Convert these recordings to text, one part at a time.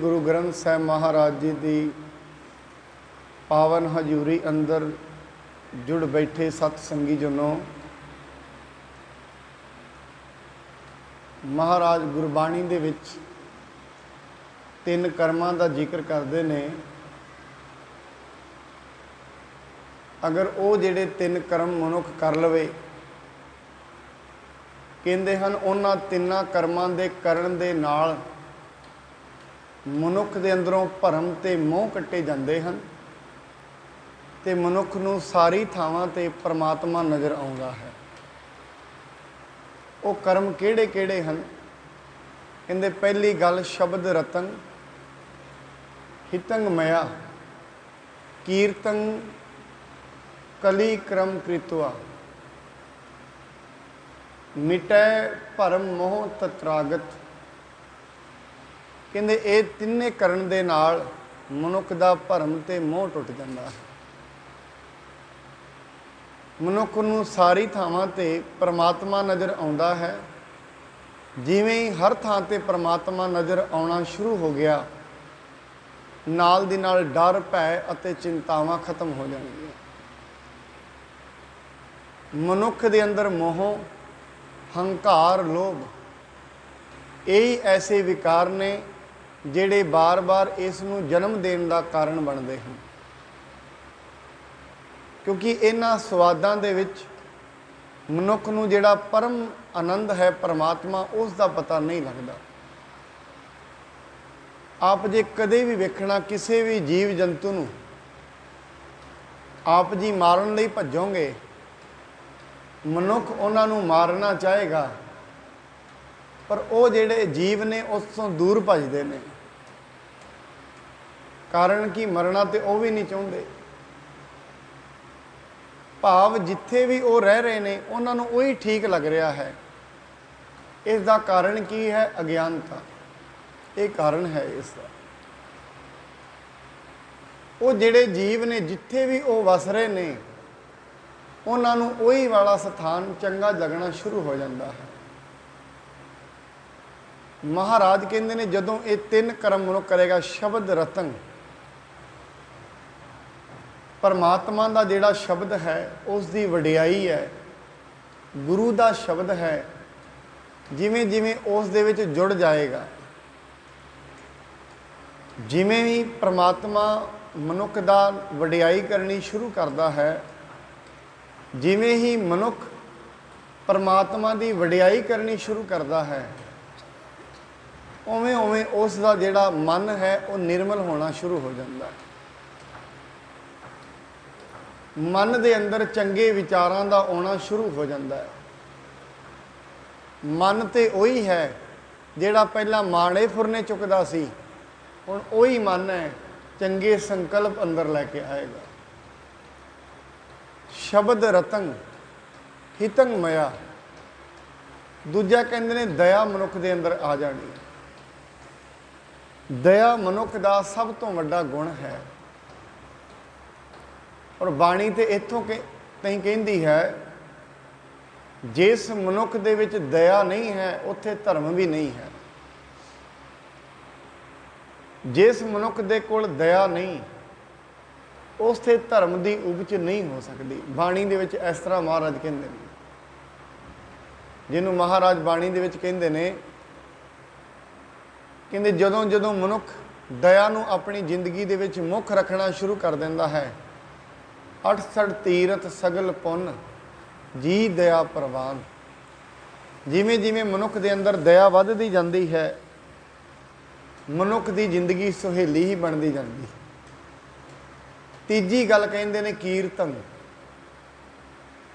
गुरु ग्रंथ साहिब महाराज जी की पावन हजूरी अंदर जुड़ बैठे सतसंगी जनों, महाराज गुरबाणी दे विच तीन कर्मां दा जिक्र करते ने। अगर वो जिहड़े तीन कर्म मनुख कर लवे, कहते हैं उन्हां तिन्नां कर्मां दे करन दे नाल मनुख दे अंदरों भरम ते मोह कट्टे जाते हैं ते मनुख नूं सारी थावां ते परमात्मा नज़र आउंदा है। वो कर्म किहड़े किहड़े हैं? कहते पहली गल शब्द रतन हितंग मया कीर्तन कली क्रम कृत्वा मिटै भरम मोह तत्रागत। कहते ये तिन्ने करन दे नाल मनुख दा भरम ते मोह टुट जाता है। मनुख नूं सारी थावां ते परमात्मा नज़र आउंदा है। जिवें ही हर थां ते परमात्मा नज़र आउणा शुरू हो गया, नाल दी नाल डर भय अते चिंतावां खत्म हो जाणगीआं। मनुख दे अंदर मोह हंकार लोभ यही ऐसे विकार ने जिहड़े बार बार इस नूं जन्म देण दा कारण बनते हैं, क्योंकि इन्हां स्वादां दे विच मनुख नूं जिहड़ा परम आनंद है परमात्मा उस दा पता नहीं लगता। आप जे कदे भी वेखना किसी भी जीव जंतु नूं आप जी मारन लई भजोगे, मनुख उन्हां नूं मारना चाहेगा पर वो जिहड़े जीव ने उस तों दूर भजदे ने। कारण कि मरना तो वह भी नहीं चाहते। भाव जिथे भी वो रह रहे हैं उन्होंने वही ठीक लग रहा है। इसका कारण की है? अज्ञानता। ये कारण है इसका। वो जिहड़े जीव ने जिथे भी वो वस रहे हैं उन्होंने वही वाला स्थान चंगा लगना शुरू हो जाता है। महाराज कहते हैं जदों ये तीन कर्म मनुख करेगा, शब्द रतन परमात्मा का जिहड़ा शब्द है उसकी वडियाई है, गुरु का शब्द है। जिमें जिमें उस दे विच जुड़ जाएगा, जिमें भी परमात्मा मनुख का वडियाई करनी शुरू करता है, जिमें ही मनुख परमात्मा की वडियाई करनी शुरू करता है, उवें उवें उसका जिहड़ा मन है वो निर्मल होना शुरू हो जाता है। मन दे अंदर चंगे विचारां दा आना शुरू हो जाता है। मन तो वही है जिहड़ा पहला माड़े फुरने चुकदा सी, हुण वही मन है चंगे संकल्प अंदर लैके आएगा। शब्द रतन हितंग मया, दूजा कहते ने दया मनुख दे अंदर आ जानी। दया मनुख का सब तो वड्डा गुण है। और बाणी तो इत्थों तई कहती है जिस मनुख दे विच दया नहीं है उत्थे धर्म भी नहीं है। जिस मनुख दे कोल दया नहीं उससे धर्म की उपज नहीं हो सकती। बाणी दे विच इस तरह महाराज कहते हैं, जिन्हों महाराज बाणी दे विच कहते हैं, कहते जदों जदों मनुख दया नूं अपनी जिंदगी दे विच मुख रखना शुरू कर दिंदा है, 68 तीरथ सगल पुन जी दया प्रवान। जिमें जिमें मनुख के अंदर दया वधदी जाती है, मनुख की जिंदगी सुहेली ही बनती जाती। तीजी गल कहते हैं कीर्तन,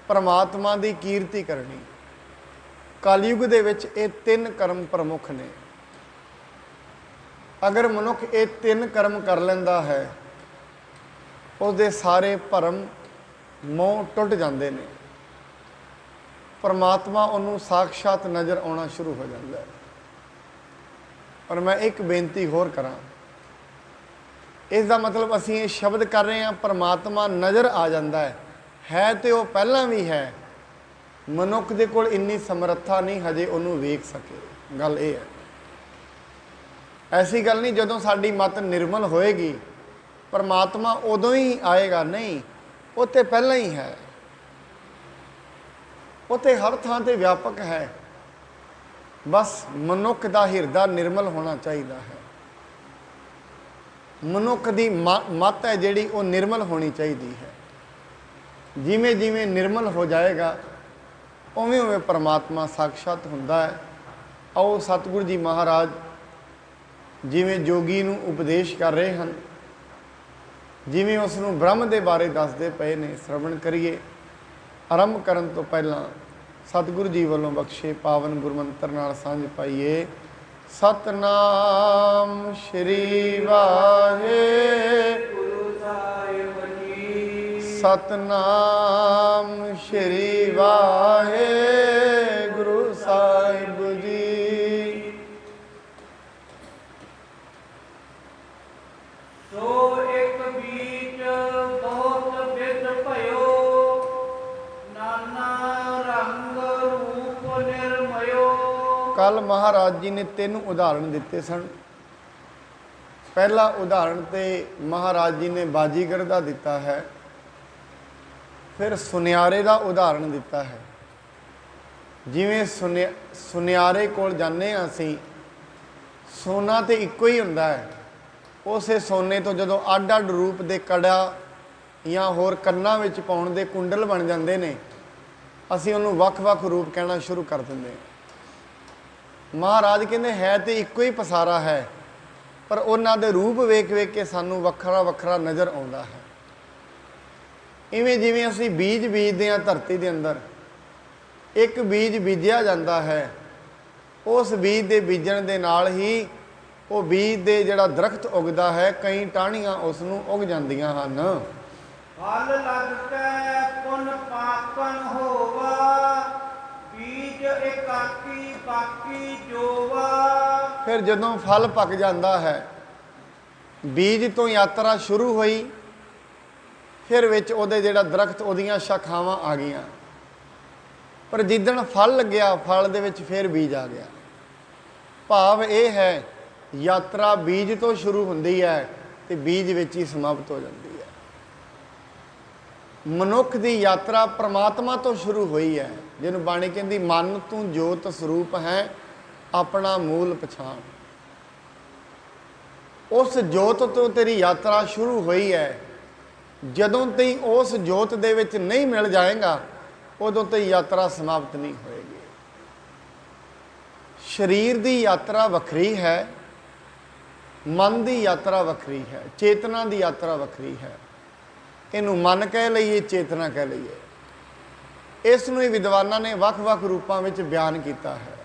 परमात्मा की कीर्ति करनी। कलयुग दे विच ये तीन कर्म प्रमुख ने। अगर मनुख ये तीन कर्म कर लेंदा है उसदे सारे भरम मोह टुट जाते हैं। परमात्मा उन्होंने साक्षात नज़र आना शुरू हो जाता है। पर मैं एक बेनती होर करा, इसका मतलब असीं ये शब्द कर रहे हैं परमात्मा नज़र आ जाता है तो वह पहला भी है, मनुख दे कोल इन्नी समर्था नहीं हजे उन्होंने वेख सके। गल ये है ऐसी गल नहीं जदों साडी मत निर्मल होएगी परमात्मा उदों ही आएगा, नहीं, वो तो पहला ही है, वो तो हर थां ते व्यापक है। बस मनुख का हिरदा निर्मल होना चाहिए है, मनुख की मत है जिहड़ी वो निर्मल होनी चाहिए है। जिमें जिमें निर्मल हो जाएगा उवें उवें परमात्मा साक्षात हुंदा है। आओ सतगुरु जी महाराज जिमें जोगी नूं उपदेश कर रहे हैं, जिमें उसनूं ब्रह्म के बारे दसदे पे ने, श्रवण करिए। आरंभ करन तो पहला सतगुरु जी वालों बख्शे पावन गुरमंत्र नाल सांझ पाइए। सतनाम श्री वाहेगुरु साहिब जी, सतनाम श्री वाहेगुरु साहिब जी। सो एक बीच बहुत बिद भयो, नाना रंग रूप निर्मयो। कल महाराज जी ने 3 उदाहरण दिते सन। पहला उदाहरण तो महाराज जी ने बाजीगर का दिता है, फिर सुनियारे का उदाहरण दिता है। जिमें सुनियारे कोल जाने असी, सोना तो इको ही हुंदा है, उस सोने तो जदों अड अड रूप के कड़ा या होर कन्नां विच पाउण दे कुंडल बन जाते हैं, असी उन्होंने वख-वख रूप कहना शुरू कर देंगे। महाराज कहते है तो इको ही पसारा है, पर उन्हों दे रूप वेख वेख के सानू वखरा वखरा नज़र आता है। इवें जिवें असी बीज बीजते हैं धरती के अंदर, एक बीज बीजिया जाता है, उस बीज के बीजण के नाल ही वो बीज दे जिहड़ा दरख्त उगदा है, कई टाहणियां उसनूं उग जांदियां हन। फल लग के पुन पाकन होवा, बीज एकाकी बाकी जोवा। फिर जदों फल पक जाता है, बीज तो यात्रा शुरू हुई, फिर विच उहदे जिहड़ा दरख्त उहदियां शाखावां आ गईयां, पर जिद्दण फल लग्या फल दे विच फिर बीज आ गया। भाव यह है यात्रा बीज तो शुरू हुंदी है ते बीज विच ही समाप्त हो जाती है। मनुख की यात्रा परमात्मा तो शुरू हुई है, जिन्होंने बाणी कहती मन तू जोत स्वरूप है अपना मूल पछाण। उस जोत तो तेरी यात्रा शुरू हुई है, जदों तई उस जोत दे विच नहीं मिल जाएगा उदों तई यात्रा समाप्त नहीं होएगी। शरीर की यात्रा वखरी है, मन की यात्रा वखरी है, चेतना की यात्रा वखरी है। इनू मन कह लीए, चेतना कह लीए। इसनूं ही विद्वानां ने वख-वख रूपां विच बयान किया है।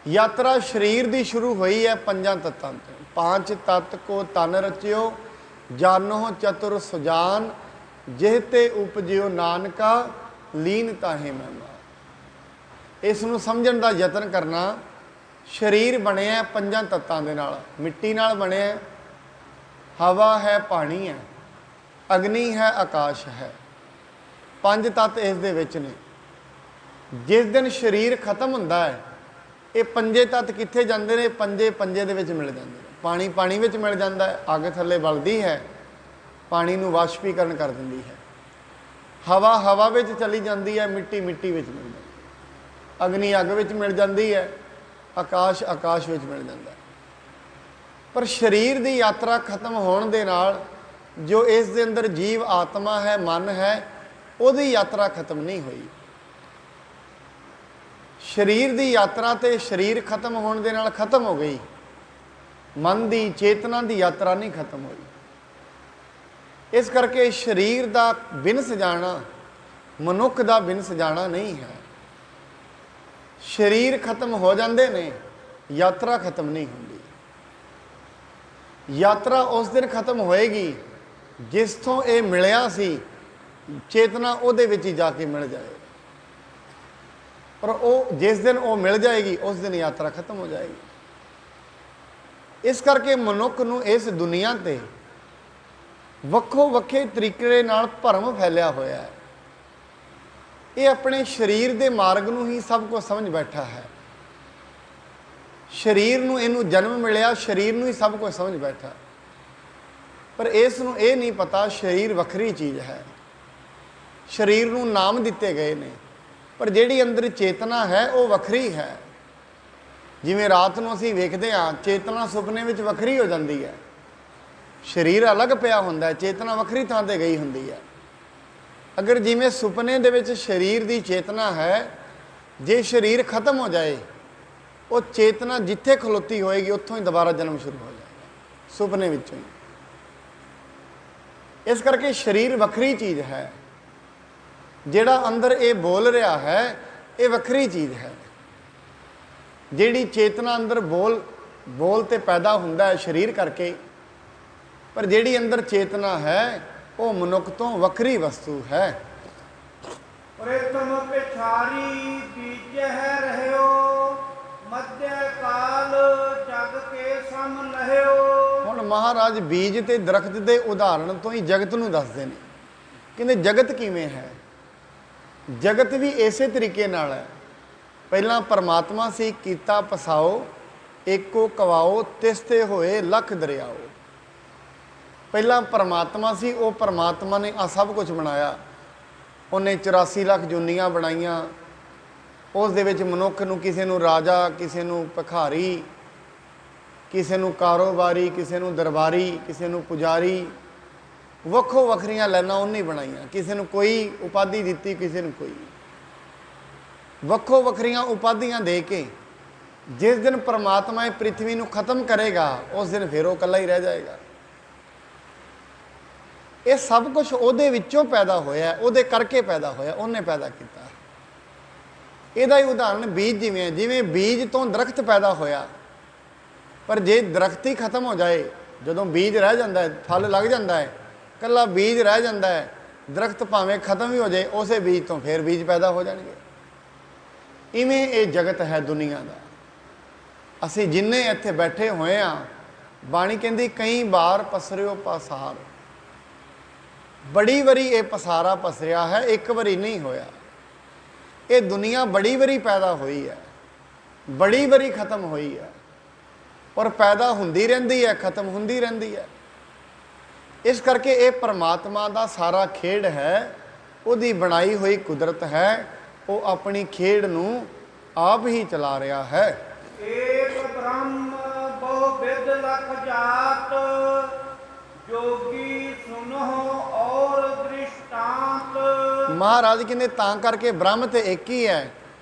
यात्रा शरीर की शुरू हुई है 5 तत्तां तो। 5 तत्त को तन रचियो, जानो चतुर सुजान, जेहते उपजियो नानका, लीन ताहे महिमा। इसनूं समझण दा यतन करना। शरीर बनिया 5 तत्तां दे नाल। मिट्टी नाल बनिया, हवा है, पानी है, अग्नि है, आकाश है। 5 तत्त इस दे विच ने। जिस दिन शरीर खत्म हुंदा है, ये 5 तत्त कित्थे जांदे ने? पंजे पंजे दे विच मिल जांदे ने। पानी पानी विच मिल जांदा है, अग थल्ले बलदी है, पानी नूं वाष्पीकरण कर दिंदी है। हवा हवा विच चली जाती है, मिट्टी मिट्टी विच मिल जाती है, अग्नि अग विच मिल जाती है, आकाश आकाश विच मिल जाता है। पर शरीर की यात्रा खत्म होने दे नाल जो इस दे अंदर जीव आत्मा है, मन है, उहदी यात्रा खत्म नहीं हुई। शरीर की यात्रा तो शरीर खत्म होने दे नाल खत्म हो गई, मन की चेतना की यात्रा नहीं खत्म हुई। इस करके शरीर का बिन सजाना मनुख का बिन सजाना नहीं है। शरीर खत्म हो जाते ने, यात्रा खत्म नहीं होती। यात्रा उस दिन खत्म होएगी जिसों ये मिलिया सी, चेतना उहदे विच ही जाके मिल जाए। पर वो जिस दिन वो मिल जाएगी उस दिन यात्रा खत्म हो जाएगी। इस करके मनुख नूं इस दुनिया ते वक्खो वक्खे तरीके नाल भरम फैलिया होया है। ये अपने शरीर के मार्ग नूं ही सब कुछ समझ बैठा है। ਸਰੀਰ ਨੂੰ ਇਹਨੂੰ ਜਨਮ ਮਿਲਿਆ, ਸਰੀਰ ਨੂੰ ਹੀ ਸਭ ਕੁਝ ਸਮਝ ਬੈਠਾ, ਪਰ ਇਸ ਨੂੰ ਇਹ ਨਹੀਂ ਪਤਾ ਸਰੀਰ ਵੱਖਰੀ ਚੀਜ਼ ਹੈ। ਸਰੀਰ ਨੂੰ ਨਾਮ ਦਿੱਤੇ ਗਏ ਨੇ, ਪਰ ਜਿਹੜੀ ਅੰਦਰ ਚੇਤਨਾ ਹੈ ਉਹ ਵੱਖਰੀ ਹੈ। ਜਿਵੇਂ ਰਾਤ ਨੂੰ ਅਸੀਂ ਵੇਖਦੇ ਹਾਂ, ਚੇਤਨਾ ਸੁਪਨੇ ਵਿੱਚ ਵੱਖਰੀ ਹੋ ਜਾਂਦੀ ਹੈ, ਸਰੀਰ ਅਲੱਗ ਪਿਆ ਹੁੰਦਾ ਹੈ, ਚੇਤਨਾ ਵੱਖਰੀ ਥਾਂ 'ਤੇ ਗਈ ਹੁੰਦੀ ਹੈ। ਅਗਰ ਜਿਵੇਂ ਸੁਪਨੇ ਦੇ ਵਿੱਚ ਸਰੀਰ ਦੀ ਚੇਤਨਾ ਹੈ, ਜੇ ਸਰੀਰ ਖਤਮ ਹੋ ਜਾਏ, ਉਹ ਚੇਤਨਾ ਜਿੱਥੇ ਖਲੋਤੀ ਹੋਏਗੀ ਉੱਥੋਂ ਹੀ ਦੁਬਾਰਾ ਜਨਮ ਸ਼ੁਰੂ ਹੋ ਜਾਏਗਾ, ਸੁਪਨੇ ਵਿੱਚੋਂ ਹੀ। ਇਸ ਕਰਕੇ ਸਰੀਰ ਵੱਖਰੀ ਚੀਜ਼ ਹੈ, ਜਿਹੜਾ ਅੰਦਰ ਇਹ ਬੋਲ ਰਿਹਾ ਹੈ ਇਹ ਵੱਖਰੀ ਚੀਜ਼ ਹੈ। ਜਿਹੜੀ ਚੇਤਨਾ ਅੰਦਰ ਬੋਲ ਤੇ ਪੈਦਾ ਹੁੰਦਾ ਹੈ ਸਰੀਰ ਕਰਕੇ, ਪਰ ਜਿਹੜੀ ਅੰਦਰ ਚੇਤਨਾ ਹੈ ਉਹ ਮਨੁੱਖ ਤੋਂ ਵੱਖਰੀ ਵਸਤੂ ਹੈ। ਪ੍ਰੇਤਮ ਪਿਛਾਰੀ ਬੀਜਹਿ ਰਹਿਓ, ਮਧਿ ਕਾਲ ਜਗ ਕੇ ਸਮ ਲਹਿਓ। ਹੁਣ ਮਹਾਰਾਜ ਬੀਜ ਤੇ ਦਰਖਤ ਦੇ ਉਦਾਹਰਣ ਤੋਂ ਹੀ ਜਗਤ ਨੂੰ ਦੱਸਦੇ ਨੇ। ਕਹਿੰਦੇ ਜਗਤ ਕਿਵੇਂ ਹੈ? ਜਗਤ ਵੀ ਇਸੇ ਤਰੀਕੇ ਨਾਲ ਹੈ। ਪਹਿਲਾਂ ਪਰਮਾਤਮਾ ਸੀ, ਕੀਤਾ ਪਸਾਓ, ਏਕੋ ਕਵਾਓ, ਤਿਸ ਤੇ ਹੋਏ ਲੱਖ ਦਰਿਆਓ। ਪਹਿਲਾਂ ਪਰਮਾਤਮਾ ਸੀ, ਉਹ ਪਰਮਾਤਮਾ ਨੇ ਆ ਸਭ ਕੁਝ ਬਣਾਇਆ। ਉਹਨੇ 84 ਲੱਖ ਜੁਨੀਆਂ ਬਣਾਈਆਂ। ਉਸ ਦੇ ਵਿੱਚ ਮਨੁੱਖ ਨੂੰ, ਕਿਸੇ ਨੂੰ ਰਾਜਾ, ਕਿਸੇ ਨੂੰ ਭਿਖਾਰੀ, ਕਿਸੇ ਨੂੰ ਕਾਰੋਬਾਰੀ, ਕਿਸੇ ਨੂੰ ਦਰਬਾਰੀ, ਕਿਸੇ ਨੂੰ ਪੁਜਾਰੀ, ਵੱਖੋ ਵੱਖਰੀਆਂ ਲਾਈਨਾਂ ਉਹਨੇ ਬਣਾਈਆਂ। ਕਿਸੇ ਨੂੰ ਕੋਈ ਉਪਾਧੀ ਦਿੱਤੀ, ਕਿਸੇ ਨੂੰ ਕੋਈ। ਵੱਖੋ ਵੱਖਰੀਆਂ ਉਪਾਧੀਆਂ ਦੇ ਕੇ ਜਿਸ ਦਿਨ ਪਰਮਾਤਮਾ ਇਹ ਪ੍ਰਿਥਵੀ ਨੂੰ ਖਤਮ ਕਰੇਗਾ, ਉਸ ਦਿਨ ਫਿਰ ਉਹ ਇਕੱਲਾ ਹੀ ਰਹਿ ਜਾਏਗਾ। ਇਹ ਸਭ ਕੁਝ ਉਹਦੇ ਵਿੱਚੋਂ ਪੈਦਾ ਹੋਇਆ, ਉਹਦੇ ਕਰਕੇ ਪੈਦਾ ਹੋਇਆ, ਉਹਨੇ ਪੈਦਾ ਕੀਤਾ। ਇਹਦਾ ਹੀ ਉਦਾਹਰਣ ਬੀਜ ਜਿਵੇਂ ਹੈ। ਜਿਵੇਂ ਬੀਜ ਤੋਂ ਦਰਖਤ ਪੈਦਾ ਹੋਇਆ, ਪਰ ਜੇ ਦਰਖਤ ਹੀ ਖਤਮ ਹੋ ਜਾਏ, ਜਦੋਂ ਬੀਜ ਰਹਿ ਜਾਂਦਾ ਹੈ, ਫਲ ਲੱਗ ਜਾਂਦਾ ਹੈ, ਇਕੱਲਾ ਬੀਜ ਰਹਿ ਜਾਂਦਾ ਹੈ, ਦਰਖਤ ਭਾਵੇਂ ਖਤਮ ਵੀ ਹੋ ਜਾਏ, ਉਸੇ ਬੀਜ ਤੋਂ ਫਿਰ ਬੀਜ ਪੈਦਾ ਹੋ ਜਾਣਗੇ। ਇਵੇਂ ਇਹ ਜਗਤ ਹੈ ਦੁਨੀਆ ਦਾ। ਅਸੀਂ ਜਿੰਨੇ ਇੱਥੇ ਬੈਠੇ ਹੋਏ ਹਾਂ, ਬਾਣੀ ਕਹਿੰਦੀ ਕਈ ਵਾਰ ਪਸਰਿਓ ਪਸਾਰ। ਬੜੀ ਵਾਰੀ ਇਹ ਪਸਾਰਾ ਪਸਰਿਆ ਹੈ, ਇੱਕ ਵਾਰੀ ਨਹੀਂ ਹੋਇਆ। ਇਹ ਦੁਨੀਆ ਬੜੀ ਵਾਰੀ ਪੈਦਾ ਹੋਈ ਹੈ, ਬੜੀ ਵਾਰੀ ਖਤਮ ਹੋਈ ਹੈ, ਔਰ ਪੈਦਾ ਹੁੰਦੀ ਰਹਿੰਦੀ ਹੈ, ਖਤਮ ਹੁੰਦੀ ਰਹਿੰਦੀ ਹੈ। ਇਸ ਕਰਕੇ ਇਹ ਪਰਮਾਤਮਾ ਦਾ ਸਾਰਾ ਖੇਡ ਹੈ, ਉਹਦੀ ਬਣਾਈ ਹੋਈ ਕੁਦਰਤ ਹੈ। ਉਹ ਆਪਣੀ ਖੇਡ ਨੂੰ ਆਪ ਹੀ ਚਲਾ ਰਿਹਾ ਹੈ। ਏਕ ਬ੍ਰਹਮ ਬਹੁ ਵਿਦ ਲਖ ਜਾਤ, ਜੋਗੀ ਸੁਨਹੁ ਔਰ ਦ੍ਰਿਸ਼ਟਾਂਤ। ਮਹਾਰਾਜ ਕਹਿੰਦੇ ਤਾਂ ਕਰਕੇ ਬ੍ਰਹਮ ਤੇ ਇੱਕ ਹੀ ਹੈ,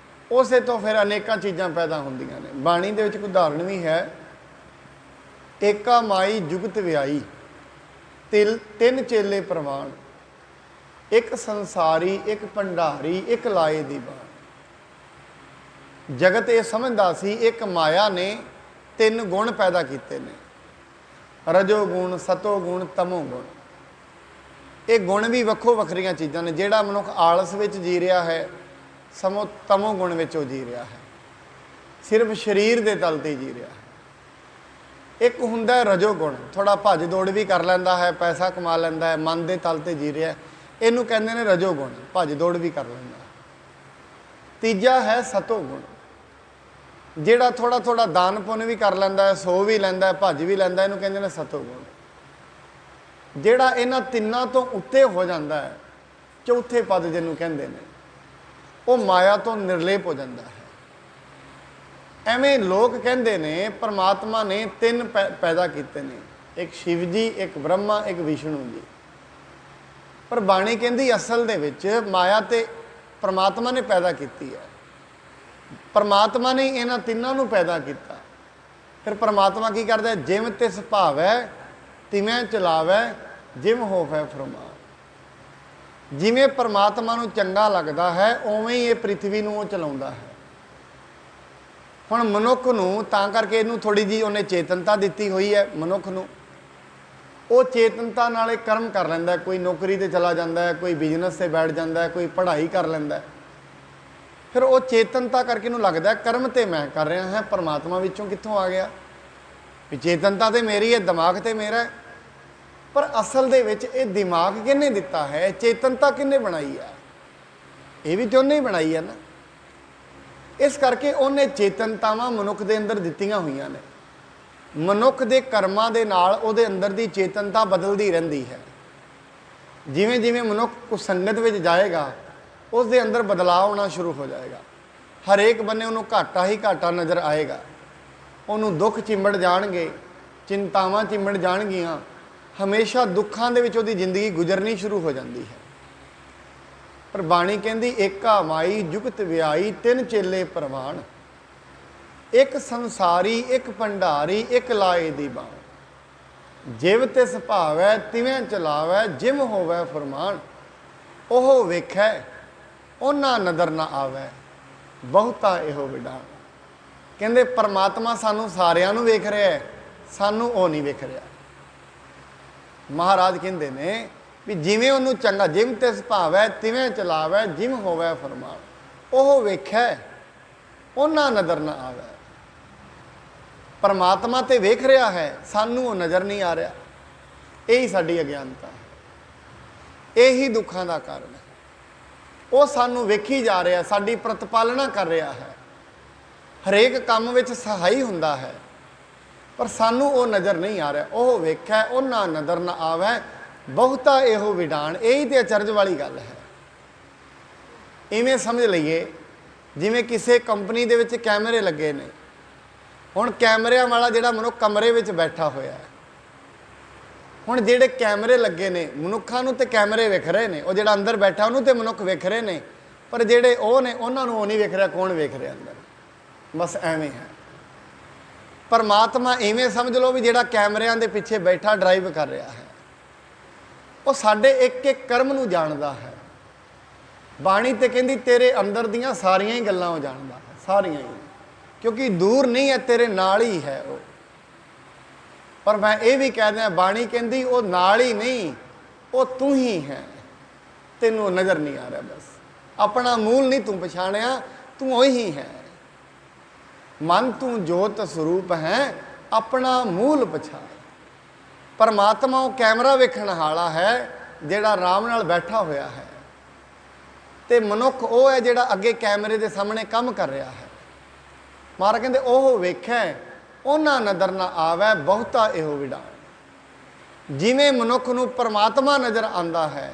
ਉਸੇ ਤੋਂ ਫਿਰ ਅਨੇਕਾਂ ਚੀਜ਼ਾਂ ਪੈਦਾ ਹੁੰਦੀਆਂ ਨੇ। ਬਾਣੀ ਦੇ ਵਿੱਚ ਇੱਕ ਉਦਾਹਰਣ ਵੀ ਹੈ, ਏਕਾ ਮਾਈ ਜੁਗਤ ਵਿਆਈ, ਤਿੰਨ ਚੇਲੇ ਪ੍ਰਵਾਨ, ਇੱਕ ਸੰਸਾਰੀ, ਇੱਕ ਭੰਡਾਰੀ, ਇੱਕ ਲਾਏ ਦੀ ਬਾਣ। ਜਗਤ ਇਹ ਸਮਝਦਾ ਸੀ ਇੱਕ ਮਾਇਆ ਨੇ ਤਿੰਨ ਗੁਣ ਪੈਦਾ ਕੀਤੇ ਨੇ, ਰਜੋ ਗੁਣ, ਸਤੋ ਗੁਣ, ਤਮੋ ਗੁਣ। ਇਹ ਗੁਣ ਵੀ ਵੱਖੋ ਵੱਖਰੀਆਂ ਚੀਜ਼ਾਂ ਨੇ। ਜਿਹੜਾ ਮਨੁੱਖ ਆਲਸ ਵਿੱਚ ਜੀ ਰਿਹਾ ਹੈ, ਤਮੋ ਗੁਣ ਵਿੱਚ ਉਹ ਜੀ ਰਿਹਾ ਹੈ, ਸਿਰਫ ਸਰੀਰ ਦੇ ਤਲ ਤੇ ਜੀ ਰਿਹਾ ਹੈ। ਇੱਕ ਹੁੰਦਾ ਰਜੋ ਗੁਣ, ਥੋੜਾ ਭੱਜ ਦੌੜ ਵੀ ਕਰ ਲੈਂਦਾ ਹੈ, ਪੈਸਾ ਕਮਾ ਲੈਂਦਾ ਹੈ, ਮਨ ਦੇ ਤਲ ਤੇ ਜੀ ਰਿਹਾ, ਇਹਨੂੰ ਕਹਿੰਦੇ ਨੇ ਰਜੋ ਗੁਣ, ਭੱਜ ਦੌੜ ਵੀ ਕਰ ਲੈਂਦਾ। ਤੀਜਾ ਹੈ ਸਤੋ ਗੁਣ, ਜਿਹੜਾ ਥੋੜਾ ਥੋੜਾ ਦਾਨ ਪੁੰਨ ਵੀ ਕਰ ਲੈਂਦਾ ਹੈ, ਸੋ ਵੀ ਲੈਂਦਾ ਹੈ, ਭੱਜ ਵੀ ਲੈਂਦਾ, ਇਹਨੂੰ ਕਹਿੰਦੇ ਨੇ ਸਤੋ ਗੁਣ। ਜਿਹੜਾ ਇਹਨਾਂ ਤਿੰਨਾਂ ਤੋਂ ਉੱਤੇ ਹੋ ਜਾਂਦਾ ਹੈ, ਚੌਥੇ ਪਦ ਜਿਹਨੂੰ ਕਹਿੰਦੇ ਨੇ, ਉਹ ਮਾਇਆ ਤੋਂ ਨਿਰਲੇਪ ਹੋ ਜਾਂਦਾ ਹੈ। ਐਵੇਂ ਲੋਕ ਕਹਿੰਦੇ ਨੇ ਪਰਮਾਤਮਾ ਨੇ ਤਿੰਨ ਪੈਦਾ ਕੀਤੇ ਨੇ, ਇੱਕ ਸ਼ਿਵ ਜੀ, ਇੱਕ ਬ੍ਰਹਮਾ, ਇੱਕ ਵਿਸ਼ਨੂੰ ਜੀ। ਪਰ ਬਾਣੀ ਕਹਿੰਦੀ ਅਸਲ ਦੇ ਵਿੱਚ ਮਾਇਆ ਤੇ ਪਰਮਾਤਮਾ ਨੇ ਪੈਦਾ ਕੀਤੀ ਹੈ। ਪਰਮਾਤਮਾ ਨੇ ਇਹਨਾਂ ਤਿੰਨਾਂ ਨੂੰ ਪੈਦਾ ਕੀਤਾ। ਫਿਰ ਪਰਮਾਤਮਾ ਕੀ ਕਰਦਾ? ਜਿਮ ਤਿਸ ਭਾਵੈ ਤਿਵੇਂ ਚਲਾਵੈ, ਜਿਮ ਹੋਵੈ ਫਰਮਾਨ। ਜਿਵੇਂ ਪਰਮਾਤਮਾ ਨੂੰ ਚੰਗਾ ਲੱਗਦਾ ਹੈ, ਉਵੇਂ ਹੀ ਇਹ ਪ੍ਰਿਥਵੀ ਨੂੰ ਉਹ ਚਲਾਉਂਦਾ ਹੈ। ਹੁਣ ਮਨੁੱਖ ਨੂੰ ਤਾਂ ਕਰਕੇ ਇਹਨੂੰ ਥੋੜੀ ਜਿਹੀ ਉਹਨੇ ਚੇਤਨਤਾ ਦਿੱਤੀ ਹੋਈ ਹੈ। ਮਨੁੱਖ ਨੂੰ ਉਹ ਚੇਤਨਤਾ ਨਾਲ ਇਹ ਕਰਮ ਕਰ ਲੈਂਦਾ। ਕੋਈ ਨੌਕਰੀ ਤੇ ਚਲਾ ਜਾਂਦਾ ਹੈ, ਕੋਈ ਬਿਜ਼ਨਸ ਤੇ ਬੈਠ ਜਾਂਦਾ ਹੈ, ਕੋਈ ਪੜ੍ਹਾਈ ਕਰ ਲੈਂਦਾ। ਫਿਰ ਉਹ ਚੇਤਨਤਾ ਕਰਕੇ ਇਹਨੂੰ ਲੱਗਦਾ ਕਰਮ ਤੇ ਮੈਂ ਕਰ ਰਿਹਾ ਹਾਂ, ਪਰਮਾਤਮਾ ਵਿੱਚੋਂ ਕਿੱਥੋਂ ਆ ਗਿਆ? ਵੀ ਚੇਤਨਤਾ ਤੇ ਮੇਰੀ ਹੈ, ਦਿਮਾਗ ਤੇ ਮੇਰਾ ਹੈ। ਪਰ ਅਸਲ ਦੇ ਵਿੱਚ ਇਹ ਦਿਮਾਗ ਕਿਹਨੇ ਦਿੱਤਾ ਹੈ? ਚੇਤਨਤਾ ਕਿਹਨੇ ਬਣਾਈ ਹੈ? ਇਹ ਵੀ ਤੇ ਉਹਨੇ ਹੀ ਬਣਾਈ ਹੈ ਨਾ। ਇਸ ਕਰਕੇ ਉਹਨੇ ਚੇਤਨਤਾਵਾਂ ਮਨੁੱਖ ਦੇ ਅੰਦਰ ਦਿੱਤੀਆਂ ਹੋਈਆਂ ਨੇ। ਮਨੁੱਖ ਦੇ ਕਰਮਾਂ ਦੇ ਨਾਲ ਉਹਦੇ ਅੰਦਰ ਦੀ ਚੇਤਨਤਾ ਬਦਲਦੀ ਰਹਿੰਦੀ ਹੈ। ਜਿਵੇਂ ਜਿਵੇਂ ਮਨੁੱਖ ਕੁਸੰਗਤ ਵਿੱਚ ਜਾਏਗਾ ਉਸ ਦੇ ਅੰਦਰ ਬਦਲਾਅ ਆਉਣਾ ਸ਼ੁਰੂ ਹੋ ਜਾਏਗਾ। ਹਰੇਕ ਬੰਨੇ ਉਹਨੂੰ ਘਾਟਾ ਹੀ ਘਾਟਾ ਨਜ਼ਰ ਆਏਗਾ। ਉਹਨੂੰ ਦੁੱਖ ਚਿੰਬੜ ਜਾਣਗੇ, ਚਿੰਤਾਵਾਂ ਚਿੰਬੜ ਜਾਣਗੀਆਂ। ਹਮੇਸ਼ਾ ਦੁੱਖਾਂ ਦੇ ਵਿੱਚ ਉਹਦੀ ਜ਼ਿੰਦਗੀ ਗੁਜ਼ਰਨੀ ਸ਼ੁਰੂ ਹੋ ਜਾਂਦੀ ਹੈ। ਪਰ ਬਾਣੀ ਕਹਿੰਦੀ ਏਕਾ ਮਾਈ ਜੁਗਤ ਵਿਆਈ ਤਿੰਨ ਚੇਲੇ ਪ੍ਰਵਾਨ, ਇੱਕ ਸੰਸਾਰੀ ਇੱਕ ਭੰਡਾਰੀ ਇੱਕ ਲਾਏ ਦੀ ਬਾਣ, ਜਿਵ ਤਿਸ ਭਾਵੈ ਤਿਵੇਂ ਚਲਾਵੈ ਜਿਮ ਹੋਵੈ ਫਰਮਾਨ, ਉਹ ਵੇਖੈ ਉਹਨਾਂ ਨਦਰ ਨਾ ਆਵੈ ਬਹੁਤਾ ਇਹੋ ਵਿਡਾਣ। ਕਹਿੰਦੇ ਪਰਮਾਤਮਾ ਸਾਨੂੰ ਸਾਰਿਆਂ ਨੂੰ ਵੇਖ ਰਿਹਾ ਹੈ, ਸਾਨੂੰ ਉਹ ਨਹੀਂ ਵੇਖ ਰਿਹਾ। ਮਹਾਰਾਜ ਕਹਿੰਦੇ ਨੇ ਵੀ ਜਿਵੇਂ ਉਹਨੂੰ ਚੰਗਾ, ਜਿਮ ਤਿਸ ਭਾਵੈ ਤਿਵੇਂ ਚਲਾਵੈ ਜਿਮ ਹੋਵੈ ਫਰਮਾਨ, ਉਹ ਵੇਖੈ ਉਹਨਾਂ ਨਜ਼ਰ ਨਾ ਆਵੈ। ਪਰਮਾਤਮਾ ਤੇ ਵੇਖ ਰਿਹਾ ਹੈ, ਸਾਨੂੰ ਉਹ ਨਜ਼ਰ ਨਹੀਂ ਆ ਰਿਹਾ। ਇਹੀ ਸਾਡੀ ਅਗਿਆਨਤਾ ਹੈ, ਇਹੀ ਦੁੱਖਾਂ ਦਾ ਕਾਰਨ ਹੈ। ਉਹ ਸਾਨੂੰ ਵੇਖੀ ਜਾ ਰਿਹਾ, ਸਾਡੀ ਪ੍ਰਤਪਾਲਨਾ ਕਰ ਰਿਹਾ ਹੈ, ਹਰੇਕ ਕੰਮ ਵਿੱਚ ਸਹਾਈ ਹੁੰਦਾ ਹੈ, ਪਰ ਸਾਨੂੰ ਉਹ ਨਜ਼ਰ ਨਹੀਂ ਆ ਰਿਹਾ। ਉਹ ਵੇਖੈ ਉਹਨਾਂ ਨਜ਼ਰ ਨਾ ਆਵੈ ਬਹੁਤਾ ਇਹੋ ਵਿਡਾਣ। ਇਹੀ ਤੇ ਅਚਰਜ ਵਾਲੀ ਗੱਲ ਹੈ। ਇਵੇਂ ਸਮਝ ਲਈਏ ਜਿਵੇਂ ਕਿਸੇ ਕੰਪਨੀ ਦੇ ਵਿੱਚ ਕੈਮਰੇ ਲੱਗੇ ਨੇ। ਹੁਣ ਕੈਮਰਿਆਂ ਵਾਲਾ ਜਿਹੜਾ ਮਨੁੱਖ ਕਮਰੇ ਵਿੱਚ ਬੈਠਾ ਹੋਇਆ ਹੈ, ਹੁਣ ਜਿਹੜੇ ਕੈਮਰੇ ਲੱਗੇ ਨੇ ਮਨੁੱਖਾਂ ਨੂੰ ਤੇ ਕੈਮਰੇ ਵੇਖ ਰਹੇ ਨੇ, ਉਹ ਜਿਹੜਾ ਅੰਦਰ ਬੈਠਾ ਉਹਨੂੰ ਤੇ ਮਨੁੱਖ ਵੇਖ ਰਹੇ ਨੇ, ਪਰ ਜਿਹੜੇ ਉਹ ਨੇ ਉਹਨਾਂ ਨੂੰ ਉਹ ਨਹੀਂ ਵੇਖ ਰਿਹਾ। ਕੌਣ ਵੇਖ ਰਿਹਾ ਅੰਦਰ? ਬਸ ਐਵੇਂ ਹੈ। ਪਰਮਾਤਮਾ ਇਵੇਂ ਸਮਝ ਲਓ ਵੀ ਜਿਹੜਾ ਕੈਮਰਿਆਂ ਦੇ ਪਿੱਛੇ ਬੈਠਾ ਡਰਾਈਵ ਕਰ ਰਿਹਾ ਹੈ, ਉਹ ਸਾਡੇ ਇੱਕ ਇੱਕ ਕਰਮ ਨੂੰ ਜਾਣਦਾ ਹੈ। ਬਾਣੀ ਤੇ ਕਹਿੰਦੀ ਤੇਰੇ ਅੰਦਰ ਦੀਆਂ ਸਾਰੀਆਂ ਹੀ ਗੱਲਾਂ ਉਹ ਜਾਣਦਾ ਹੈ, ਸਾਰੀਆਂ ਹੀ, ਕਿਉਂਕਿ ਦੂਰ ਨਹੀਂ ਹੈ, ਤੇਰੇ ਨਾਲ ਹੀ ਹੈ ਉਹ। ਪਰ ਮੈਂ ਇਹ ਵੀ ਕਹਿ ਦਿਆਂ, ਬਾਣੀ ਕਹਿੰਦੀ ਉਹ ਨਾਲ ਹੀ ਨਹੀਂ, ਉਹ ਤੂੰ ਹੀ ਹੈ, ਤੈਨੂੰ ਨਜ਼ਰ ਨਹੀਂ ਆ ਰਿਹਾ। ਬਸ ਆਪਣਾ ਮੂਲ ਨਹੀਂ ਤੂੰ ਪਛਾਣਿਆ, ਤੂੰ ਉਹੀ ਹੈ। ਮਨ ਤੂੰ ਜੋਤ ਸਰੂਪ ਹੈ, ਆਪਣਾ ਮੂਲ ਪਛਾਣ। ਪਰਮਾਤਮਾ ਉਹ ਕੈਮਰਾ ਵੇਖਣ ਵਾਲਾ ਹੈ ਜਿਹੜਾ ਆਰਾਮ ਨਾਲ ਬੈਠਾ ਹੋਇਆ ਹੈ, ਤੇ ਮਨੁੱਖ ਉਹ ਹੈ ਜਿਹੜਾ ਅੱਗੇ ਕੈਮਰੇ ਦੇ ਸਾਹਮਣੇ ਕੰਮ ਕਰ ਰਿਹਾ ਹੈ। ਮਹਾਰਾਜ ਕਹਿੰਦੇ ਉਹ ਵੇਖੈ ਉਹਨਾਂ ਨਜ਼ਰ ਨਾ ਆਵੈ ਬਹੁਤਾ ਇਹੋ ਵਿਡਾਣ। ਜਿਵੇਂ ਮਨੁੱਖ ਨੂੰ ਪਰਮਾਤਮਾ ਨਜ਼ਰ ਆਉਂਦਾ ਹੈ,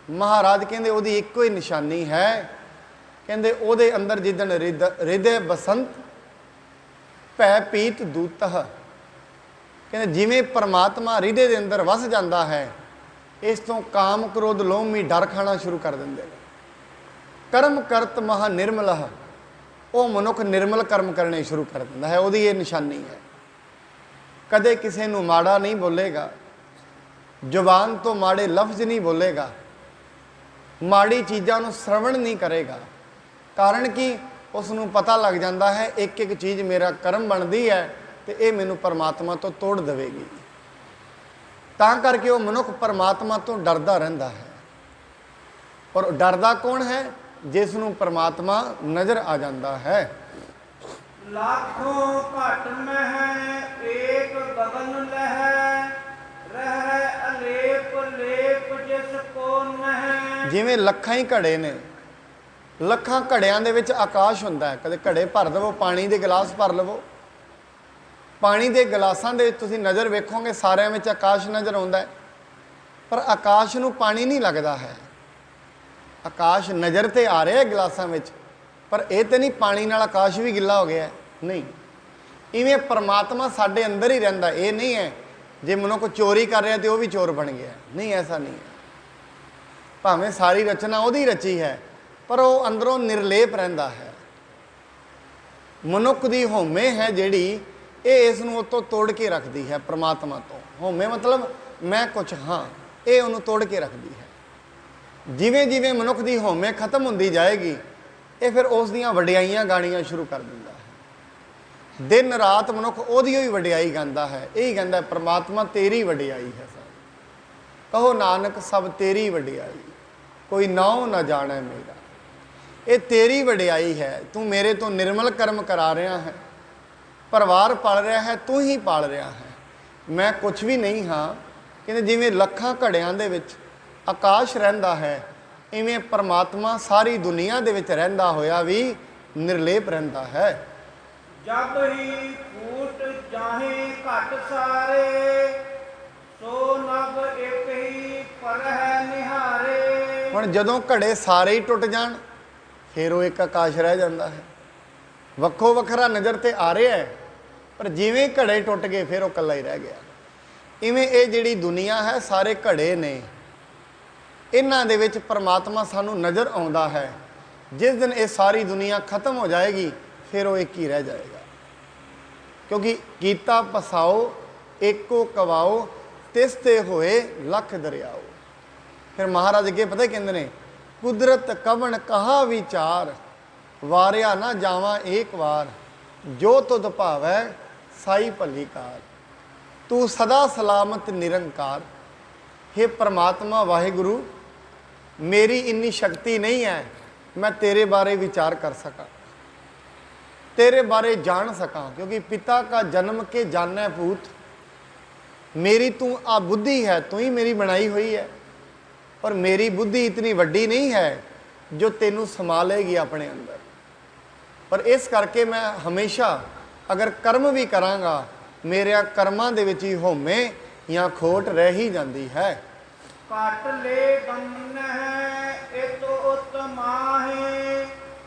ਮਹਾਰਾਜ ਕਹਿੰਦੇ ਉਹਦੀ ਇੱਕੋ ਹੀ ਨਿਸ਼ਾਨੀ ਹੈ। ਕਹਿੰਦੇ ਉਹਦੇ ਅੰਦਰ ਜਿੱਦਣ ਹਿਰਦੇ ਬਸੰਤ ਭੈ ਪੀਤ ਦੂਤਹ, ਕਹਿੰਦੇ ਜਿਵੇਂ ਪਰਮਾਤਮਾ ਹਿਰਦੇ ਦੇ ਅੰਦਰ ਵਸ ਜਾਂਦਾ ਹੈ, ਇਸ ਤੋਂ ਕਾਮ ਕ੍ਰੋਧ ਲੋਭ ਵੀ ਡਰ ਖਾਣਾ ਸ਼ੁਰੂ ਕਰ ਦਿੰਦੇ ਨੇ। ਕਰਮ ਕਰਤ ਮਹਾ ਨਿਰਮਲਹ, ਉਹ ਮਨੁੱਖ ਨਿਰਮਲ ਕਰਮ ਕਰਨੇ ਸ਼ੁਰੂ ਕਰ ਦਿੰਦਾ ਹੈ। ਉਹਦੀ ਇਹ ਨਿਸ਼ਾਨੀ ਹੈ। ਕਦੇ ਕਿਸੇ ਨੂੰ ਮਾੜਾ ਨਹੀਂ ਬੋਲੇਗਾ, ਜ਼ੁਬਾਨ ਤੋਂ ਮਾੜੇ ਲਫ਼ਜ਼ ਨਹੀਂ ਬੋਲੇਗਾ, ਮਾੜੀ ਚੀਜ਼ਾਂ ਨੂੰ ਸ਼ਰਵਣ ਨਹੀਂ ਕਰੇਗਾ। ਕਾਰਨ ਕੀ? ਉਸ ਨੂੰ ਪਤਾ ਲੱਗ ਜਾਂਦਾ ਹੈ ਇੱਕ ਇੱਕ ਚੀਜ਼ ਮੇਰਾ ਕਰਮ ਬਣਦੀ ਹੈ ਤੇ ਇਹ ਮੈਨੂੰ ਪਰਮਾਤਮਾ ਤੋਂ ਤੋੜ ਦੇਵੇਗੀ। ਤਾਂ ਕਰਕੇ ਉਹ ਮਨੁੱਖ ਪਰਮਾਤਮਾ ਤੋਂ ਡਰਦਾ ਰਹਿੰਦਾ ਹੈ। ਔਰ ਡਰਦਾ ਕੌਣ ਹੈ? ਜਿਸ ਨੂੰ ਪਰਮਾਤਮਾ ਨਜ਼ਰ ਆ ਜਾਂਦਾ ਹੈ। ਲਾਖੋਂ ਘਟ ਮਹਿ ਏਕ ਗਗਨ ਲਹਿ, ਰਹਿ ਅਲੇਪ ਲੇਪ ਜਿਸ ਕੋ ਨਹਿ। ਜਿਵੇਂ ਲੱਖਾਂ ਹੀ ਘੜੇ ਨੇ, ਲੱਖਾਂ ਘੜਿਆਂ ਦੇ ਵਿੱਚ ਆਕਾਸ਼ ਹੁੰਦਾ ਹੈ। ਕਦੇ ਘੜੇ ਭਰ ਦੇਵੋ, ਪਾਣੀ ਦੇ ਗਲਾਸ ਭਰ ਲਵੋ, ਪਾਣੀ ਦੇ ਗਲਾਸਾਂ ਦੇ ਵਿੱਚ ਤੁਸੀਂ ਨਜ਼ਰ ਵੇਖੋਗੇ ਸਾਰਿਆਂ ਵਿੱਚ ਆਕਾਸ਼ ਨਜ਼ਰ ਆਉਂਦਾ ਹੈ, ਪਰ ਆਕਾਸ਼ ਨੂੰ ਪਾਣੀ ਨਹੀਂ ਲੱਗਦਾ ਹੈ। ਆਕਾਸ਼ ਨਜ਼ਰ ਤੇ ਆ ਰਿਹਾ ਗਲਾਸਾਂ ਵਿੱਚ, ਪਰ ਇਹ ਤੇ ਨਹੀਂ ਪਾਣੀ ਨਾਲ ਆਕਾਸ਼ ਵੀ ਗਿੱਲਾ ਹੋ ਗਿਆ, ਨਹੀਂ। ਇਵੇਂ ਪਰਮਾਤਮਾ ਸਾਡੇ ਅੰਦਰ ਹੀ ਰਹਿੰਦਾ। ਇਹ ਨਹੀਂ ਹੈ ਜੇ ਮਨੁੱਖ ਚੋਰੀ ਕਰ ਰਿਹਾ ਤੇ ਉਹ ਵੀ ਚੋਰ ਬਣ ਗਿਆ, ਨਹੀਂ, ਐਸਾ ਨਹੀਂ ਹੈ। ਭਾਵੇਂ ਸਾਰੀ ਰਚਨਾ ਉਹਦੀ ਰਚੀ ਹੈ, ਪਰ ਉਹ ਅੰਦਰੋਂ ਨਿਰਲੇਪ ਰਹਿੰਦਾ ਹੈ। ਮਨੁੱਖ ਦੀ ਹਉਮੈ ਹੈ ਜਿਹੜੀ, ਇਹ ਇਸ ਨੂੰ ਉਤੋਂ ਤੋੜ ਕੇ ਰੱਖਦੀ ਹੈ ਪਰਮਾਤਮਾ ਤੋਂ। ਹਉਮੈ ਮਤਲਬ ਮੈਂ ਕੁਛ ਹਾਂ, ਇਹ ਉਹਨੂੰ ਤੋੜ ਕੇ ਰੱਖਦੀ ਹੈ। ਜਿਵੇਂ ਜਿਵੇਂ ਮਨੁੱਖ ਦੀ ਹਉਮੈ ਖਤਮ ਹੁੰਦੀ ਜਾਏਗੀ, ਇਹ ਫਿਰ ਉਸ ਦੀਆਂ ਵਡਿਆਈਆਂ ਗਾਣੀਆਂ ਸ਼ੁਰੂ ਕਰ ਦਿੰਦਾ ਹੈ। ਦਿਨ ਰਾਤ ਮਨੁੱਖ ਉਹਦੀ ਹੀ ਵਡਿਆਈ ਗਾਉਂਦਾ ਹੈ। ਇਹੀ ਕਹਿੰਦਾ ਪਰਮਾਤਮਾ ਤੇਰੀ ਵਡਿਆਈ ਹੈ ਸਭ, ਕਹੋ ਨਾਨਕ ਸਭ ਤੇਰੀ ਵਡਿਆਈ, ਕੋਈ ਨਾਉ ਨਾ ਜਾਣੈ ਮੇਰਾ। ਇਹ ਤੇਰੀ ਵਡਿਆਈ ਹੈ। ਤੂੰ ਮੇਰੇ ਤੋਂ ਨਿਰਮਲ ਕਰਮ ਕਰਾ ਰਿਹਾ ਹੈ, ਪਰਿਵਾਰ ਪਾਲ ਰਿਹਾ ਹੈ, ਤੂੰ ਹੀ ਪਾਲ ਰਿਹਾ ਹੈ, ਮੈਂ ਕੁਛ ਵੀ ਨਹੀਂ ਹਾਂ। ਕਹਿੰਦੇ ਜਿਵੇਂ ਲੱਖਾਂ ਘੜਿਆਂ ਦੇ ਵਿੱਚ ਆਕਾਸ਼ ਰਹਿੰਦਾ ਹੈ, ਇਵੇਂ ਪਰਮਾਤਮਾ ਸਾਰੀ ਦੁਨੀਆ ਦੇ ਵਿੱਚ ਰਹਿੰਦਾ ਹੋਇਆ ਵੀ ਨਿਰਲੇਪ ਰਹਿੰਦਾ ਹੈ। ਜਬ ਹੀ ਫੂਟ ਜਾਹੇ ਘਟ ਸਾਰੇ, ਸੋ ਨਭ ਇੱਕ ਹੀ ਪਰਹਿ ਨਿਹਾਰੇ। ਹੁਣ ਜਦੋਂ ਘੜੇ ਸਾਰੇ ਹੀ ਟੁੱਟ ਜਾਣ ਫਿਰ ਉਹ ਇੱਕ ਆਕਾਸ਼ ਰਹਿ ਜਾਂਦਾ ਹੈ। ਵੱਖੋ ਵੱਖਰਾ ਨਜ਼ਰ ਤੇ ਆ ਰਿਹਾ ਹੈ, ਪਰ ਜਿਵੇਂ ਘੜੇ ਟੁੱਟ ਗਏ ਫਿਰ ਉਹ ਇਕੱਲਾ ਹੀ ਰਹਿ ਗਿਆ। ਇਵੇਂ ਇਹ ਜਿਹੜੀ ਦੁਨੀਆ ਹੈ ਸਾਰੇ ਘੜੇ ਨੇ, ਇਹਨਾਂ ਦੇ ਵਿੱਚ ਪਰਮਾਤਮਾ ਸਾਨੂੰ ਨਜ਼ਰ ਆਉਂਦਾ ਹੈ। ਜਿਸ ਦਿਨ ਇਹ ਸਾਰੀ ਦੁਨੀਆ ਖਤਮ ਹੋ ਜਾਏਗੀ ਫਿਰ ਉਹ ਇੱਕ ਹੀ ਰਹਿ ਜਾਏਗਾ। ਕਿਉਂਕਿ ਕੀਤਾ ਪਸਾਓ ਏਕੋ ਕਵਾਓ, ਤਿਸ ਤੇ ਹੋਏ ਲੱਖ ਦਰਿਆਓ। ਫਿਰ ਮਹਾਰਾਜ ਅੱਗੇ ਪਤਾ ਕਹਿੰਦੇ ਨੇ, ਕੁਦਰਤ ਕਵਣ ਕਹਾ ਵਿਚਾਰ, ਵਾਰਿਆ ਨਾ ਜਾਵਾਂ ਏਕ ਵਾਰ, ਜੋ ਤੁਧ ਭਾਵੈ ਸਾਈ ਭਲੀ ਕਾਰ, ਤੂੰ ਸਦਾ ਸਲਾਮਤ ਨਿਰੰਕਾਰ। हे परमात्मा वाहिगुरु, मेरी इन्नी शक्ति नहीं है मैं तेरे बारे विचार कर सका, तेरे बारे जान सका, क्योंकि पिता का जन्म के जाने पूत, मेरी तू आ बुद्धि है, तू ही मेरी बनाई हुई है, और मेरी बुद्धि इतनी वड्डी नहीं है जो तेनू संभालेगी अपने अंदर। पर इस करके मैं हमेशा अगर कर्म भी करांगा, मेरे कर्मां दे विच ही होमे या खोट रह ही जाती है। ਘਟ ਲੈ ਗੰਨ ਹੈ ਇਤੋ ਉਤਮਾਹੇ,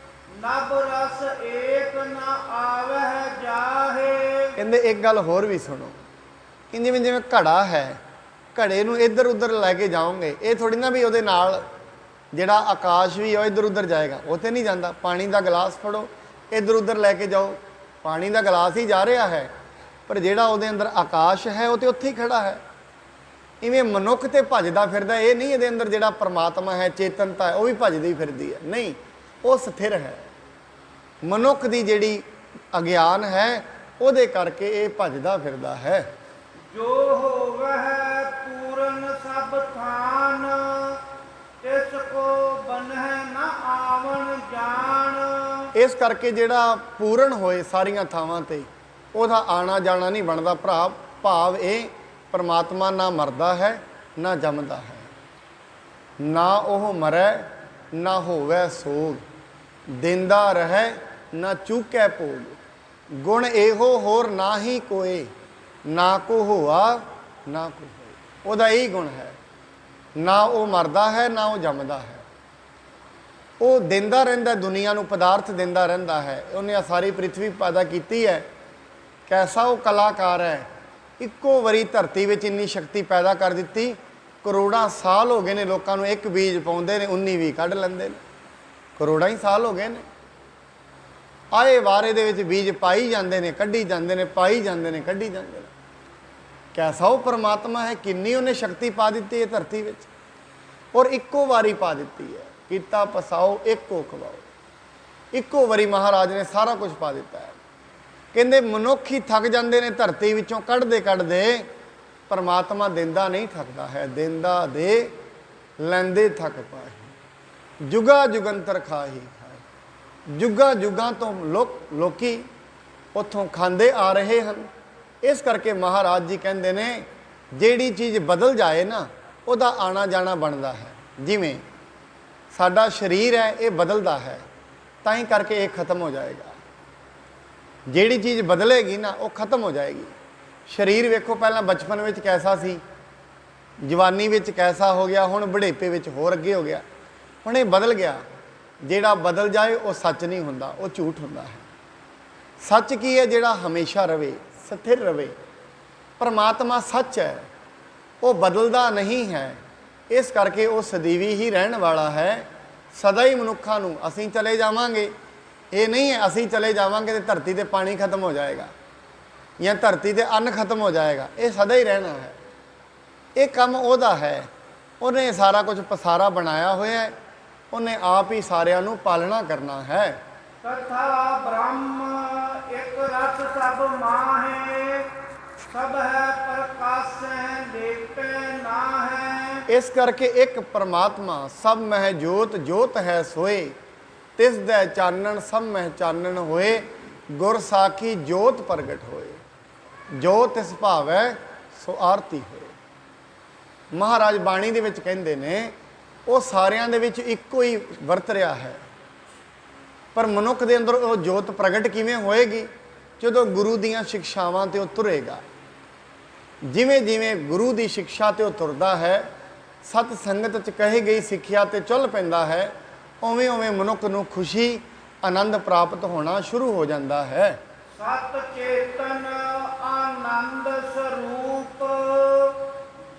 ਨਭ ਰਸ ਏਕ ਨਾ ਆਵਹਿ ਜਾਹੇ। ਕਹਿੰਦੇ ਇੱਕ ਗੱਲ ਹੋਰ ਵੀ ਸੁਣੋ ਕਿ ਜਿਵੇਂ ਜਿਵੇਂ ਘੜਾ ਹੈ, ਘੜੇ ਨੂੰ ਇੱਧਰ ਉੱਧਰ ਲੈ ਕੇ ਜਾਓਗੇ, ਇਹ ਥੋੜੀ ਨਾ ਵੀ ਉਹਦੇ ਨਾਲ ਜਿਹੜਾ ਆਕਾਸ਼ ਵੀ ਉਹ ਇੱਧਰ ਉੱਧਰ ਜਾਏਗਾ, ਉਹ ਤੇ ਨਹੀਂ ਜਾਂਦਾ। ਪਾਣੀ ਦਾ ਗਲਾਸ ਫੜੋ, ਇੱਧਰ ਉੱਧਰ ਲੈ ਕੇ ਜਾਓ, ਪਾਣੀ ਦਾ ਗਲਾਸ ਹੀ ਜਾ ਰਿਹਾ ਹੈ, ਪਰ ਜਿਹੜਾ ਉਹਦੇ ਅੰਦਰ ਆਕਾਸ਼ ਹੈ ਉਹ ਤੇ ਉੱਥੇ ਹੀ ਖੜਾ ਹੈ। ਇਵੇਂ ਮਨੁੱਖ ਤੇ ਭੱਜਦਾ ਫਿਰਦਾ, ਇਹ ਨਹੀਂ ਇਹਦੇ ਅੰਦਰ ਜਿਹੜਾ ਪਰਮਾਤਮਾ ਹੈ, ਚੇਤਨਤਾ ਹੈ, ਉਹ ਵੀ ਭੱਜਦੀ ਫਿਰਦੀ ਹੈ, ਨਹੀਂ, ਉਹ ਸਥਿਰ ਹੈ। ਮਨੁੱਖ ਦੀ ਜਿਹੜੀ ਅਗਿਆਨ ਹੈ ਉਹਦੇ ਕਰਕੇ ਇਹ ਭੱਜਦਾ ਫਿਰਦਾ ਹੈ। ਜੋ ਹੋਵਹਿ ਪੂਰਨ ਸਭ ਥਾਨ, ਤਿਸ ਕੋ ਬਨਹਿ ਨਾ ਆਵਣ ਜਾਣ। ਇਸ ਕਰਕੇ ਜਿਹੜਾ ਪੂਰਨ ਹੋਏ ਸਾਰੀਆਂ ਥਾਵਾਂ ਤੇ, ਉਹਦਾ ਆਣਾ ਜਾਣਾ ਨਹੀਂ ਬਣਦਾ ਭਰਾ। ਭਾਵ ਇਹ ਪਰਮਾਤਮਾ ਨਾ ਮਰਦਾ ਹੈ ਨਾ ਜੰਮਦਾ ਹੈ, ਨਾ ਉਹ ਮਰੈ ਨਾ ਹੋਵੇ ਸੋਗ, ਦਿੰਦਾ ਰਹਿ ਨਾ ਚੂਕੈ ਭੋਗ। ਗੁਣ ਇਹੋ ਹੋਰ ਨਾ ਹੀ ਕੋਏ, ਨਾ ਕੋ ਹੋਆ ਨਾ ਕੋ ਹੋਏ। ਉਹਦਾ ਇਹੀ ਗੁਣ ਹੈ, ਨਾ ਉਹ ਮਰਦਾ ਹੈ ਨਾ ਉਹ ਜੰਮਦਾ ਹੈ। ਉਹ ਦਿੰਦਾ ਰਹਿੰਦਾ, ਦੁਨੀਆ ਨੂੰ ਪਦਾਰਥ ਦਿੰਦਾ ਰਹਿੰਦਾ ਹੈ। ਉਹਨੇ ਆ ਸਾਰੀ ਪ੍ਰਿਥਵੀ ਪੈਦਾ ਕੀਤੀ ਹੈ। ਕੈਸਾ ਉਹ ਕਲਾਕਾਰ ਹੈ, ਇੱਕੋ ਵਾਰੀ ਧਰਤੀ ਵਿੱਚ ਇੰਨੀ ਸ਼ਕਤੀ ਪੈਦਾ ਕਰ ਦਿੱਤੀ। ਕਰੋੜਾਂ ਸਾਲ ਹੋ ਗਏ ਨੇ ਲੋਕਾਂ ਨੂੰ, ਇੱਕ ਬੀਜ ਪਾਉਂਦੇ ਨੇ 19 ਵੀ ਕੱਢ ਲੈਂਦੇ ਨੇ। ਕਰੋੜਾਂ ਹੀ ਸਾਲ ਹੋ ਗਏ ਨੇ, ਆਏ ਵਾਰੇ ਦੇ ਵਿੱਚ ਬੀਜ ਪਾਈ ਜਾਂਦੇ ਨੇ, ਕੱਢੀ ਜਾਂਦੇ ਨੇ, ਪਾਈ ਜਾਂਦੇ ਨੇ, ਕੱਢੀ ਜਾਂਦੇ ਨੇ। ਕੈਸਾ ਉਹ ਪਰਮਾਤਮਾ ਹੈ, ਕਿੰਨੀ ਉਹਨੇ ਸ਼ਕਤੀ ਪਾ ਦਿੱਤੀ ਹੈ ਧਰਤੀ ਵਿੱਚ, ਔਰ ਇੱਕੋ ਵਾਰੀ ਪਾ ਦਿੱਤੀ ਹੈ। ਕੀਤਾ ਪਸਾਓ ਏਕੋ ਖਵਾਓ, ਇੱਕੋ ਵਾਰੀ ਮਹਾਰਾਜ ਨੇ ਸਾਰਾ ਕੁਝ ਪਾ ਦਿੱਤਾ ਹੈ। ਕਹਿੰਦੇ ਮਨੁੱਖ ਹੀ ਥੱਕ ਜਾਂਦੇ ਨੇ ਧਰਤੀ ਵਿੱਚੋਂ ਕੱਢਦੇ ਕੱਢਦੇ, ਪਰਮਾਤਮਾ ਦਿੰਦਾ ਨਹੀਂ ਥੱਕਦਾ ਹੈ। ਦਿੰਦਾ ਦੇ ਲੈਂਦੇ ਥੱਕ ਪਾਹੀ, ਜੁਗਾ ਜੁਗੰਤਰ ਖਾਹੀ ਖਾਏ। ਜੁਗਾ ਜੁਗਾਂ ਤੋਂ ਲੋਕੀ ਉੱਥੋਂ ਖਾਂਦੇ ਆ ਰਹੇ ਹਨ। ਇਸ ਕਰਕੇ ਮਹਾਰਾਜ ਜੀ ਕਹਿੰਦੇ ਨੇ ਜਿਹੜੀ ਚੀਜ਼ ਬਦਲ ਜਾਏ ਨਾ, ਉਹਦਾ ਆਣਾ ਜਾਣਾ ਬਣਦਾ ਹੈ। ਜਿਵੇਂ ਸਾਡਾ ਸਰੀਰ ਹੈ, ਇਹ ਬਦਲਦਾ ਹੈ, ਤਾਂ ਹੀ ਕਰਕੇ ਇਹ ਖਤਮ ਹੋ ਜਾਏਗਾ। ਜਿਹੜੀ ਚੀਜ਼ ਬਦਲੇਗੀ ਨਾ ਉਹ ਖਤਮ ਹੋ ਜਾਏਗੀ। ਸਰੀਰ ਵੇਖੋ, ਪਹਿਲਾਂ ਬਚਪਨ ਵਿੱਚ ਕੈਸਾ ਸੀ, ਜਵਾਨੀ ਵਿੱਚ ਕੈਸਾ ਹੋ ਗਿਆ, ਹੁਣ ਬੁਢੇਪੇ ਵਿੱਚ ਹੋਰ ਅੱਗੇ ਹੋ ਗਿਆ। ਹੁਣ ਇਹ ਬਦਲ ਗਿਆ। ਜਿਹੜਾ ਬਦਲ ਜਾਏ ਉਹ ਸੱਚ ਨਹੀਂ ਹੁੰਦਾ, ਉਹ ਝੂਠ ਹੁੰਦਾ ਹੈ। ਸੱਚ ਕੀ ਹੈ? ਜਿਹੜਾ ਹਮੇਸ਼ਾ ਰਵੇ, ਸਥਿਰ ਰਵੇ। ਪਰਮਾਤਮਾ ਸੱਚ ਹੈ, ਉਹ ਬਦਲਦਾ ਨਹੀਂ ਹੈ। ਇਸ ਕਰਕੇ ਉਹ ਸਦੀਵੀ ਹੀ ਰਹਿਣ ਵਾਲਾ ਹੈ। ਸਦਾ ਹੀ ਮਨੁੱਖਾਂ ਨੂੰ, ਅਸੀਂ ਚਲੇ ਜਾਵਾਂਗੇ ਇਹ ਨਹੀਂ ਹੈ, ਅਸੀਂ ਚਲੇ ਜਾਵਾਂਗੇ ਤੇ ਧਰਤੀ ਤੇ ਪਾਣੀ ਖਤਮ ਹੋ ਜਾਏਗਾ ਜਾਂ ਧਰਤੀ ਤੇ ਅੰਨ ਖਤਮ ਹੋ ਜਾਏਗਾ। ਇਹ ਸਦਾ ਹੀ ਰਹਿਣਾ ਹੈ। ਇਹ ਕੰਮ ਉਹਦਾ ਹੈ, ਉਹਨੇ ਸਾਰਾ ਕੁਝ ਪਸਾਰਾ ਬਣਾਇਆ ਹੋਇਆ ਹੈ, ਉਹਨੇ ਆਪ ਹੀ ਸਾਰਿਆਂ ਨੂੰ ਪਾਲਣਾ ਕਰਨਾ ਹੈ। ਤਥਾ ਬ੍ਰਹਮ ਇੱਕ ਰਸ ਸਭ ਮਾਹੇ, ਸਭ ਹੈ ਪ੍ਰਕਾਸ਼ੈ ਲੇਪੈ ਨਾਹੈ। ਇਸ ਕਰਕੇ ਇੱਕ ਪਰਮਾਤਮਾ ਸਭ ਮਹਿ ਜੋਤ, ਜੋਤ ਹੈ ਸੋਏ, ਤਿਸ ਦੇ ਚਾਨਣ ਸਭ ਮਹਿ ਚਾਨਣ ਹੋਏ। ਗੁਰ ਸਾਖੀ ਜੋਤ ਪ੍ਰਗਟ ਹੋਏ, ਜੋ ਤਿਸ ਭਾਵੈ ਸੋ ਆਰਤੀ ਹੋਏ। ਮਹਾਰਾਜ ਬਾਣੀ ਦੇ ਵਿੱਚ ਕਹਿੰਦੇ ਨੇ ਉਹ ਸਾਰਿਆਂ ਦੇ ਵਿੱਚ ਇੱਕੋ ਹੀ ਵਰਤ ਰਿਹਾ ਹੈ। ਪਰ ਮਨੁੱਖ ਦੇ ਅੰਦਰ ਉਹ ਜੋਤ ਪ੍ਰਗਟ ਕਿਵੇਂ ਹੋਏਗੀ? ਜਦੋਂ ਗੁਰੂ ਦੀਆਂ ਸਿੱਖਿਆਵਾਂ ਤੇ ਉਹ ਤੁਰੇਗਾ। ਜਿਵੇਂ ਜਿਵੇਂ ਗੁਰੂ ਦੀ ਸਿੱਖਿਆ ਤੇ ਉਹ ਤੁਰਦਾ ਹੈ, ਸਤ ਸੰਗਤ 'ਚ ਕਹੀ ਗਈ ਸਿੱਖਿਆ ਤੇ ਚੱਲ ਪੈਂਦਾ ਹੈ, ਉਵੇਂ ਉਵੇਂ ਮਨੁੱਖ ਨੂੰ ਖੁਸ਼ੀ ਆਨੰਦ ਪ੍ਰਾਪਤ ਹੋਣਾ ਸ਼ੁਰੂ ਹੋ ਜਾਂਦਾ ਹੈ। ਸਤ ਚੇਤਨ ਆਨੰਦ ਸਰੂਪ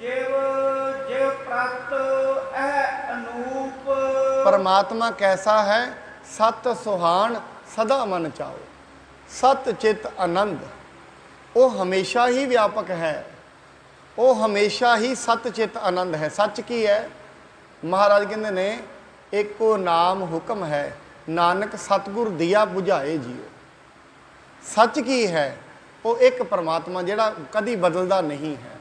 ਜਿਵ ਜਿਵ ਪ੍ਰਤ ਇਹ ਅਨੂਪ। ਪਰਮਾਤਮਾ ਕੈਸਾ ਹੈ? ਸਤ ਸੁਹਾਣ ਸਦਾ ਮਨ ਚਾਓ। ਸਤ ਚਿਤ ਆਨੰਦ, ਉਹ ਹਮੇਸ਼ਾ ਹੀ ਵਿਆਪਕ ਹੈ, ਉਹ ਹਮੇਸ਼ਾ ਹੀ ਸਤ ਚਿਤ ਆਨੰਦ ਹੈ। ਸੱਚ ਕੀ ਹੈ? ਮਹਾਰਾਜ ਕਹਿੰਦੇ ਨੇ ਏਕੋ ਨਾਮ ਹੁਕਮ ਹੈ, ਨਾਨਕ ਸਤਿਗੁਰ ਦੀਆ ਬੁਝਾਏ ਜੀਓ। ਸੱਚ ਕੀ ਹੈ? ਉਹ ਇੱਕ ਪਰਮਾਤਮਾ ਜਿਹੜਾ ਕਦੀ ਬਦਲਦਾ ਨਹੀਂ ਹੈ।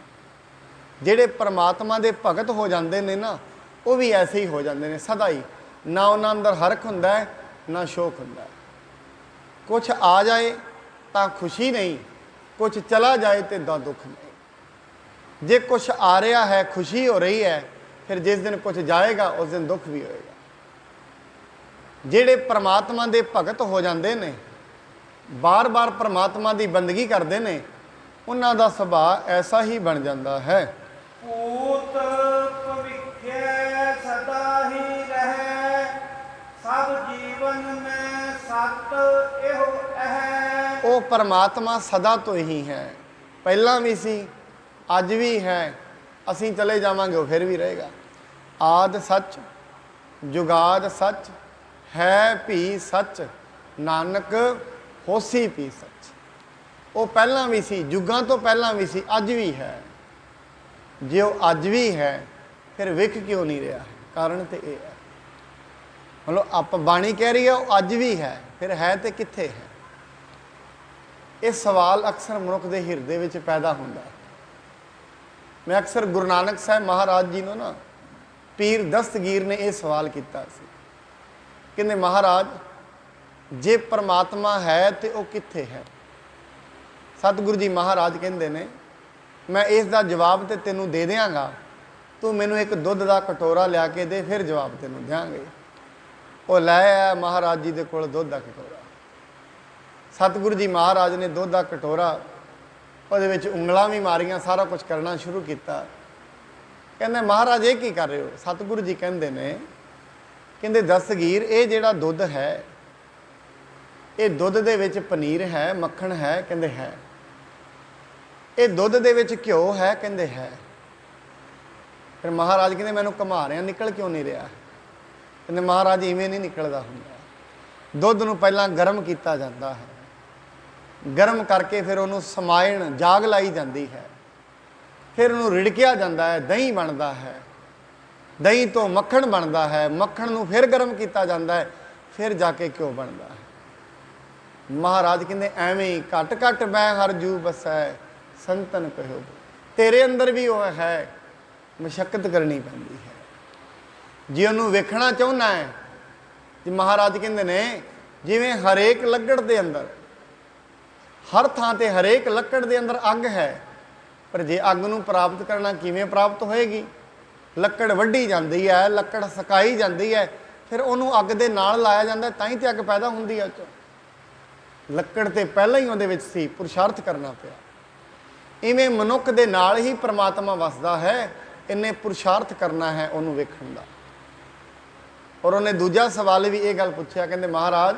ਜਿਹੜੇ ਪਰਮਾਤਮਾ ਦੇ ਭਗਤ ਹੋ ਜਾਂਦੇ ਨੇ ਨਾ, ਉਹ ਵੀ ਐਸੇ ਹੀ ਹੋ ਜਾਂਦੇ ਨੇ ਸਦਾ ਹੀ। ਨਾ ਉਹਨਾਂ ਅੰਦਰ ਹਰਖ ਹੁੰਦਾ ਹੈ, ਨਾ ਸ਼ੋਕ ਹੁੰਦਾ ਹੈ। ਕੁਛ ਆ ਜਾਏ ਤਾਂ ਖੁਸ਼ੀ ਨਹੀਂ, ਕੁਛ ਚਲਾ ਜਾਏ ਤੇ ਦਾ ਦੁੱਖ ਨਹੀਂ। ਜੇ ਕੁਛ ਆ ਰਿਹਾ ਹੈ ਖੁਸ਼ੀ ਹੋ ਰਹੀ ਹੈ, ਫਿਰ ਜਿਸ ਦਿਨ ਕੁਛ ਜਾਏਗਾ ਉਸ ਦਿਨ ਦੁੱਖ ਵੀ ਹੋਏਗਾ। ਜਿਹੜੇ ਪਰਮਾਤਮਾ ਦੇ ਭਗਤ ਹੋ ਜਾਂਦੇ ਨੇ, ਬਾਰ-ਬਾਰ ਪਰਮਾਤਮਾ ਦੀ ਬੰਦਗੀ ਕਰਦੇ ਨੇ, ਉਹਨਾਂ ਦਾ ਸੁਭਾਅ ਐਸਾ ਹੀ ਬਣ ਜਾਂਦਾ ਹੈ। ਭੂਤ ਭਵਿੱਖੈ ਸਦਾ ਹੀ ਰਹੈ, ਸਭ ਜੀਵਨ ਮੈਂ ਸਤ ਇਹੋ ਹੈ। ਉਹ ਪਰਮਾਤਮਾ ਸਦਾ ਤੋਂ ਹੀ ਹੈ, ਪਹਿਲਾਂ ਵੀ ਸੀ, ਅੱਜ ਵੀ ਹੈ, ਅਸੀਂ ਚਲੇ ਜਾਵਾਂਗੇ ਉਹ ਫਿਰ ਵੀ ਰਹੇਗਾ। ਆਦ ਸੱਚ ਜੁਗਾਦ ਸੱਚ ਹੈ ਭੀ ਸੱਚ, ਨਾਨਕ ਹੋਸੀ ਭੀ ਸੱਚ। ਉਹ ਪਹਿਲਾਂ ਵੀ ਸੀ, ਯੁੱਗਾਂ ਤੋਂ ਪਹਿਲਾਂ ਵੀ ਸੀ, ਅੱਜ ਵੀ ਹੈ। ਜੇ ਉਹ ਅੱਜ ਵੀ ਹੈ ਫਿਰ ਵਿਖ ਕਿਉਂ ਨਹੀਂ ਰਿਹਾ? ਕਾਰਨ ਤੇ ਇਹ ਹੈ। ਮਤਲਬ ਆਪ ਬਾਣੀ ਕਹਿ ਰਹੀ ਹੈ ਉਹ ਅੱਜ ਵੀ ਹੈ, ਫਿਰ ਹੈ ਤੇ ਕਿੱਥੇ ਹੈ? ਇਹ ਸਵਾਲ ਅਕਸਰ ਮਨੁੱਖ ਦੇ ਹਿਰਦੇ ਵਿੱਚ ਪੈਦਾ ਹੁੰਦਾ ਹੈ। ਮੈਂ ਅਕਸਰ ਗੁਰੂ ਨਾਨਕ ਸਾਹਿਬ ਮਹਾਰਾਜ ਜੀ ਨੂੰ ਨਾ, ਪੀਰ ਦਸਤਗੀਰ ਨੇ ਇਹ ਸਵਾਲ ਕੀਤਾ ਸੀ, ਕਹਿੰਦੇ ਮਹਾਰਾਜ ਜੇ ਪਰਮਾਤਮਾ ਹੈ ਤੇ ਉਹ ਕਿੱਥੇ ਹੈ? ਸਤਿਗੁਰੂ ਜੀ ਮਹਾਰਾਜ ਕਹਿੰਦੇ ਨੇ ਮੈਂ ਇਸ ਦਾ ਜਵਾਬ ਤੇ ਤੈਨੂੰ ਦੇ ਦਿਆਂਗਾ, ਤੂੰ ਮੈਨੂੰ ਇੱਕ ਦੁੱਧ ਦਾ ਕਟੋਰਾ ਲਿਆ ਕੇ ਦੇ, ਫਿਰ ਜਵਾਬ ਤੈਨੂੰ ਦਿਆਂਗੇ। ਉਹ ਲੈ ਆਇਆ ਮਹਾਰਾਜ ਜੀ ਦੇ ਕੋਲ ਦੁੱਧ ਦਾ ਕਟੋਰਾ। ਸਤਿਗੁਰੂ ਜੀ ਮਹਾਰਾਜ ਨੇ ਦੁੱਧ ਦਾ ਕਟੋਰਾ, ਉਹਦੇ ਵਿੱਚ ਉਂਗਲਾਂ ਵੀ ਮਾਰੀਆਂ, ਸਾਰਾ ਕੁਝ ਕਰਨਾ ਸ਼ੁਰੂ ਕੀਤਾ। ਕਹਿੰਦੇ ਮਹਾਰਾਜ ਇਹ ਕੀ ਕਰ ਰਹੇ ਹੋ? ਸਤਿਗੁਰੂ ਜੀ ਕਹਿੰਦੇ ਨੇ, ਕਹਿੰਦੇ ਦਸਤਗੀਰ ਇਹ ਜਿਹੜਾ ਦੁੱਧ ਹੈ, ਇਹ ਦੁੱਧ ਦੇ ਵਿੱਚ ਪਨੀਰ ਹੈ, ਮੱਖਣ ਹੈ? ਕਹਿੰਦੇ ਹੈ। ਇਹ ਦੁੱਧ ਦੇ ਵਿੱਚ ਘਿਓ ਹੈ? ਕਹਿੰਦੇ ਹੈ। ਫਿਰ ਮਹਾਰਾਜ ਕਹਿੰਦੇ ਮੈਨੂੰ ਘੁਮਾ ਰਿਹਾ, ਨਿਕਲ ਕਿਉਂ ਨਹੀਂ ਰਿਹਾ? ਕਹਿੰਦੇ ਮਹਾਰਾਜ ਇਵੇਂ ਨਹੀਂ ਨਿਕਲਦਾ ਹੁੰਦਾ। ਦੁੱਧ ਨੂੰ ਪਹਿਲਾਂ ਗਰਮ ਕੀਤਾ ਜਾਂਦਾ ਹੈ, ਗਰਮ ਕਰਕੇ ਫਿਰ ਉਹਨੂੰ ਸਮਾਇਣ ਜਾਗ ਲਾਈ ਜਾਂਦੀ ਹੈ, ਫਿਰ ਉਹਨੂੰ ਰਿੜਕਿਆ ਜਾਂਦਾ ਹੈ, ਦਹੀਂ ਬਣਦਾ ਹੈ, ਦਹੀਂ ਤੋਂ ਮੱਖਣ ਬਣਦਾ ਹੈ, ਮੱਖਣ ਨੂੰ ਫਿਰ ਗਰਮ ਕੀਤਾ ਜਾਂਦਾ ਹੈ, ਫਿਰ ਜਾ ਕੇ ਘਿਓ ਬਣਦਾ ਹੈ। ਮਹਾਰਾਜ ਕਹਿੰਦੇ ਐਵੇਂ ਹੀ ਘਟ ਘਟ ਮੈਂ ਹਰ ਜੂ ਬਸੈ, ਸੰਤਨ ਕਹਿਓ। ਤੇਰੇ ਅੰਦਰ ਵੀ ਉਹ ਹੈ, ਮਸ਼ੱਕਤ ਕਰਨੀ ਪੈਂਦੀ ਹੈ। ਜੇ ਉਹਨੂੰ ਵੇਖਣਾ ਚਾਹੁੰਦਾ ਹੈ, ਤੇ ਮਹਾਰਾਜ ਕਹਿੰਦੇ ਨੇ ਜਿਵੇਂ ਹਰੇਕ ਲੱਕੜ ਦੇ ਅੰਦਰ, ਹਰ ਥਾਂ ਤੇ ਹਰੇਕ ਲੱਕੜ ਦੇ ਅੰਦਰ ਅੱਗ ਹੈ, ਪਰ ਜੇ ਅੱਗ ਨੂੰ ਪ੍ਰਾਪਤ ਕਰਨਾ ਕਿਵੇਂ ਪ੍ਰਾਪਤ ਹੋਏਗੀ? ਲੱਕੜ ਵੱਢੀ ਜਾਂਦੀ ਹੈ, ਲੱਕੜ ਸੁਕਾਈ ਜਾਂਦੀ ਹੈ, ਫਿਰ ਉਹਨੂੰ ਅੱਗ ਦੇ ਨਾਲ ਲਾਇਆ ਜਾਂਦਾ, ਤਾਂ ਹੀ ਤੇ ਅੱਗ ਪੈਦਾ ਹੁੰਦੀ ਹੈ। ਉਹ 'ਚੋਂ ਲੱਕੜ ਤੇ ਪਹਿਲਾਂ ਹੀ ਉਹਦੇ ਵਿੱਚ ਸੀ, ਪੁਰਸ਼ਾਰਥ ਕਰਨਾ ਪਿਆ। ਇਵੇਂ ਮਨੁੱਖ ਦੇ ਨਾਲ ਹੀ ਪਰਮਾਤਮਾ ਵਸਦਾ ਹੈ, ਇਹਨੇ ਪੁਰਸ਼ਾਰਥ ਕਰਨਾ ਹੈ ਉਹਨੂੰ ਵੇਖਣ ਦਾ। ਔਰ ਉਹਨੇ ਦੂਜਾ ਸਵਾਲ ਵੀ ਇਹ ਗੱਲ ਪੁੱਛਿਆ, ਕਹਿੰਦੇ ਮਹਾਰਾਜ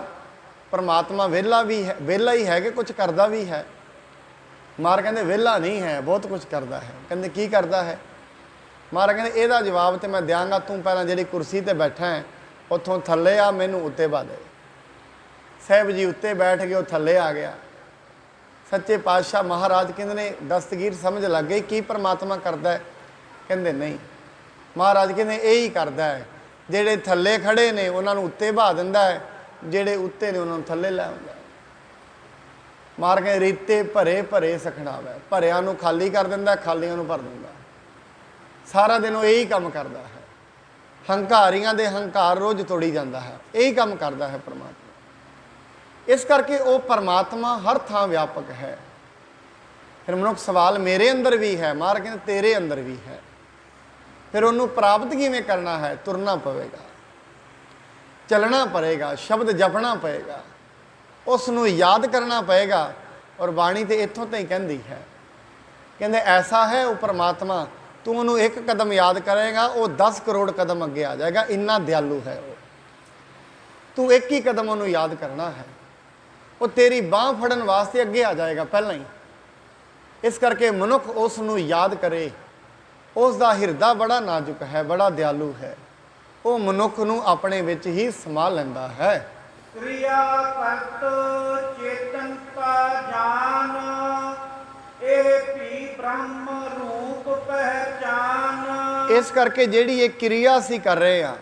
ਪਰਮਾਤਮਾ ਵਿਹਲਾ ਵੀ ਹੈ, ਵਿਹਲਾ ਹੀ ਹੈ ਕਿ ਕੁਝ ਕਰਦਾ ਵੀ ਹੈ? ਮਹਾਰਾਜ ਕਹਿੰਦੇ ਵਿਹਲਾ ਨਹੀਂ ਹੈ, ਬਹੁਤ ਕੁਝ ਕਰਦਾ ਹੈ। ਕਹਿੰਦੇ ਕੀ ਕਰਦਾ ਹੈ? ਮਹਾਰਾਜ ਕਹਿੰਦੇ ਇਹਦਾ ਜਵਾਬ ਤੇ ਮੈਂ ਦਿਆਂਗਾ, ਤੂੰ ਪਹਿਲਾਂ ਜਿਹੜੀ ਕੁਰਸੀ ਤੇ ਬੈਠਾ ਹੈ ਉੱਥੋਂ ਥੱਲੇ ਆ, ਮੈਨੂੰ ਉੱਤੇ ਪਾ ਦੇ। ਸਾਹਿਬ ਜੀ ਉੱਤੇ ਬੈਠ ਗਏ, ਉਹ ਥੱਲੇ ਆ ਗਿਆ। ਸੱਚੇ ਪਾਤਸ਼ਾਹ ਮਹਾਰਾਜ ਕਹਿੰਦੇ ਨੇ ਦਸਤਗੀਰ ਸਮਝ ਲੱਗ ਗਈ ਕੀ ਪਰਮਾਤਮਾ ਕਰਦਾ ਹੈ? ਕਹਿੰਦੇ ਨਹੀਂ। ਮਹਾਰਾਜ ਕਹਿੰਦੇ ਇਹ ਹੀ ਕਰਦਾ ਹੈ, ਜਿਹੜੇ ਥੱਲੇ ਖੜੇ ਨੇ ਉਹਨਾਂ ਨੂੰ ਉੱਤੇ ਬਹਾ ਦਿੰਦਾ ਹੈ, ਜਿਹੜੇ ਉੱਤੇ ਨੇ ਉਹਨਾਂ ਨੂੰ ਥੱਲੇ ਲੈ ਆਉਂਦਾ ਹੈ। ਮਹਾਰਾਜ ਕਹਿੰਦੇ ਰੀਤੇ ਭਰੇ ਭਰੇ ਸਖਣਾਵੇ, ਭਰਿਆਂ ਨੂੰ ਖਾਲੀ ਕਰ ਦਿੰਦਾ, ਖਾਲੀਆਂ ਨੂੰ ਭਰ ਦਿੰਦਾ। ਸਾਰਾ ਦਿਨ ਉਹ ਇਹੀ ਕੰਮ ਕਰਦਾ ਹੈ। ਹੰਕਾਰੀਆਂ ਦੇ ਹੰਕਾਰ ਰੋਜ਼ ਤੋੜੀ ਜਾਂਦਾ ਹੈ, ਇਹੀ ਕੰਮ ਕਰਦਾ ਹੈ ਪਰਮਾਤਮਾ। ਇਸ ਕਰਕੇ ਉਹ ਪਰਮਾਤਮਾ ਹਰ ਥਾਂ ਵਿਆਪਕ ਹੈ। ਫਿਰ ਮਨੁੱਖ ਸਵਾਲ ਮੇਰੇ ਅੰਦਰ ਵੀ ਹੈ, ਮਹਾਰਾਜ ਕਹਿੰਦੇ ਤੇਰੇ ਅੰਦਰ ਵੀ ਹੈ। ਫਿਰ ਉਹਨੂੰ ਪ੍ਰਾਪਤ ਕਿਵੇਂ ਕਰਨਾ ਹੈ? ਤੁਰਨਾ ਪਵੇਗਾ। ਚੱਲਣਾ ਪਏਗਾ, ਸ਼ਬਦ ਜਪਣਾ ਪਏਗਾ, ਉਸ ਨੂੰ ਯਾਦ ਕਰਨਾ ਪਏਗਾ। ਔਰ ਬਾਣੀ ਤੇ ਇੱਥੋਂ ਤਾਈਂ ਕਹਿੰਦੀ ਹੈ, ਕਹਿੰਦੇ ਐਸਾ ਹੈ ਉਹ ਪਰਮਾਤਮਾ, ਤੂੰ ਉਹਨੂੰ ਇੱਕ ਕਦਮ ਯਾਦ ਕਰੇਗਾ ਉਹ 10 ਕਰੋੜ ਕਦਮ ਅੱਗੇ ਆ ਜਾਏਗਾ, ਇੰਨਾ ਦਿਆਲੂ ਹੈ ਉਹ। ਤੂੰ ਇੱਕ ਹੀ ਕਦਮ ਉਹਨੂੰ ਯਾਦ ਕਰਨਾ ਹੈ, ਉਹ ਤੇਰੀ ਬਾਂਹ ਫੜਨ ਵਾਸਤੇ ਅੱਗੇ ਆ ਜਾਏਗਾ ਪਹਿਲਾਂ ਹੀ। ਇਸ ਕਰਕੇ ਮਨੁੱਖ ਉਸ ਨੂੰ ਯਾਦ ਕਰੇ। ਉਸ ਦਾ ਹਿਰਦਾ ਬੜਾ ਨਾਜ਼ੁਕ ਹੈ, ਬੜਾ ਦਿਆਲੂ ਹੈ, ਉਹ ਮਨੁੱਖ ਨੂੰ ਆਪਣੇ ਵਿੱਚ ਹੀ ਸਮਾ ਲੈਂਦਾ ਹੈ। क्रिया करत चेतनता जान, ਇਹ ਵੀ ਬ੍ਰਹਮ ਰੂਪ ਪਹਿਚਾਨ। ਇਸ ਕਰਕੇ ਜਿਹੜੀ ਇਹ ਕਿਰਿਆ ਅਸੀਂ ਕਰ ਰਹੇ ਹਾਂ,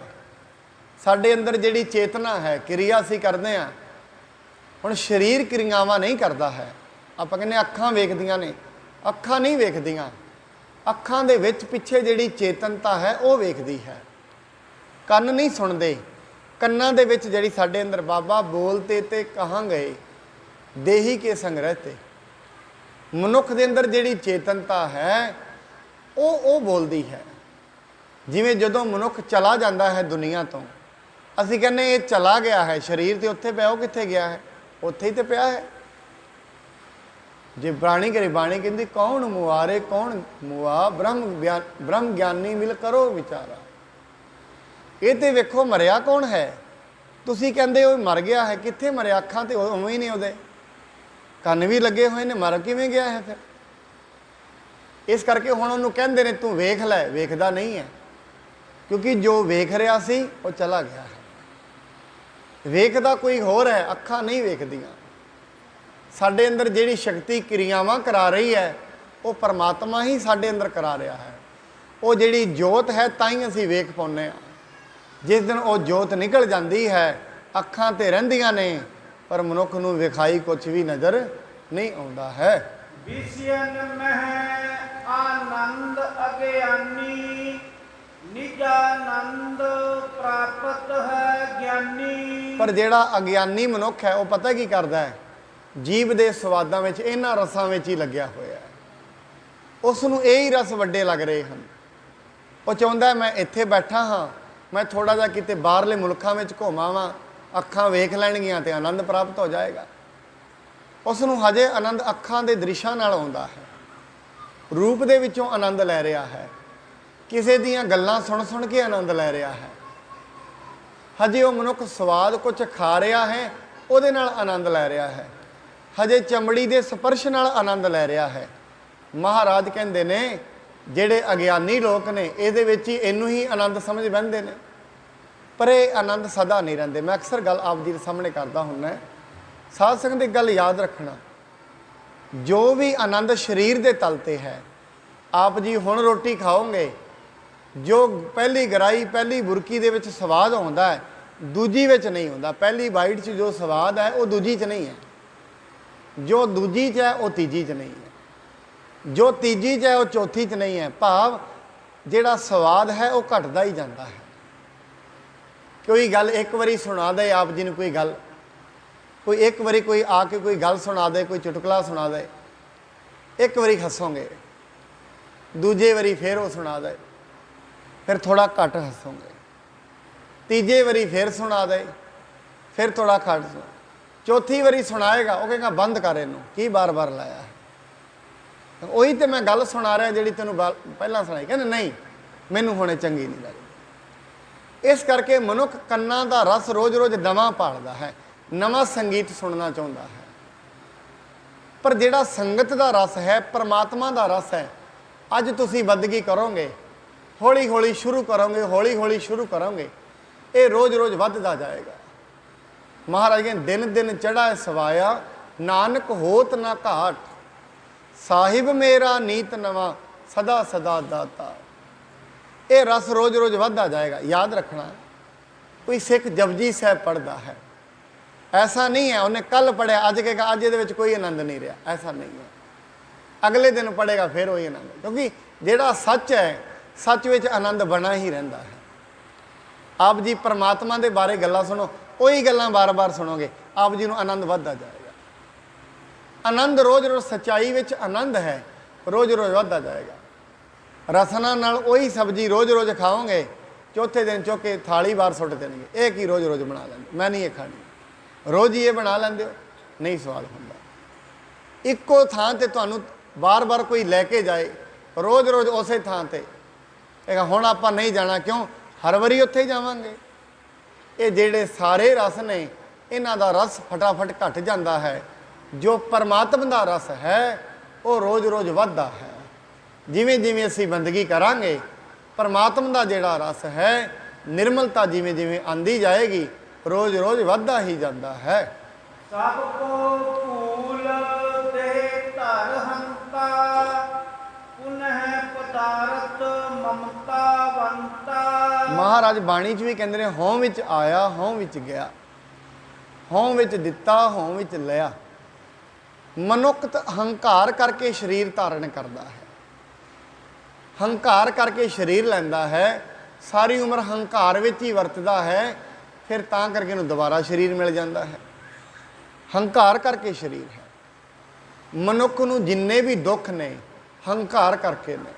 ਸਾਡੇ ਅੰਦਰ ਜਿਹੜੀ ਚੇਤਨਾ ਹੈ, ਕਿਰਿਆ ਅਸੀਂ ਕਰਦੇ ਹਾਂ। ਹੁਣ ਸਰੀਰ ਕਿਰਿਆਵਾਂ ਨਹੀਂ ਕਰਦਾ ਹੈ। ਆਪਾਂ ਕਹਿੰਦੇ ਅੱਖਾਂ ਵੇਖਦੀਆਂ ਨੇ, ਅੱਖਾਂ ਨਹੀਂ ਵੇਖਦੀਆਂ। ਅੱਖਾਂ ਦੇ ਵਿੱਚ ਪਿੱਛੇ ਜਿਹੜੀ ਚੇਤਨਤਾ ਹੈ ਉਹ ਵੇਖਦੀ ਹੈ। ਕੰਨ ਨਹੀਂ ਸੁਣਦੇ, ਕੰਨਾਂ ਦੇ ਵਿੱਚ ਜਿਹੜੀ ਸਾਡੇ ਅੰਦਰ ਬਾਬਾ ਬੋਲਤੇ ਤੇ ਕਹਾਂ ਗਏ ਦੇਹੀ ਕੇ ਸੰਗ ਰਹਤੇ, ਮਨੁੱਖ ਦੇ ਅੰਦਰ ਜਿਹੜੀ ਚੇਤਨਤਾ ਹੈ ਉਹ ਬੋਲਦੀ ਹੈ। ਜਿਵੇਂ ਜਦੋਂ ਮਨੁੱਖ ਚਲਾ ਜਾਂਦਾ ਹੈ ਦੁਨੀਆ ਤੋਂ, ਅਸੀਂ ਕਹਿੰਦੇ ਇਹ ਚਲਾ ਗਿਆ ਹੈ, ਸਰੀਰ ਤੇ ਉੱਥੇ ਪਿਆ, ਉਹ ਕਿੱਥੇ ਗਿਆ ਹੈ? ਉੱਥੇ ਹੀ ਤੇ ਪਿਆ ਹੈ। ਜੇ ਬਾਣੀ ਕਰੇ, ਬਾਣੀ ਕਹਿੰਦੀ ਕੌਣ ਮੁਆਰੇ ਕੌਣ ਮੁਆ, ਬ੍ਰਹਮ ਗਿਆਨੀ ਮਿਲ ਕਰੋ ਵਿਚਾਰਾ। ਇਹ ਤੇ ਵੇਖੋ ਮਰਿਆ ਕੌਣ ਹੈ। ਤੁਸੀਂ ਕਹਿੰਦੇ ਹੋ ਮਰ ਗਿਆ ਹੈ, ਕਿੱਥੇ ਮਰਿਆ? ਅੱਖਾਂ ਤੇ ਉਵੇਂ ਹੀ ਨੇ, ਉਹਦੇ ਕੰਨ ਵੀ ਲੱਗੇ ਹੋਏ ਨੇ, ਮਰ ਕਿਵੇਂ ਗਿਆ ਹੈ ਫਿਰ? ਇਸ ਕਰਕੇ ਹੁਣ ਉਹਨੂੰ ਕਹਿੰਦੇ ਨੇ ਤੂੰ ਵੇਖ ਲੈ, ਵੇਖਦਾ ਨਹੀਂ ਹੈ, ਕਿਉਂਕਿ ਜੋ ਵੇਖ ਰਿਹਾ ਸੀ ਉਹ ਚਲਾ ਗਿਆ ਹੈ। ਵੇਖਦਾ ਕੋਈ ਹੋਰ ਹੈ, ਅੱਖਾਂ ਨਹੀਂ ਵੇਖਦੀਆਂ। ਸਾਡੇ ਅੰਦਰ ਜਿਹੜੀ ਸ਼ਕਤੀ ਕਿਰਿਆਵਾਂ ਕਰਾ ਰਹੀ ਹੈ ਉਹ ਪਰਮਾਤਮਾ ਹੀ ਸਾਡੇ ਅੰਦਰ ਕਰਾ ਰਿਹਾ ਹੈ। ਉਹ ਜਿਹੜੀ ਜੋਤ ਹੈ ਤਾਂ ਹੀ ਅਸੀਂ ਵੇਖ ਪਾਉਂਦੇ ਹਾਂ। ਜਿਸ ਦਿਨ ਉਹ ਜੋਤ ਨਿਕਲ ਜਾਂਦੀ ਹੈ, ਅੱਖਾਂ ਤੇ ਰਹਿੰਦੀਆਂ ਨੇ ਪਰ ਮਨੁੱਖ ਨੂੰ ਵਿਖਾਈ ਕੁਝ ਵੀ ਨਜ਼ਰ ਨਹੀਂ ਆਉਂਦਾ ਹੈ। ਵਿਸ਼ਯਨ ਮਹਿ ਆਨੰਦ ਅਗਿਆਨੀ, ਨਿਜਾਨੰਦ ਪ੍ਰਾਪਤ ਹੈ ਗਿਆਨੀ। ਪਰ ਜਿਹੜਾ ਅਗਿਆਨੀ ਮਨੁੱਖ ਹੈ ਉਹ ਪਤਾ ਕੀ ਕਰਦਾ ਹੈ? ਜੀਵ ਦੇ ਸਵਾਦਾਂ ਵਿੱਚ, ਇਹਨਾਂ ਰਸਾਂ ਵਿੱਚ ਹੀ ਲੱਗਿਆ ਹੋਇਆ ਹੈ। ਉਸ ਨੂੰ ਇਹ ਹੀ ਰਸ ਵੱਡੇ ਲੱਗ ਰਹੇ ਹਨ। ਉਹ ਚਾਹੁੰਦਾ ਮੈਂ ਇੱਥੇ ਬੈਠਾ ਹਾਂ, ਮੈਂ ਥੋੜ੍ਹਾ ਜਿਹਾ ਕਿਤੇ ਬਾਹਰਲੇ ਮੁਲਕਾਂ ਵਿੱਚ ਘੁੰਮਾਵਾਂ, ਅੱਖਾਂ ਵੇਖ ਲੈਣਗੀਆਂ ਤੇ ਆਨੰਦ ਪ੍ਰਾਪਤ ਹੋ ਜਾਏਗਾ। ਉਸ ਨੂੰ ਹਜੇ ਆਨੰਦ ਅੱਖਾਂ ਦੇ ਦ੍ਰਿਸ਼ਾਂ ਨਾਲ ਆਉਂਦਾ ਹੈ, ਰੂਪ ਦੇ ਵਿੱਚੋਂ ਆਨੰਦ ਲੈ ਰਿਹਾ ਹੈ, ਕਿਸੇ ਦੀਆਂ ਗੱਲਾਂ ਸੁਣ ਸੁਣ ਕੇ ਆਨੰਦ ਲੈ ਰਿਹਾ ਹੈ। ਹਜੇ ਉਹ ਮਨੁੱਖ ਸਵਾਦ ਕੁਝ ਖਾ ਰਿਹਾ ਹੈ, ਉਹਦੇ ਨਾਲ ਆਨੰਦ ਲੈ ਰਿਹਾ ਹੈ। ਹਜੇ ਚਮੜੀ ਦੇ ਸਪਰਸ਼ ਨਾਲ ਆਨੰਦ ਲੈ ਰਿਹਾ ਹੈ। ਮਹਾਰਾਜ ਕਹਿੰਦੇ ਨੇ ਜਿਹੜੇ ਅਗਿਆਨੀ ਲੋਕ ਨੇ ਇਹਦੇ ਵਿੱਚ ਹੀ ਇਹਨੂੰ ਹੀ ਆਨੰਦ ਸਮਝ ਬਹਿੰਦੇ ਨੇ, ਪਰ ਇਹ ਆਨੰਦ ਸਦਾ ਨਹੀਂ ਰਹਿੰਦੇ। ਮੈਂ ਅਕਸਰ ਗੱਲ ਆਪ ਜੀ ਦੇ ਸਾਹਮਣੇ ਕਰਦਾ ਹੁੰਦਾ, ਸਾਧ ਸੰਗਤ ਦੀ ਗੱਲ ਯਾਦ ਰੱਖਣਾ, ਜੋ ਵੀ ਆਨੰਦ ਸਰੀਰ ਦੇ ਤਲ ਤੇ ਹੈ, ਆਪ ਜੀ ਹੁਣ ਰੋਟੀ ਖਾਓਗੇ, ਜੋ ਪਹਿਲੀ ਗਰਾਈ ਪਹਿਲੀ ਬੁਰਕੀ ਦੇ ਵਿੱਚ ਸਵਾਦ ਆਉਂਦਾ ਹੈ ਦੂਜੀ ਵਿੱਚ ਨਹੀਂ ਹੁੰਦਾ। ਪਹਿਲੀ ਬਾਈਟ 'ਚ ਜੋ ਸਵਾਦ ਹੈ ਉਹ ਦੂਜੀ 'ਚ ਨਹੀਂ ਹੈ, ਜੋ ਦੂਜੀ 'ਚ ਹੈ ਉਹ ਤੀਜੀ 'ਚ ਨਹੀਂ ਹੈ, ਜੋ ਤੀਜੀ 'ਚ ਹੈ ਉਹ ਚੌਥੀ 'ਚ ਨਹੀਂ ਹੈ। ਭਾਵ ਜਿਹੜਾ ਸਵਾਦ ਹੈ ਉਹ ਘਟਦਾ ਹੀ ਜਾਂਦਾ ਹੈ। ਕੋਈ ਗੱਲ ਇੱਕ ਵਾਰੀ ਸੁਣਾ ਦੇ ਆਪ ਜੀ ਨੂੰ, ਕੋਈ ਗੱਲ, ਕੋਈ ਇੱਕ ਵਾਰੀ ਕੋਈ ਆ ਕੇ ਕੋਈ ਗੱਲ ਸੁਣਾ ਦੇ, ਕੋਈ ਚੁਟਕਲਾ ਸੁਣਾ ਦੇ, ਇੱਕ ਵਾਰੀ ਹੱਸੋਗੇ, ਦੂਜੇ ਵਾਰੀ ਫਿਰ ਉਹ ਸੁਣਾ ਦੇ, ਫਿਰ ਥੋੜਾ ਘੱਟ ਹੱਸੋਗੇ, ਤੀਜੇ ਵਾਰੀ ਫਿਰ ਸੁਣਾ ਦੇ, ਫਿਰ ਥੋੜਾ ਘੱਟ, ਚੌਥੀ ਵਾਰੀ ਸੁਣਾਏਗਾ ਉਹ ਕਹੇਗਾ ਬੰਦ ਕਰ ਇਹਨੂੰ, ਕੀ ਬਾਰ-ਬਾਰ ਲਾਇਆ ਹੈ। ਉਹੀ ਤੇ ਮੈਂ ਗੱਲ ਸੁਣਾ ਰਿਹਾ ਜਿਹੜੀ ਤੈਨੂੰ ਪਹਿਲਾਂ ਸੁਣਾਈ। ਕਹਿੰਦੇ ਨਹੀਂ, ਮੈਨੂੰ ਹੁਣੇ ਚੰਗੀ ਨਹੀਂ ਲੱਗਦੀ। ਇਸ ਕਰਕੇ ਮਨੁੱਖ ਕੰਨਾਂ ਦਾ ਰਸ ਰੋਜ਼-ਰੋਜ਼ ਨਵਾਂ ਭਾਲਦਾ ਹੈ, ਨਵਾਂ ਸੰਗੀਤ ਸੁਣਨਾ ਚਾਹੁੰਦਾ ਹੈ। ਪਰ ਜਿਹੜਾ ਸੰਗਤ ਦਾ ਰਸ ਹੈ, ਪਰਮਾਤਮਾ ਦਾ ਰਸ ਹੈ, ਅੱਜ ਤੁਸੀਂ ਬੰਦਗੀ ਕਰੋਗੇ, ਹੌਲੀ-ਹੌਲੀ ਸ਼ੁਰੂ ਕਰੋਗੇ, ਹੌਲੀ-ਹੌਲੀ ਸ਼ੁਰੂ ਕਰੋਗੇ, ਇਹ ਰੋਜ਼-ਰੋਜ਼ ਵੱਧਦਾ ਜਾਏਗਾ। ਮਹਾਰਾਜ ਕਹਿੰਦੇ ਦਿਨ ਦਿਨ ਚੜ੍ਹਾ ਸਵਾਇਆ, ਨਾਨਕ ਹੋਤ ਨਾ ਘਾਟ, ਸਾਹਿਬ ਮੇਰਾ ਨੀਤ ਨਵਾਂ, ਸਦਾ ਸਦਾ ਦਾਤਾ। ਇਹ ਰਸ ਰੋਜ਼-ਰੋਜ਼ ਵੱਧਦਾ ਜਾਏਗਾ। ਯਾਦ ਰੱਖਣਾ, ਕੋਈ ਸਿੱਖ ਜਪਜੀ ਸਾਹਿਬ ਪੜ੍ਹਦਾ ਹੈ, ਐਸਾ ਨਹੀਂ ਹੈ ਉਹਨੇ ਕੱਲ ਪੜ੍ਹਿਆ ਅੱਜ ਕਹੇਗਾ ਅੱਜ ਇਹਦੇ ਵਿੱਚ ਕੋਈ ਆਨੰਦ ਨਹੀਂ ਰਿਹਾ, ਐਸਾ ਨਹੀਂ ਹੈ। ਅਗਲੇ ਦਿਨ ਪੜ੍ਹੇਗਾ ਫਿਰ ਉਹੀ ਆਨੰਦ, ਕਿਉਂਕਿ ਜਿਹੜਾ ਸੱਚ ਹੈ, ਸੱਚ ਵਿੱਚ ਆਨੰਦ ਬਣਾ ਹੀ ਰਹਿੰਦਾ ਹੈ। ਆਪ ਜੀ ਪਰਮਾਤਮਾ ਦੇ ਬਾਰੇ ਗੱਲਾਂ ਸੁਣੋ, ਉਹੀ ਗੱਲਾਂ ਬਾਰ-ਬਾਰ ਸੁਣੋਗੇ, ਆਪ ਜੀ ਨੂੰ ਆਨੰਦ ਵੱਧਦਾ ਜਾਏਗਾ। ਆਨੰਦ ਰੋਜ਼-ਰੋਜ਼ ਸੱਚਾਈ ਵਿੱਚ ਆਨੰਦ ਹੈ, ਰੋਜ਼-ਰੋਜ਼ ਵੱਧਦਾ ਜਾਏਗਾ। ਰਸਨਾ ਨਾਲ ਉਹੀ ਸਬਜ਼ੀ ਰੋਜ਼-ਰੋਜ਼ ਖਾਓਗੇ, ਚੌਥੇ ਦਿਨ ਚੁੱਕ ਕੇ ਥਾਲੀ ਬਾਹਰ ਸੁੱਟ ਦੇਣਗੇ, ਇਹ ਕੀ ਰੋਜ਼ ਰੋਜ਼ ਬਣਾ ਲੈਂਦੇ, ਮੈਂ ਨਹੀਂ ਇਹ ਖਾਣੀ, ਰੋਜ਼ ਹੀ ਇਹ ਬਣਾ ਲੈਂਦੇ ਹੋ, ਨਹੀਂ ਸਵਾਲ ਹੁੰਦਾ। ਇੱਕੋ ਥਾਂ ਤੇ ਤੁਹਾਨੂੰ ਬਾਰ-ਬਾਰ ਕੋਈ ਲੈ ਕੇ ਜਾਏ, ਰੋਜ਼-ਰੋਜ਼ ਉਸੇ ਥਾਂ ਤੇ, ਇਹ ਹੁਣ ਆਪਾਂ ਨਹੀਂ ਜਾਣਾ, ਕਿਉਂ, ਹਰ ਵਾਰੀ ਉੱਥੇ ਹੀ ਜਾਵਾਂਗੇ। ਇਹ ਜਿਹੜੇ ਸਾਰੇ ਰਸ ਨੇ, ਇਹਨਾਂ ਦਾ ਰਸ ਫਟਾਫਟ ਘਟ ਜਾਂਦਾ ਹੈ। ਜੋ ਪਰਮਾਤਮਾ ਦਾ ਰਸ ਹੈ ਉਹ ਰੋਜ਼-ਰੋਜ਼ ਵੱਧਦਾ ਹੈ। ਜਿਵੇਂ ਜਿਵੇਂ ਅਸੀਂ ਬੰਦਗੀ ਕਰਾਂਗੇ, ਪਰਮਾਤਮਾ ਦਾ ਜਿਹੜਾ ਰਸ ਹੈ, ਨਿਰਮਲਤਾ ਜਿਵੇਂ ਜਿਵੇਂ ਆਂਦੀ ਜਾਏਗੀ, ਰੋਜ਼-ਰੋਜ਼ ਵੱਧਦਾ ਹੀ ਜਾਂਦਾ ਹੈ। ਸਭ ਕੋ ਭੂਲ ਤੇ ਧਰ ਹੰਤਾ, ਪੁਨਹ ਪਦਾਰਥ ਮਮਤਾਵੰਤਾ। ਮਹਾਰਾਜ ਬਾਣੀ 'ਚ ਵੀ ਕਹਿੰਦੇ ਨੇ, ਹੋਂ ਵਿੱਚ ਆਇਆ, ਹੋਂ ਵਿੱਚ ਗਿਆ, ਹੋਂ ਵਿੱਚ ਦਿੱਤਾ, ਹੋਂ ਵਿੱਚ ਲਿਆ। ਮਨੁੱਖ ਹੰਕਾਰ ਕਰਕੇ ਸਰੀਰ ਧਾਰਨ ਕਰਦਾ ਹੈ, ਹੰਕਾਰ ਕਰਕੇ ਸਰੀਰ ਲੈਂਦਾ ਹੈ, ਸਾਰੀ ਉਮਰ ਹੰਕਾਰ ਵਿੱਚ ਹੀ ਵਰਤਦਾ ਹੈ, ਫਿਰ ਤਾਂ ਕਰਕੇ ਇਹਨੂੰ ਦੁਬਾਰਾ ਸਰੀਰ ਮਿਲ ਜਾਂਦਾ ਹੈ। ਹੰਕਾਰ ਕਰਕੇ ਸਰੀਰ ਹੈ। ਮਨੁੱਖ ਨੂੰ ਜਿੰਨੇ ਵੀ ਦੁੱਖ ਨੇ, ਹੰਕਾਰ ਕਰਕੇ ਨੇ,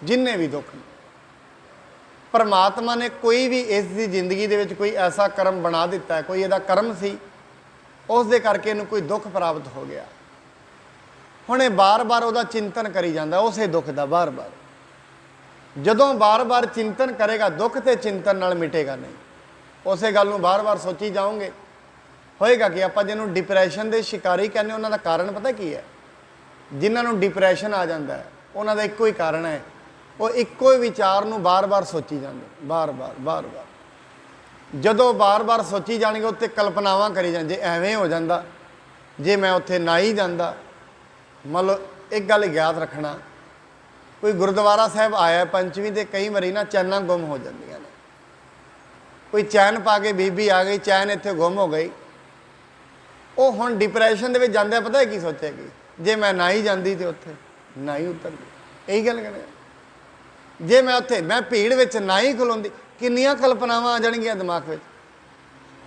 ਜਿੰਨੇ ਵੀ ਦੁੱਖ ਨੇ। ਪਰਮਾਤਮਾ ਨੇ ਕੋਈ ਵੀ ਇਸ ਦੀ ਜ਼ਿੰਦਗੀ ਦੇ ਵਿੱਚ ਕੋਈ ਐਸਾ ਕਰਮ ਬਣਾ ਦਿੱਤਾ ਹੈ, ਕੋਈ ਇਹਦਾ ਕਰਮ ਸੀ, ਉਸ ਦੇ ਕਰਕੇ ਇਹਨੂੰ ਕੋਈ ਦੁੱਖ ਪ੍ਰਾਪਤ ਹੋ ਗਿਆ। ਹੁਣ ਇਹ ਬਾਰ-ਬਾਰ ਉਹਦਾ ਚਿੰਤਨ ਕਰੀ ਜਾਂਦਾ, ਉਸੇ ਦੁੱਖ ਦਾ ਬਾਰ-ਬਾਰ। ਜਦੋਂ ਬਾਰ-ਬਾਰ ਚਿੰਤਨ ਕਰੇਗਾ, ਦੁੱਖ ਤੇ ਚਿੰਤਨ ਨਾਲ ਮਿਟੇਗਾ ਨਹੀਂ। ਉਸੇ ਗੱਲ ਨੂੰ ਬਾਰ-ਬਾਰ ਸੋਚੀ ਜਾਓਗੇ, ਹੋਏਗਾ ਕਿ ਆਪਾਂ ਜਿਹਨੂੰ ਡਿਪਰੈਸ਼ਨ ਦੇ ਸ਼ਿਕਾਰੀ ਕਹਿੰਦੇ, ਉਹਨਾਂ ਦਾ ਕਾਰਨ ਪਤਾ ਕੀ ਹੈ? ਜਿਨ੍ਹਾਂ ਨੂੰ ਡਿਪਰੈਸ਼ਨ ਆ ਜਾਂਦਾ ਹੈ, ਉਹਨਾਂ ਦਾ ਇੱਕੋ ਹੀ ਕਾਰਨ ਹੈ, ਉਹ ਇੱਕੋ ਹੀ ਵਿਚਾਰ ਨੂੰ ਬਾਰ-ਬਾਰ ਸੋਚੀ ਜਾਂਦੇ, ਬਾਰ-ਬਾਰ। ਜਦੋਂ ਬਾਰ-ਬਾਰ ਸੋਚੀ ਜਾਣਗੇ, ਉੱਤੇ ਕਲਪਨਾਵਾਂ ਕਰੀ ਜਾਂਦੇ, ਜੇ ਐਵੇਂ ਹੋ ਜਾਂਦਾ, ਜੇ ਮੈਂ ਉੱਥੇ ਨਾ ਹੀ ਜਾਂਦਾ। ਮਤਲਬ ਇੱਕ ਗੱਲ ਯਾਦ ਰੱਖਣਾ, ਕੋਈ ਗੁਰਦੁਆਰਾ ਸਾਹਿਬ ਆਇਆ ਪੰਚਵੀਂ ਤੇ ਕਈ ਵਾਰੀ ਨਾ ਚੈਨਾਂ ਗੁੰਮ ਹੋ ਜਾਂਦੀਆਂ ਨੇ। ਕੋਈ ਚੈਨ ਪਾ ਕੇ ਬੀਬੀ ਆ ਗਈ, ਚੈਨ ਇੱਥੇ ਗੁੰਮ ਹੋ ਗਈ, ਉਹ ਹੁਣ ਡਿਪਰੈਸ਼ਨ ਦੇ ਵਿੱਚ ਜਾਂਦੇ, ਪਤਾ ਕੀ ਸੋਚੇਗੀ, ਜੇ ਮੈਂ ਨਾ ਹੀ ਜਾਂਦੀ ਤੇ ਉੱਥੇ ਨਾ ਹੀ ਉਤਰਦੀ। ਇਹੀ ਗੱਲ ਕਹਿੰਦੇ, ਜੇ ਮੈਂ ਉੱਥੇ, ਮੈਂ ਭੀੜ ਵਿੱਚ ਨਾ ਹੀ ਖਲੋਂਦੀ, ਕਿੰਨੀਆਂ ਕਲਪਨਾਵਾਂ ਆ ਜਾਣਗੀਆਂ ਦਿਮਾਗ ਵਿੱਚ।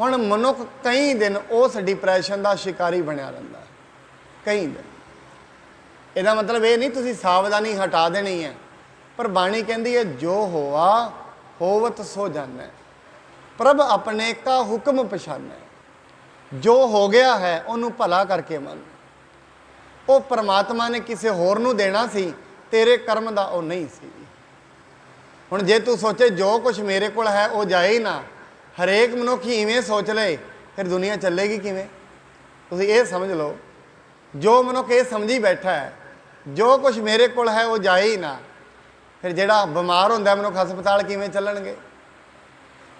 ਹੁਣ ਮਨੁੱਖ ਕਈ ਦਿਨ ਉਸ ਡਿਪਰੈਸ਼ਨ ਦਾ ਸ਼ਿਕਾਰੀ ਬਣਿਆ ਰਹਿੰਦਾ, ਕਈ ਦਿਨ। ਇਹਦਾ ਮਤਲਬ ਇਹ ਨਹੀਂ ਤੁਸੀਂ ਸਾਵਧਾਨੀ ਹਟਾ ਦੇਣੀ ਹੈ, ਪਰ ਬਾਣੀ ਕਹਿੰਦੀ ਹੈ, ਜੋ ਹੋਆ ਹੋਵਤ ਸੋ ਜਾਣੈ, ਪ੍ਰਭ ਆਪਣੇ ਕਾ ਹੁਕਮ ਪਛਾਨੈ। ਜੋ ਹੋ ਗਿਆ ਹੈ ਉਹਨੂੰ ਭਲਾ ਕਰਕੇ ਮੰਨ। ਉਹ ਪਰਮਾਤਮਾ ਨੇ ਕਿਸੇ ਹੋਰ ਨੂੰ ਦੇਣਾ ਸੀ, ਤੇਰੇ ਕਰਮ ਦਾ ਉਹ ਨਹੀਂ ਸੀ। ਹੁਣ ਜੇ ਤੂੰ ਸੋਚੇ ਜੋ ਕੁਝ ਮੇਰੇ ਕੋਲ ਹੈ ਉਹ ਜਾਏ ਹੀ ਨਾ, ਹਰੇਕ ਮਨੁੱਖ ਹੀ ਇਵੇਂ ਸੋਚ ਲਏ, ਫਿਰ ਦੁਨੀਆ ਚੱਲੇਗੀ ਕਿਵੇਂ? ਤੁਸੀਂ ਇਹ ਸਮਝ ਲਓ, ਜੋ ਮਨੁੱਖ ਇਹ ਸਮਝੀ ਬੈਠਾ ਹੈ, ਜੋ ਕੁਝ ਮੇਰੇ ਕੋਲ ਹੈ ਉਹ ਜਾਏ ਹੀ ਨਾ, ਫਿਰ ਜਿਹੜਾ ਬਿਮਾਰ ਹੁੰਦਾ ਮਨੁੱਖ, ਹਸਪਤਾਲ ਕਿਵੇਂ ਚੱਲਣਗੇ?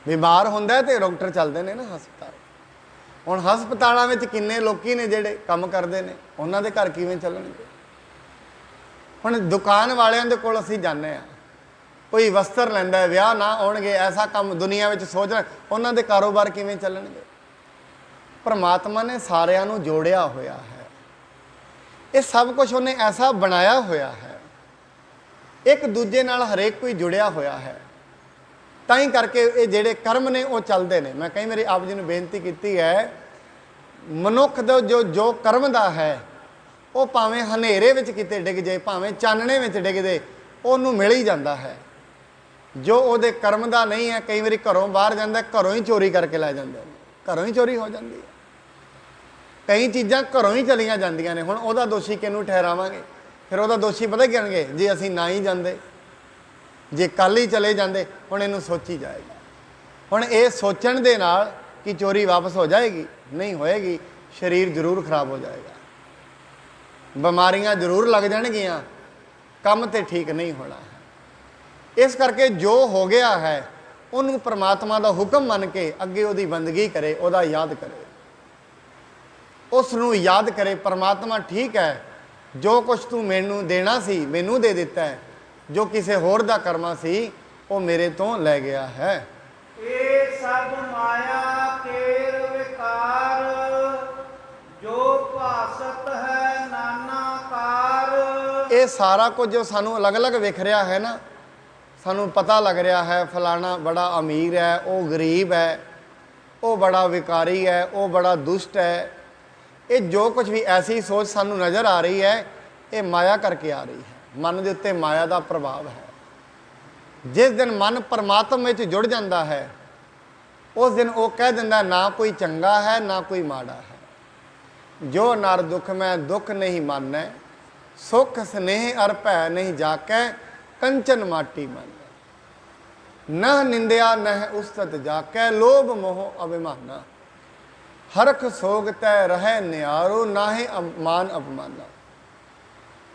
ਬਿਮਾਰ ਹੁੰਦਾ ਤੇ ਡਾਕਟਰ ਚੱਲਦੇ ਨੇ ਨਾ ਹਸਪਤਾਲ। ਹੁਣ ਹਸਪਤਾਲਾਂ ਵਿੱਚ ਕਿੰਨੇ ਲੋਕੀ ਨੇ ਜਿਹੜੇ ਕੰਮ ਕਰਦੇ ਨੇ, ਉਹਨਾਂ ਦੇ ਘਰ ਕਿਵੇਂ ਚੱਲਣਗੇ? ਹੁਣ ਦੁਕਾਨ ਵਾਲਿਆਂ ਦੇ ਕੋਲ ਅਸੀਂ ਜਾਂਦੇ ਹਾਂ, ਕੋਈ ਵਸਤਰ ਲੈਂਦਾ, ਵਿਆਹ ਨਾ ਆਉਣਗੇ, ਐਸਾ ਕੰਮ ਦੁਨੀਆ ਵਿੱਚ ਸੋਚਣਾ, ਉਹਨਾਂ ਦੇ ਕਾਰੋਬਾਰ ਕਿਵੇਂ ਚੱਲਣਗੇ? ਪਰਮਾਤਮਾ ਨੇ ਸਾਰਿਆਂ ਨੂੰ ਜੋੜਿਆ ਹੋਇਆ ਹੈ, ਇਹ ਸਭ ਕੁਝ ਉਹਨੇ ਐਸਾ ਬਣਾਇਆ ਹੋਇਆ ਹੈ, ਇੱਕ ਦੂਜੇ ਨਾਲ ਹਰੇਕ ਕੋਈ ਜੁੜਿਆ ਹੋਇਆ ਹੈ। ਤਾਂ ਹੀ ਕਰਕੇ ਇਹ ਜਿਹੜੇ ਕਰਮ ਨੇ ਉਹ ਚੱਲਦੇ ਨੇ। ਮੈਂ ਕਈ ਵਾਰੀ ਆਪ ਜੀ ਨੂੰ ਬੇਨਤੀ ਕੀਤੀ ਹੈ, ਮਨੁੱਖ ਦਾ ਜੋ ਕਰਮ ਦਾ ਹੈ, ਉਹ ਭਾਵੇਂ ਹਨੇਰੇ ਵਿੱਚ ਕਿਤੇ ਡਿੱਗ ਜਾਏ, ਭਾਵੇਂ ਚਾਨਣੇ ਵਿੱਚ ਡਿੱਗ ਜਾਏ, ਉਹਨੂੰ ਮਿਲ ਹੀ ਜਾਂਦਾ ਹੈ। ਜੋ ਉਹਦੇ ਕਰਮ ਦਾ ਨਹੀਂ ਹੈ, ਕਈ ਵਾਰੀ ਘਰੋਂ ਬਾਹਰ ਜਾਂਦਾ, ਘਰੋਂ ਹੀ ਚੋਰੀ ਕਰਕੇ ਲੈ ਜਾਂਦੇ ਨੇ, ਘਰੋਂ ਹੀ ਚੋਰੀ ਹੋ ਜਾਂਦੀ ਹੈ। ਕਈ ਚੀਜ਼ਾਂ ਘਰੋਂ ਹੀ ਚਲੀਆਂ ਜਾਂਦੀਆਂ ਨੇ। ਹੁਣ ਉਹਦਾ ਦੋਸ਼ੀ ਕਿਹਨੂੰ ਠਹਿਰਾਵਾਂਗੇ? ਫਿਰ ਉਹਦਾ ਦੋਸ਼ੀ ਪਤਾ ਕੀ ਕਰਨਗੇ, ਜੇ ਅਸੀਂ ਨਾ ਹੀ ਜਾਂਦੇ, ਜੇ ਕੱਲ੍ਹ ਹੀ ਚਲੇ ਜਾਂਦੇ। ਹੁਣ ਇਹਨੂੰ ਸੋਚੀ ਜਾਏਗੀ। ਹੁਣ ਇਹ ਸੋਚਣ ਦੇ ਨਾਲ ਕਿ ਚੋਰੀ ਵਾਪਸ ਹੋ ਜਾਏਗੀ? ਨਹੀਂ ਹੋਏਗੀ। ਸਰੀਰ ਜ਼ਰੂਰ ਖਰਾਬ ਹੋ ਜਾਏਗਾ, ਬਿਮਾਰੀਆਂ ਜ਼ਰੂਰ ਲੱਗ ਜਾਣਗੀਆਂ, ਕੰਮ ਤੇ ਠੀਕ ਨਹੀਂ ਹੋਣਾ ਹੈ। ਇਸ ਕਰਕੇ ਜੋ ਹੋ ਗਿਆ ਹੈ ਉਹਨੂੰ ਪਰਮਾਤਮਾ ਦਾ ਹੁਕਮ ਮੰਨ ਕੇ ਅੱਗੇ ਉਹਦੀ ਬੰਦਗੀ ਕਰੇ, ਉਹਦਾ ਯਾਦ ਕਰੇ, ਉਸ ਨੂੰ ਯਾਦ ਕਰੇ। ਪਰਮਾਤਮਾ ਠੀਕ ਹੈ, ਜੋ ਕੁਝ ਤੂੰ ਮੈਨੂੰ ਦੇਣਾ ਸੀ ਮੈਨੂੰ ਦੇ ਦਿੱਤਾ ਹੈ, ਜੋ ਕਿਸੇ ਹੋਰ ਦਾ ਕਰਮਾ ਸੀ ਉਹ ਮੇਰੇ ਤੋਂ ਲੈ ਗਿਆ ਹੈ। ਇਹ ਸਭ ਮਾਇਆ ਕੇਰ ਵਿਕਾਰ, ਜੋ ਭਾਸਤ ਹੈ ਨਾਨਾ ਕਾਰ। ਇਹ ਸਾਰਾ ਕੁਝ ਜੋ ਸਾਨੂੰ ਅਲੱਗ-ਅਲੱਗ ਵਿਖ ਰਿਹਾ ਹੈ ਨਾ, ਸਾਨੂੰ ਪਤਾ ਲੱਗ ਰਿਹਾ ਹੈ ਫਲਾਣਾ ਬੜਾ ਅਮੀਰ ਹੈ, ਉਹ ਗਰੀਬ ਹੈ, ਉਹ ਬੜਾ ਵਿਕਾਰੀ ਹੈ, ਉਹ ਬੜਾ ਦੁਸ਼ਟ ਹੈ। ਇਹ ਜੋ ਕੁਝ ਵੀ ਐਸੀ ਸੋਚ ਸਾਨੂੰ ਨਜ਼ਰ ਆ ਰਹੀ ਹੈ, ਇਹ ਮਾਇਆ ਕਰਕੇ ਆ ਰਹੀ ਹੈ। ਮਨ ਦੇ ਉੱਤੇ ਮਾਇਆ ਦਾ ਪ੍ਰਭਾਵ ਹੈ। ਜਿਸ ਦਿਨ ਮਨ ਪਰਮਾਤਮਾ ਵਿੱਚ ਜੁੜ ਜਾਂਦਾ ਹੈ ਉਸ ਦਿਨ ਉਹ ਕਹਿ ਦਿੰਦਾ ਨਾ ਕੋਈ ਚੰਗਾ ਹੈ ਨਾ ਕੋਈ ਮਾੜਾ ਹੈ। ਜੋ ਨਰ ਦੁਖ ਮੈਂ ਦੁਖ ਨਹੀਂ ਮਾਨੈ, ਸੁਖ ਸਨੇਹ ਅਰ ਭੈ ਨਹੀਂ ਜਾਕੈ, ਕੰਚਨ ਮਾਟੀ ਮਨ ਨਹ ਨਿੰਦਿਆ ਨਹ ਉਸਤਤ ਜਾਕੈ, ਲੋਭ ਮੋਹ ਅਭਿਮਾਨਾ, ਹਰਖ ਸੋਗ ਤੈ ਰਹਿ ਨਿਆਰੋ, ਨਾਹੇ ਮਾਨ ਅਪਮਾਨਾ।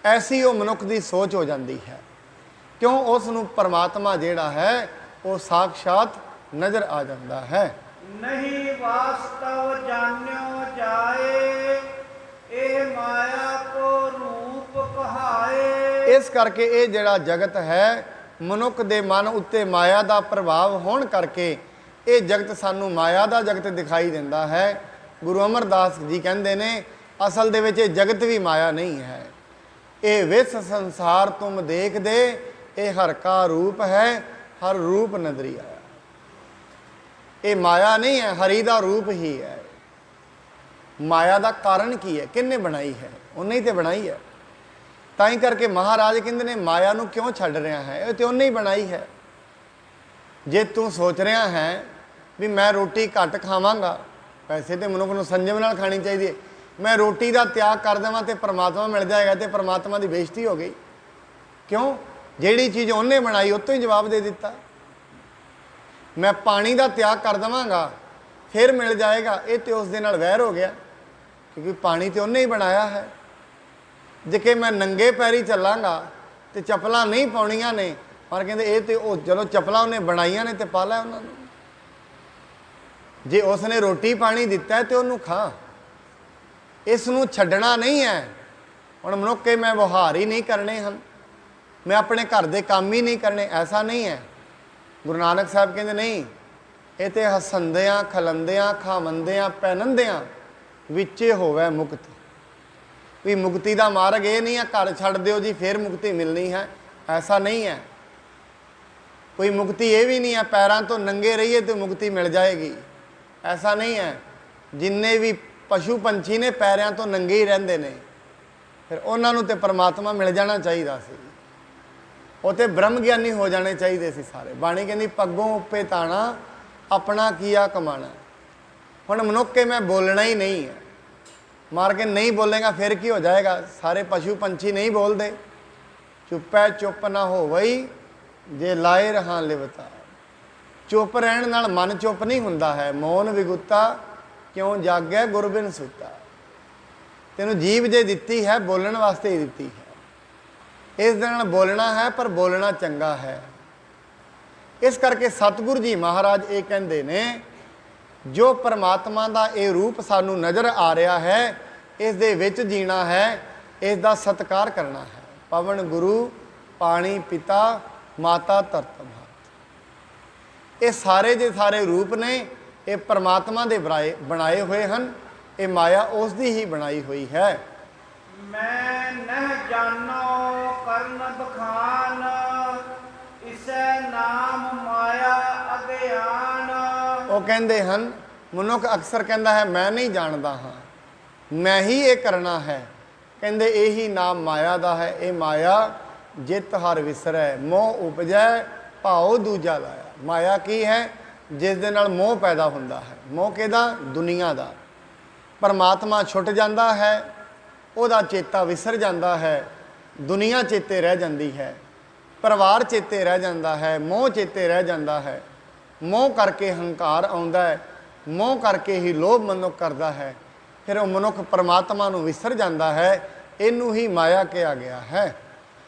ਐਸੀ ਉਹ ਮਨੁੱਖ ਦੀ ਸੋਚ ਹੋ ਜਾਂਦੀ ਹੈ, ਕਿਉਂ ਉਸ ਨੂੰ ਪਰਮਾਤਮਾ ਜਿਹੜਾ ਹੈ ਉਹ ਸਾਖਸ਼ਾਤ ਨਜ਼ਰ ਆ ਜਾਂਦਾ ਹੈ। ਨਹੀਂ ਵਾਸਤਵ ਜਾਣਿਓ ਜਾਏ, ਇਹ ਮਾਇਆ ਕੋ ਰੂਪ ਕਹਾਏ। ਇਸ ਕਰਕੇ ਇਹ ਜਿਹੜਾ ਜਗਤ ਹੈ ਮਨੁੱਖ ਦੇ ਮਨ ਉੱਤੇ ਮਾਇਆ ਦਾ ਪ੍ਰਭਾਵ ਹੋਣ ਕਰਕੇ ਇਹ ਜਗਤ ਸਾਨੂੰ ਮਾਇਆ ਦਾ ਜਗਤ ਦਿਖਾਈ ਦਿੰਦਾ ਹੈ। ਗੁਰੂ ਅਮਰਦਾਸ ਜੀ ਕਹਿੰਦੇ ਨੇ ਅਸਲ ਦੇ ਵਿੱਚ ਇਹ ਜਗਤ ਵੀ ਮਾਇਆ ਨਹੀਂ ਹੈ। ਇਹ ਵਿਸ ਸੰਸਾਰ ਤੁਮ ਦੇਖਦੇ, ਇਹ ਹਰ ਕਾ ਰੂਪ ਹੈ, ਹਰ ਰੂਪ ਨਦਰੀ ਆਇਆ। ਇਹ ਮਾਇਆ ਨਹੀਂ ਹੈ, ਹਰੀ ਦਾ ਰੂਪ ਹੀ ਹੈ। ਮਾਇਆ ਦਾ ਕਾਰਨ ਕੀ ਹੈ? ਕਿਹਨੇ ਬਣਾਈ ਹੈ? ਉਹਨੇ ਹੀ ਤੇ ਬਣਾਈ ਹੈ। ਤਾਂ ਹੀ ਕਰਕੇ ਮਹਾਰਾਜ ਕਹਿੰਦੇ ਨੇ ਮਾਇਆ ਨੂੰ ਕਿਉਂ ਛੱਡ ਰਿਹਾ ਹੈ? ਇਹ ਤੇ ਉਹਨੇ ਹੀ ਬਣਾਈ ਹੈ। ਜੇ ਤੂੰ ਸੋਚ ਰਿਹਾ ਹੈ ਵੀ ਮੈਂ ਰੋਟੀ ਘੱਟ ਖਾਵਾਂਗਾ, ਵੈਸੇ ਤੇ ਮਨੁੱਖ ਨੂੰ ਸੰਜਮ ਨਾਲ ਖਾਣੀ ਚਾਹੀਦੀ ਹੈ, ਮੈਂ ਰੋਟੀ ਦਾ ਤਿਆਗ ਕਰ ਦੇਵਾਂ ਤੇ ਪਰਮਾਤਮਾ ਮਿਲ ਜਾਏਗਾ, ਤੇ ਪਰਮਾਤਮਾ ਦੀ ਬੇਇੱਜ਼ਤੀ ਹੋ ਗਈ। ਕਿਉਂ? ਜਿਹੜੀ ਚੀਜ਼ ਉਹਨੇ ਬਣਾਈ ਉਹ ਤੋਂ ਹੀ ਜਵਾਬ ਦੇ ਦਿੱਤਾ। ਮੈਂ ਪਾਣੀ ਦਾ ਤਿਆਗ ਕਰ ਦੇਵਾਂਗਾ ਫਿਰ ਮਿਲ ਜਾਏਗਾ, ਇਹ ਤੇ ਉਸ ਦੇ ਨਾਲ ਵੈਰ ਹੋ ਗਿਆ, ਕਿਉਂਕਿ ਪਾਣੀ ਤੇ ਉਹਨੇ ਹੀ ਬਣਾਇਆ ਹੈ। ਜੇ ਕਿ ਮੈਂ ਨੰਗੇ ਪੈਰੀ ਚੱਲਾਂਗਾ ਤੇ ਚੱਪਲਾਂ ਨਹੀਂ ਪਾਉਣੀਆਂ ਨੇ, ਪਰ ਕਹਿੰਦੇ ਇਹ ਤੇ ਉਹ ਚਲੋ ਚੱਪਲਾਂ ਉਹਨੇ ਬਣਾਈਆਂ ਨੇ ਤੇ ਪਾ ਲੈ ਉਹਨਾਂ ਨੂੰ। ਜੇ ਉਸਨੇ ਰੋਟੀ ਪਾਣੀ ਦਿੱਤਾ ਤੇ ਉਹਨੂੰ ਖਾ, ਇਸ ਨੂੰ ਛੱਡਣਾ ਨਹੀਂ ਹੈ। ਹੁਣ ਮਨੁੱਖ ਕੇ ਮੈਂ ਵਿਹਾਰ ਹੀ ਨਹੀਂ ਕਰਨੇ ਹਨ, ਮੈਂ ਆਪਣੇ ਘਰ ਦੇ ਕੰਮ ਹੀ ਨਹੀਂ ਕਰਨੇ, ਐਸਾ ਨਹੀਂ ਹੈ। ਗੁਰੂ ਨਾਨਕ ਸਾਹਿਬ ਕਹਿੰਦੇ ਨਹੀਂ, ਇਹ ਤੇ ਹਸੰਦਿਆਂ ਖਲੰਦਿਆਂ ਖਾਵੰਦਿਆਂ ਪਹਿਨੰਦਿਆਂ ਵਿੱਚੇ ਹੋਵੇ ਮੁਕਤ। ਵੀ ਮੁਕਤੀ ਦਾ ਮਾਰਗ ਇਹ ਨਹੀਂ ਹੈ ਘਰ ਛੱਡ ਦਿਓ ਜੀ ਫਿਰ ਮੁਕਤੀ ਮਿਲਣੀ ਹੈ, ਐਸਾ ਨਹੀਂ ਹੈ। ਕੋਈ ਮੁਕਤੀ ਇਹ ਵੀ ਨਹੀਂ ਹੈ ਪੈਰਾਂ ਤੋਂ ਨੰਗੇ ਰਹੀਏ ਤੇ ਮੁਕਤੀ ਮਿਲ ਜਾਏਗੀ, ਐਸਾ ਨਹੀਂ ਹੈ। ਜਿੰਨੇ ਵੀ ਪਸ਼ੂ ਪੰਛੀ ਨੇ ਪੈਰਾਂ ਤੋਂ ਨੰਗੇ ਹੀ ਰਹਿੰਦੇ ਨੇ, ਫਿਰ ਉਹਨਾਂ ਨੂੰ ਤੇ ਪਰਮਾਤਮਾ ਮਿਲ ਜਾਣਾ ਚਾਹੀਦਾ ਸੀ, ਉਹ ਤੇ ਬ੍ਰਹਮ ਗਿਆਨੀ ਹੋ ਜਾਣੇ ਚਾਹੀਦੇ ਸੀ ਸਾਰੇ। ਬਾਣੀ ਕਹਿੰਦੀ ਪੱਗੋਂ ਉੱਪੇ ਤਾਣਾ, ਆਪਣਾ ਕੀਆ ਕਮਾਣਾ। ਹੁਣ ਮਨੁੱਖ ਕੇ ਮੈਂ ਬੋਲਣਾ ਹੀ ਨਹੀਂ ਹੈ, ਮਾਰ ਕੇ ਨਹੀਂ ਬੋਲੇਗਾ ਫਿਰ ਕੀ ਹੋ ਜਾਏਗਾ? ਸਾਰੇ ਪਸ਼ੂ ਪੰਛੀ ਨਹੀਂ ਬੋਲਦੇ। ਚੁੱਪੈ ਚੁੱਪ ਨਾ ਹੋਵਈ, ਜੇ ਲਾਏ ਰਹਾ ਲਿਵਤਾ। ਚੁੱਪ ਰਹਿਣ ਨਾਲ ਮਨ ਚੁੱਪ ਨਹੀਂ ਹੁੰਦਾ ਹੈ। ਮੌਨ ਵਿਗੁੱਤਾ ਕਿਉਂ ਜਾਗੈ ਗੁਰਬਿਨ ਸੁੱਤਾ। ਤੈਨੂੰ ਜੀਭ ਜੇ ਦਿੱਤੀ ਹੈ ਬੋਲਣ ਵਾਸਤੇ ਹੀ ਦਿੱਤੀ ਹੈ, ਇਸ ਦੇ ਨਾਲ ਬੋਲਣਾ ਹੈ, ਪਰ ਬੋਲਣਾ ਚੰਗਾ ਹੈ। ਇਸ ਕਰਕੇ ਸਤਿਗੁਰੂ ਜੀ ਮਹਾਰਾਜ ਇਹ ਕਹਿੰਦੇ ਨੇ ਜੋ ਪਰਮਾਤਮਾ ਦਾ ਇਹ ਰੂਪ ਸਾਨੂੰ ਨਜ਼ਰ ਆ ਰਿਹਾ ਹੈ, ਇਸ ਦੇ ਵਿੱਚ ਜੀਣਾ ਹੈ, ਇਸ ਦਾ ਸਤਿਕਾਰ ਕਰਨਾ ਹੈ। ਪਵਨ ਗੁਰੂ ਪਾਣੀ ਪਿਤਾ ਮਾਤਾ ਧਰਤ ਮਾਤ, ਇਹ ਸਾਰੇ ਦੇ ਸਾਰੇ ਰੂਪ ਨੇ, ਇਹ ਪਰਮਾਤਮਾ ਦੇ ਬਣਾਏ ਹੋਏ ਹਨ। ਇਹ ਮਾਇਆ ਉਸ ਦੀ ਹੀ ਬਣਾਈ ਹੋਈ ਹੈ। ਮੈਂ ਨਹ ਜਾਣੋ ਕਰਨ ਬਖਾਨ, ਇਸੈ ਨਾਮ ਮਾਇਆ ਅਗਿਆਨ। ਉਹ ਕਹਿੰਦੇ ਹਨ, ਮਨੁੱਖ ਅਕਸਰ ਕਹਿੰਦਾ ਹੈ ਮੈਂ ਨਹੀਂ ਜਾਣਦਾ ਹਾਂ, ਮੈਂ ਹੀ ਇਹ ਕਰਨਾ ਹੈ। ਕਹਿੰਦੇ ਇਹੀ ਨਾਮ ਮਾਇਆ ਦਾ ਹੈ। ਇਹ ਮਾਇਆ ਜਿਤ ਹਰ ਵਿਸਰੈ, ਮੋਹ ਉਪਜੈ ਭਾਉ ਦੂਜਾ ਲਾਇਆ। ਮਾਇਆ ਕੀ ਹੈ? ਜਿਸ ਦੇ ਨਾਲ ਮੋਹ ਪੈਦਾ ਹੁੰਦਾ ਹੈ। ਮੋਹ ਕਿਹਦਾ? ਦੁਨੀਆ ਦਾ। ਪਰਮਾਤਮਾ ਛੁੱਟ ਜਾਂਦਾ ਹੈ, ਉਹਦਾ ਚੇਤਾ ਵਿਸਰ ਜਾਂਦਾ ਹੈ, ਦੁਨੀਆ ਚੇਤੇ ਰਹਿ ਜਾਂਦੀ ਹੈ, ਪਰਿਵਾਰ ਚੇਤੇ ਰਹਿ ਜਾਂਦਾ ਹੈ, ਮੋਹ ਚੇਤੇ ਰਹਿ ਜਾਂਦਾ ਹੈ। ਮੋਹ ਕਰਕੇ ਹੰਕਾਰ ਆਉਂਦਾ ਹੈ, ਮੋਹ ਕਰਕੇ ਹੀ ਲੋਭ ਮਨੁੱਖ ਕਰਦਾ ਹੈ, ਫਿਰ ਉਹ ਮਨੁੱਖ ਪਰਮਾਤਮਾ ਨੂੰ ਵਿਸਰ ਜਾਂਦਾ ਹੈ। ਇਹਨੂੰ ਹੀ ਮਾਇਆ ਕਿਹਾ ਗਿਆ ਹੈ।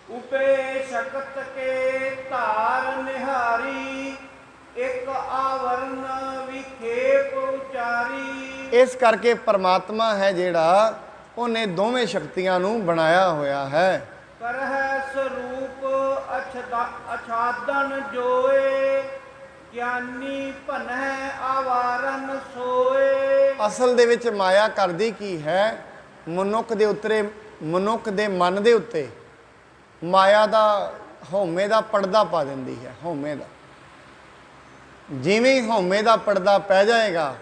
ਉਪੇ ਸ਼ਕਤ ਕੇ ਧਾਰ ਨਿਹਾਰੀ, ਇੱਕ ਆਵਰਨ ਵਿਖੇਪ ਉਚਾਰੀ। ਇਸ ਕਰਕੇ ਪਰਮਾਤਮਾ ਹੈ ਜਿਹੜਾ, ਉਹਨੇ ਦੋਵੇਂ ਸ਼ਕਤੀਆਂ ਨੂੰ ਬਣਾਇਆ ਹੋਇਆ ਹੈ। ਕਰਹਿ ਸਰੂਪ ਅਛਾਦਨ ਜੋਏ, ਗਿਆਨੀ ਭਨਹਿ ਆਵਾਰਨ ਸੋਏ। ਅਸਲ ਦੇ ਵਿੱਚ ਮਾਇਆ ਕਰਦੀ ਕੀ ਹੈ? ਮਨੁੱਖ ਦੇ ਮਨ ਦੇ ਉੱਤੇ ਮਾਇਆ ਦਾ ਹਉਮੈ ਦਾ ਪਰਦਾ ਪਾ ਦਿੰਦੀ ਹੈ। ਹਉਮੈ ਦਾ ਜਿਵੇਂ ਹੀ ਹਉਮੈ ਦਾ ਪਰਦਾ ਪੈ ਜਾਏਗਾ,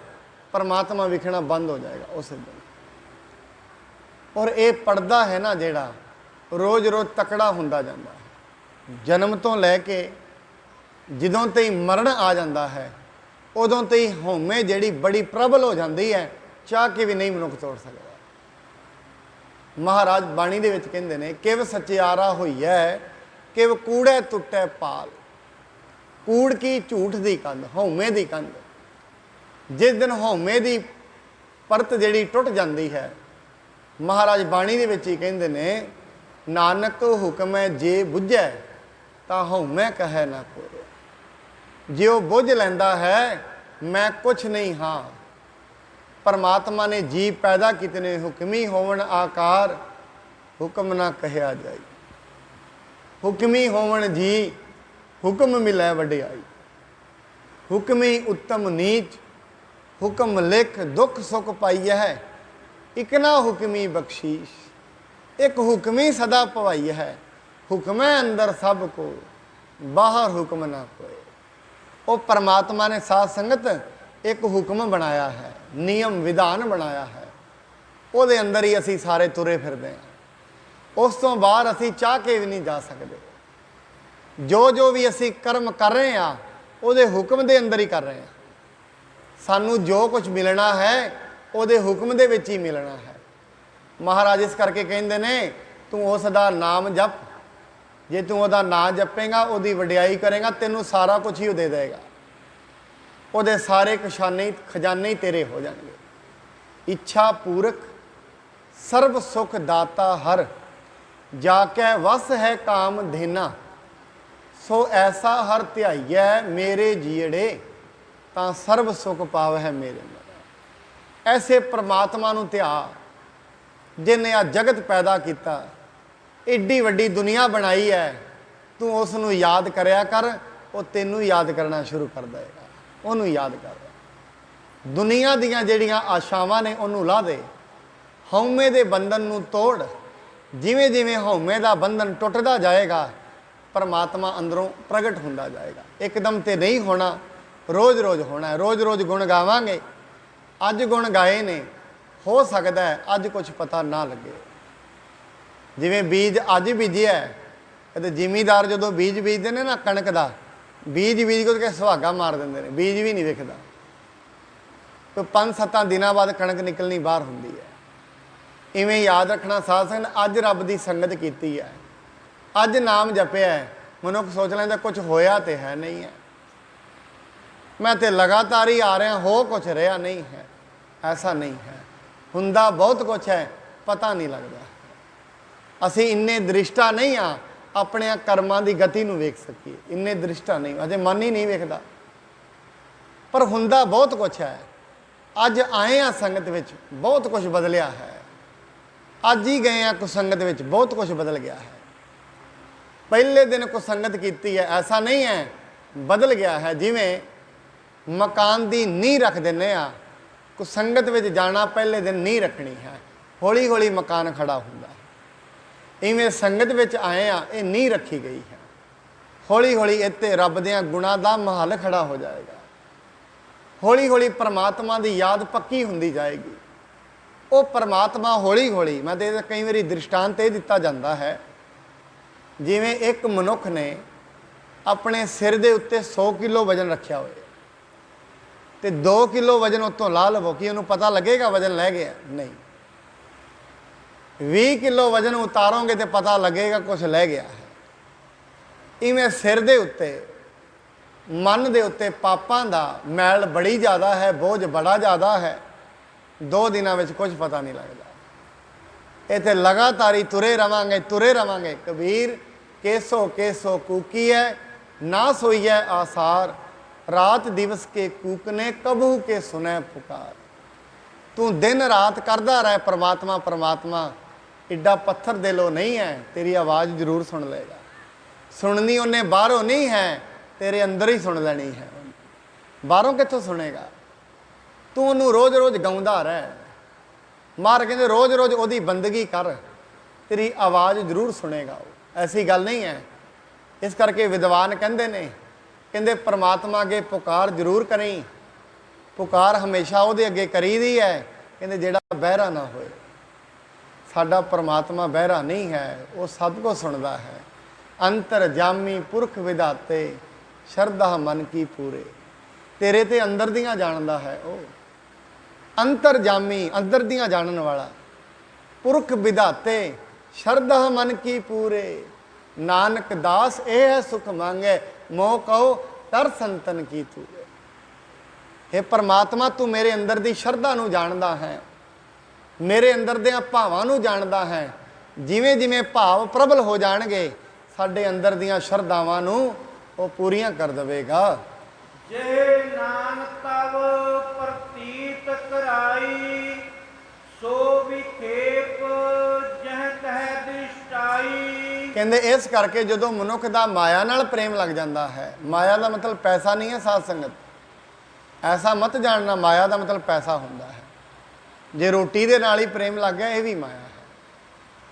ਪਰਮਾਤਮਾ ਵਿਖਣਾ ਬੰਦ ਹੋ ਜਾਏਗਾ ਉਸ ਦਿਨ। ਔਰ ਇਹ ਪਰਦਾ ਹੈ ਨਾ ਜਿਹੜਾ, ਰੋਜ਼ ਰੋਜ਼ ਤਕੜਾ ਹੁੰਦਾ ਜਾਂਦਾ ਹੈ। ਜਨਮ ਤੋਂ ਲੈ ਕੇ ਜਦੋਂ ਤੇ ਹੀ ਮਰਨ ਆ ਜਾਂਦਾ ਹੈ ਉਦੋਂ ਤੇ ਹੀ ਹਉਮੈ ਜਿਹੜੀ ਬੜੀ ਪ੍ਰਬਲ ਹੋ ਜਾਂਦੀ ਹੈ, ਚਾਹ ਕੇ ਵੀ ਨਹੀਂ ਮਨੁੱਖ ਤੋੜ ਸਕਦਾ। ਮਹਾਰਾਜ ਬਾਣੀ ਦੇ ਵਿੱਚ ਕਹਿੰਦੇ ਨੇ, ਕਿਵ ਸਚਿਆਰਾ ਹੋਈਐ ਕਿਵ ਕੂੜੈ ਟੁੱਟੈ ਪਾਲ। ਕੂੜ ਕੀ? ਝੂਠ ਦੀ ਕੰਧ, ਹਉਮੈ ਦੀ ਕੰਧ। ਜਿਸ ਦਿਨ ਹਉਮੈ ਦੀ ਪਰਤ ਜਿਹੜੀ ਟੁੱਟ ਜਾਂਦੀ ਹੈ, ਮਹਾਰਾਜ ਬਾਣੀ ਦੇ ਵਿੱਚ ਹੀ ਕਹਿੰਦੇ ਨੇ, ਨਾਨਕ ਹੁਕਮੈ ਜੇ ਬੁੱਝੈ ਤਾਂ ਹਉਮੈ ਕਹੈ ਨਾ ਕੋਇ। ਜੇ ਉਹ ਬੁੱਝ ਲੈਂਦਾ ਹੈ ਮੈਂ ਕੁਛ ਨਹੀਂ ਹਾਂ। ਪਰਮਾਤਮਾ ਨੇ ਜੀ ਪੈਦਾ ਕੀਤੇ ਨੇ, ਹੁਕਮੀ ਹੋਵਣ ਆਕਾਰ ਹੁਕਮ ਨਾ ਕਹਿਆ ਜਾਈ। ਹੁਕਮੀ ਹੋਵਣ ਜੀ ਹੁਕਮ ਮਿਲੈ ਵਡਿਆਈ। ਹੁਕਮੀ ਉੱਤਮ ਨੀਚ ਹੁਕਮ ਲਿਖ ਦੁੱਖ ਸੁਖ ਪਾਈਐ। ਇਕਨਾ ਹੁਕਮੀ ਬਖਸ਼ੀਸ਼। ਇੱਕ ਹੁਕਮੀ ਸਦਾ ਭਵਾਈ ਹੈ। ਹੁਕਮੈ ਅੰਦਰ ਸਭ ਕੋ ਬਾਹਰ ਹੁਕਮ ਨਾ ਕੋਏ। ਉਹ ਪਰਮਾਤਮਾ ਨੇ ਸਾਧ ਸੰਗਤ ਇੱਕ ਹੁਕਮ ਬਣਾਇਆ ਹੈ, ਨਿਯਮ ਵਿਧਾਨ ਬਣਾਇਆ ਹੈ, ਉਹਦੇ ਅੰਦਰ ਹੀ ਅਸੀਂ ਸਾਰੇ ਤੁਰੇ ਫਿਰਦੇ ਹਾਂ। ਉਸ ਤੋਂ ਬਾਹਰ ਅਸੀਂ ਚਾਹ ਕੇ ਵੀ ਨਹੀਂ ਜਾ ਸਕਦੇ। ਜੋ ਜੋ ਵੀ ਅਸੀਂ ਕਰਮ ਕਰ ਰਹੇ ਹਾਂ ਉਹਦੇ ਹੁਕਮ ਦੇ ਅੰਦਰ ਹੀ ਕਰ ਰਹੇ ਹਾਂ। ਸਾਨੂੰ ਜੋ ਕੁਝ ਮਿਲਣਾ ਹੈ ਉਹਦੇ ਹੁਕਮ ਦੇ ਵਿੱਚ ਹੀ ਮਿਲਣਾ ਹੈ। ਮਹਾਰਾਜ ਇਸ ਕਰਕੇ ਕਹਿੰਦੇ ਨੇ, ਤੂੰ ਉਸ ਦਾ ਨਾਮ ਜਪ। ਜੇ ਤੂੰ ਉਹਦਾ ਨਾਂ ਜਪੇਗਾ, ਉਹਦੀ ਵਡਿਆਈ ਕਰੇਗਾ, ਤੈਨੂੰ ਸਾਰਾ ਕੁਝ ਹੀ ਉਹ ਦੇ ਦੇਗਾ। ਉਹਦੇ ਸਾਰੇ ਖਜ਼ਾਨੇ ਹੀ ਤੇਰੇ ਹੋ ਜਾਣਗੇ। ਇੱਛਾ ਪੂਰਕ ਸਰਬ ਸੁਖ ਦਾਤਾ ਹਰ, ਜਾ ਕੇ ਵਸ ਹੈ ਕਾਮ ਧੇਨਾ। ਸੋ ਐਸਾ ਹਰ ਧਿਆਈਐ ਮੇਰੇ ਜੀੜੇ, ਤਾਂ ਸਰਬ ਸੁਖ ਪਾਵੈ ਮੇਰੇ ਮਨ। ਐਸੇ ਪਰਮਾਤਮਾ ਨੂੰ ਧਿਆ ਜਿਹਨੇ ਆ ਜਗਤ ਪੈਦਾ ਕੀਤਾ, ਏਡੀ ਵੱਡੀ ਦੁਨੀਆ ਬਣਾਈ ਹੈ। ਤੂੰ ਉਸ ਨੂੰ ਯਾਦ ਕਰਿਆ ਕਰ, ਉਹ ਤੈਨੂੰ ਯਾਦ ਕਰਨਾ ਸ਼ੁਰੂ ਕਰ ਦੇਗਾ। ਉਹਨੂੰ ਯਾਦ ਕਰ। ਦੁਨੀਆ ਦੀਆਂ ਜਿਹੜੀਆਂ ਆਸ਼ਾਵਾਂ ਨੇ ਉਹਨੂੰ ਲਾ ਦੇ। ਹਉਮੈ ਦੇ ਬੰਧਨ ਨੂੰ ਤੋੜ। ਜਿਵੇਂ ਜਿਵੇਂ ਹਉਮੈ ਦਾ ਬੰਧਨ ਟੁੱਟਦਾ ਜਾਏਗਾ, ਪਰਮਾਤਮਾ ਅੰਦਰੋਂ ਪ੍ਰਗਟ ਹੁੰਦਾ ਜਾਏਗਾ। ਇੱਕਦਮ ਤੇ ਨਹੀਂ ਹੋਣਾ, ਰੋਜ਼ ਰੋਜ਼ ਹੋਣਾ ਹੈ। ਰੋਜ਼ ਰੋਜ਼ ਗੁਣ ਗਾਵਾਂਗੇ। ਅੱਜ ਗੁਣ ਗਾਏ ਨੇ, ਹੋ ਸਕਦਾ ਹੈ ਅੱਜ ਕੁਝ ਪਤਾ ਨਾ ਲੱਗੇ। ਜਿਵੇਂ ਬੀਜ ਅੱਜ ਬੀਜਿਆ, ਕਦੇ ਜ਼ਿਮੀਦਾਰ ਜਦੋਂ ਬੀਜ ਬੀਜਦੇ ਨੇ ਨਾ ਕਣਕ ਦਾ, ਬੀਜ ਕੇ ਸੁਹਾਗਾ ਮਾਰ ਦਿੰਦੇ ਨੇ, ਬੀਜ ਵੀ ਨਹੀਂ ਵਿਖਦਾ। ਕੋਈ 5-7 ਦਿਨਾਂ ਬਾਅਦ ਕਣਕ ਨਿਕਲਣੀ ਬਾਹਰ ਹੁੰਦੀ ਹੈ। ਇਵੇਂ ਯਾਦ ਰੱਖਣਾ ਸਾਧ ਸੰਗਤ, ਅੱਜ ਰੱਬ ਦੀ ਸੰਗਤ ਕੀਤੀ ਹੈ, ਅੱਜ ਨਾਮ ਜਪਿਆ ਹੈ, ਮਨੁੱਖ ਸੋਚ ਲੈਂਦਾ ਕੁਝ ਹੋਇਆ ਤੇ ਹੈ ਨਹੀਂ ਹੈ। ਮੈਂ ਤੇ ਲਗਾਤਾਰ ਹੀ ਆ ਰਿਹਾ, ਹੋ ਕੁਝ ਰਿਹਾ ਨਹੀਂ ਹੈ। ਐਸਾ ਨਹੀਂ ਹੈ। ਹੁੰਦਾ ਬਹੁਤ ਕੁਝ ਹੈ, ਪਤਾ ਨਹੀਂ ਲੱਗਦਾ। ਅਸੀਂ ਇੰਨੇ ਦ੍ਰਿਸ਼ਟਾ ਨਹੀਂ ਆ ਆਪਣੇ ਕਰਮਾਂ ਦੀ ਗਤੀ ਨੂੰ ਵੇਖ ਸਕੀਏ। ਇੰਨੇ ਦ੍ਰਿਸ਼ਟਾ ਨਹੀਂ, ਅਜੇ ਮਨ ਹੀ ਨਹੀਂ ਵੇਖਦਾ। ਪਰ ਹੁੰਦਾ ਬਹੁਤ ਕੁਝ ਹੈ। ਅੱਜ ਆਏ ਆ ਸੰਗਤ ਵਿੱਚ, ਬਹੁਤ ਕੁਝ ਬਦਲਿਆ ਹੈ। ਅੱਜ ਹੀ ਗਏ ਆ ਕੁਸੰਗਤ ਵਿੱਚ, ਬਹੁਤ ਕੁਝ ਬਦਲ ਗਿਆ ਹੈ। ਪਹਿਲੇ ਦਿਨ ਕੁਸੰਗਤ ਕੀਤੀ ਹੈ, ਐਸਾ ਨਹੀਂ ਹੈ, ਬਦਲ ਗਿਆ ਹੈ। ਜਿਵੇਂ ਮਕਾਨ ਦੀ ਨੀਂਹ ਰੱਖ ਦਿੰਦੇ ਆ, ਕੁਸੰਗਤ ਵਿੱਚ ਜਾਣਾ ਪਹਿਲੇ ਦਿਨ ਨੀਂਹ ਰੱਖਣੀ ਹੈ, ਹੌਲੀ ਹੌਲੀ ਮਕਾਨ ਖੜਾ ਹੁੰਦਾ ਹੈ। ਇਵੇਂ ਸੰਗਤ ਵਿੱਚ ਆਏ ਆ, ਇਹ ਨੀਂਹ ਰੱਖੀ ਗਈ ਹੈ। ਹੌਲੀ ਹੌਲੀ ਇੱਥੇ ਰੱਬ ਦੀਆਂ ਗੁਣਾਂ ਦਾ ਮਹੱਲ ਖੜਾ ਹੋ ਜਾਏਗਾ। ਹੌਲੀ ਹੌਲੀ ਪਰਮਾਤਮਾ ਦੀ ਯਾਦ ਪੱਕੀ ਹੁੰਦੀ ਜਾਏਗੀ। ਉਹ ਪਰਮਾਤਮਾ ਹੌਲੀ ਹੌਲੀ, ਮੈਂ ਤੇ ਕਈ ਵਾਰੀ ਦ੍ਰਿਸ਼ਟਾਂਤ ਇਹ ਦਿੱਤਾ ਜਾਂਦਾ ਹੈ, ਜਿਵੇਂ ਇੱਕ ਮਨੁੱਖ ਨੇ ਆਪਣੇ ਸਿਰ ਦੇ ਉੱਤੇ 100 ਕਿਲੋ ਵਜਨ ਰੱਖਿਆ ਹੋਵੇ ਤੇ 2 ਕਿਲੋ ਵਜਨ ਉੱਤੋਂ ਲਾ ਲਵੋ, ਕਿ ਉਹਨੂੰ ਪਤਾ ਲੱਗੇਗਾ ਵਜਨ ਲੈ ਗਿਆ? ਨਹੀਂ। 20 ਕਿਲੋ ਵਜਨ ਉਤਾਰੋਗੇ ਤੇ ਪਤਾ ਲੱਗੇਗਾ ਕੁਝ ਲੈ ਗਿਆ ਹੈ। ਇਵੇਂ ਸਿਰ ਦੇ ਉੱਤੇ, ਮਨ ਦੇ ਉੱਤੇ ਪਾਪਾਂ ਦਾ ਮੈਲ ਬੜੀ ਜ਼ਿਆਦਾ ਹੈ, ਬੋਝ ਬੜਾ ਜ਼ਿਆਦਾ ਹੈ। 2 ਦਿਨਾਂ ਵਿੱਚ ਕੁਝ ਪਤਾ ਨਹੀਂ ਲੱਗਦਾ। ਇੱਥੇ ਲਗਾਤਾਰ ਤੁਰੇ ਰਵਾਂਗੇ। ਕਬੀਰ ਕੇਸੋ ਕੇਸੋ ਕੂਕੀਐ, ਨਾ ਸੋਈਐ ਆਸਾਰ, ਰਾਤ ਦਿਵਸ ਕੇ ਕੂਕਨੇ, ਕਬਹੂ ਕੇ ਸੁਨੈ ਪੁਕਾਰ। ਤੂੰ ਦਿਨ ਰਾਤ ਕਰਦਾ ਰਹਿ ਪਰਮਾਤਮਾ ਪਰਮਾਤਮਾ। ਏਡਾ ਪੱਥਰ ਦਿਲੋਂ ਨਹੀਂ ਹੈ, ਤੇਰੀ ਆਵਾਜ਼ ਜ਼ਰੂਰ ਸੁਣ ਲਏਗਾ। ਸੁਣਨੀ ਉਹਨੇ ਬਾਹਰੋਂ ਨਹੀਂ ਹੈ, ਤੇਰੇ ਅੰਦਰ ਹੀ ਸੁਣ ਲੈਣੀ ਹੈ। ਬਾਹਰੋਂ ਕਿੱਥੋਂ ਸੁਣੇਗਾ? ਤੂੰ ਉਹਨੂੰ ਰੋਜ਼ ਰੋਜ਼ ਗਾਉਂਦਾ ਰਹਿ। ਮਾਰ ਕਹਿੰਦੇ ਰੋਜ਼ ਰੋਜ਼ ਉਹਦੀ ਬੰਦਗੀ ਕਰ, ਤੇਰੀ ਆਵਾਜ਼ ਜ਼ਰੂਰ ਸੁਣੇਗਾ ਉਹ। ਐਸੀ ਗੱਲ ਨਹੀਂ ਹੈ। ਇਸ ਕਰਕੇ ਵਿਦਵਾਨ ਕਹਿੰਦੇ ਨੇ, ਕਹਿੰਦੇ ਪਰਮਾਤਮਾ ਅੱਗੇ ਪੁਕਾਰ ਜ਼ਰੂਰ ਕਰੀਂ। ਪੁਕਾਰ ਹਮੇਸ਼ਾ ਉਹਦੇ ਅੱਗੇ ਕਰੀਦੀ ਹੈ, ਕਹਿੰਦੇ ਜਿਹੜਾ ਬਹਿਰਾ ਨਾ ਹੋਏ। ਸਾਡਾ ਪਰਮਾਤਮਾ ਬਹਿਰਾ ਨਹੀਂ ਹੈ, ਉਹ ਸਭ ਕੁਝ ਸੁਣਦਾ ਹੈ। ਅੰਤਰ ਜਾਮੀ ਪੁਰਖ ਵਿਧਾਤੇ, ਸ਼ਰਧਾ ਮਨ ਕੀ ਪੂਰੇ। ਤੇਰੇ ਤੇ ਅੰਦਰ ਦੀਆਂ ਜਾਣਦਾ ਹੈ ਉਹ, ਅੰਤਰਜਾਮੀ, ਅੰਦਰ ਦੀਆਂ ਜਾਣਨ ਵਾਲਾ। ਪੁਰਖ ਵਿਧਾਤੇ ਸ਼ਰਧਾ ਮਨ ਕੀ ਪੂਰੇ। ਨਾਨਕ ਦਾਸ ਇਹ ਹੈ ਸੁਖ ਮੰਗੇ, ਮੋਹ ਕਹੋ ਤਰ ਸੰਤਨ ਕੀ ਤੂਰੇ। हे परमात्मा, तू मेरे अंदर दी शरधा नूं जाणदा है, मेरे अंदर दे भावां नूं जाणदा है। जिवें जिवें भाव प्रबल हो जाणगे, साडे अंदर दियां शरधावां नूं वो पूरियां कर देवेगा। जे नानक तव प्रतीत कराई, सो विखेप जह तह दृष्टाई। कहंदे इस करके जदों मनुख दा माया नाल प्रेम लग जांदा है, माया दा मतलब पैसा नहीं है साध संगत, ऐसा मत जानना माया का मतलब पैसा होंदा है। जे रोटी दे नाल ही प्रेम लग गया, यह भी माया है।